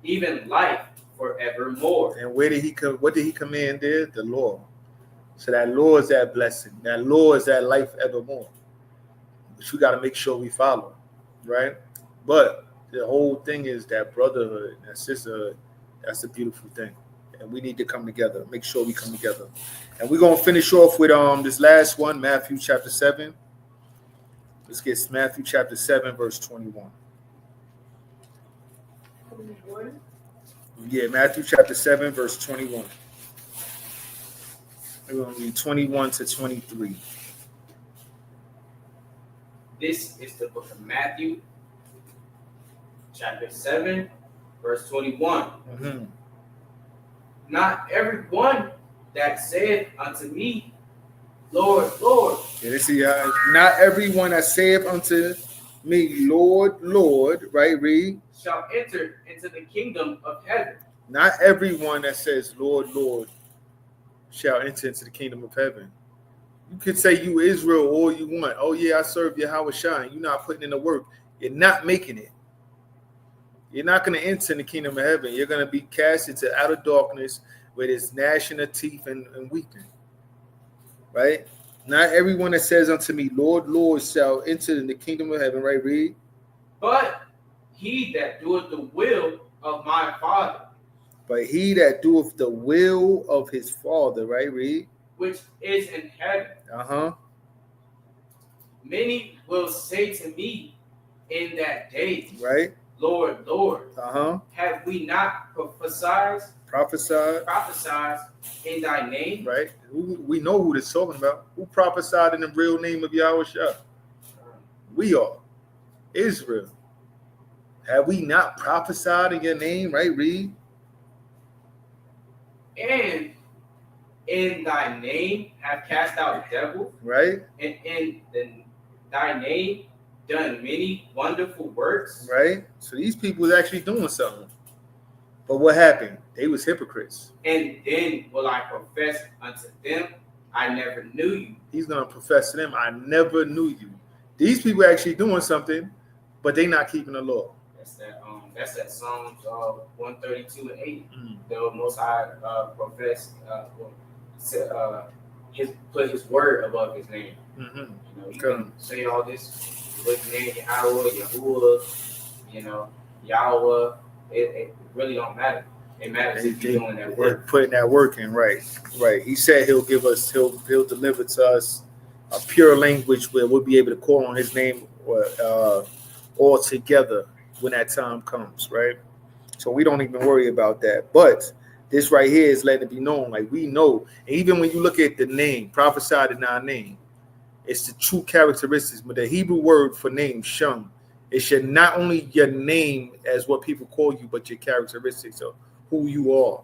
even life forevermore. And where did he come? What did he command there? The law. So that law is that blessing. That law is that life evermore. Which we got to make sure we follow, right? But the whole thing is that brotherhood, that sisterhood. That's a beautiful thing, and we need to come together. Make sure we come together. And we're gonna finish off with this last one, Matthew chapter 7. Let's get Matthew chapter 7, verse 21. Yeah, Matthew chapter 7, verse 21. We're going to read 21 to 23. This is the book of Matthew, chapter 7, verse 21. Mm-hmm. Not everyone that saith unto me, Lord, Lord. Yeah, this is, not everyone that saith unto me, Lord, Lord, right, read. Shall enter into the kingdom of heaven. Not everyone that says, Lord, Lord, shall enter into the kingdom of heaven. You could say you Israel all you want. Oh, yeah, I serve Yahweh Shai. You're not putting in the work. You're not making it. You're not going to enter in the kingdom of heaven. You're going to be cast into outer darkness where there's gnashing of teeth and weeping. Right? Not everyone that says unto me, Lord, Lord, shall enter in the kingdom of heaven. Right, read? But he that doeth the will of my Father. But he that doeth the will of his Father. Right, read? Which is in heaven. Many will say to me in that day, right? Lord, Lord, have we not prophesied in thy name? Right. We know who this talking about. Who prophesied in the real name of Yahweh Shai? We are. Israel. Have we not prophesied in your name? Right, read. And in thy name have cast out devils. Right. And in thy name done many wonderful works. Right. So these people was actually doing something. But what happened? They was hypocrites. And then will I profess unto them, I never knew you. He's going to profess to them, I never knew you. These people are actually doing something, but they not keeping the law. That's that Psalms 132 and 8. The Most High put His word above His name. You know, you can say all this with the name Yahweh, Yahuwah, Yahweh. It really don't matter. It matters if you're doing that work. Putting that work in, right. He said he'll deliver to us a pure language where we'll be able to call on his name all together when that time comes, right? So we don't even worry about that. But this right here is letting it be known, like we know. And even when you look at the name, prophesied in our name, it's the true characteristics. But the Hebrew word for name, Shem, it should not only your name as what people call you, but your characteristics of who you are.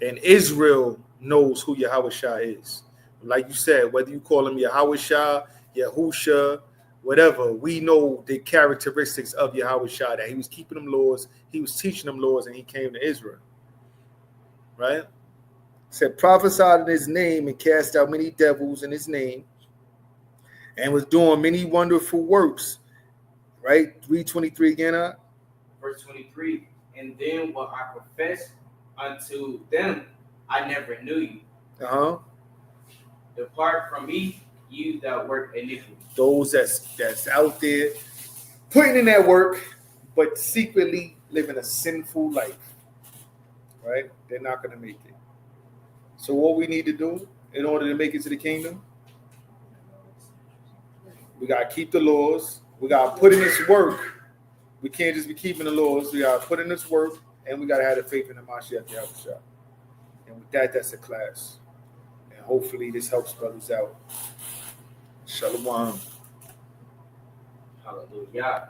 And Israel knows who Yahweh Shai is. Like you said, whether you call him Yahweh Shai, Yahusha, whatever, we know the characteristics of Yahweh Shai, that he was keeping them laws, he was teaching them laws, and he came to Israel. Right? It said, prophesied in his name and cast out many devils in his name, and was doing many wonderful works. Right? 3:23 again. Verse 23. And then will I profess unto them, I never knew you. Depart from me, you that work iniquity. Those that's out there putting in that work, but secretly living a sinful life. Right? They're not going to make it. So what we need to do in order to make it to the kingdom, we got to keep the laws. We got to put in this work. We can't just be keeping the laws. We got to put in this work, and we got to have the faith in the Mashiach Yahushua. And with that, that's a class. And hopefully this helps brothers out. Shalom. Hallelujah.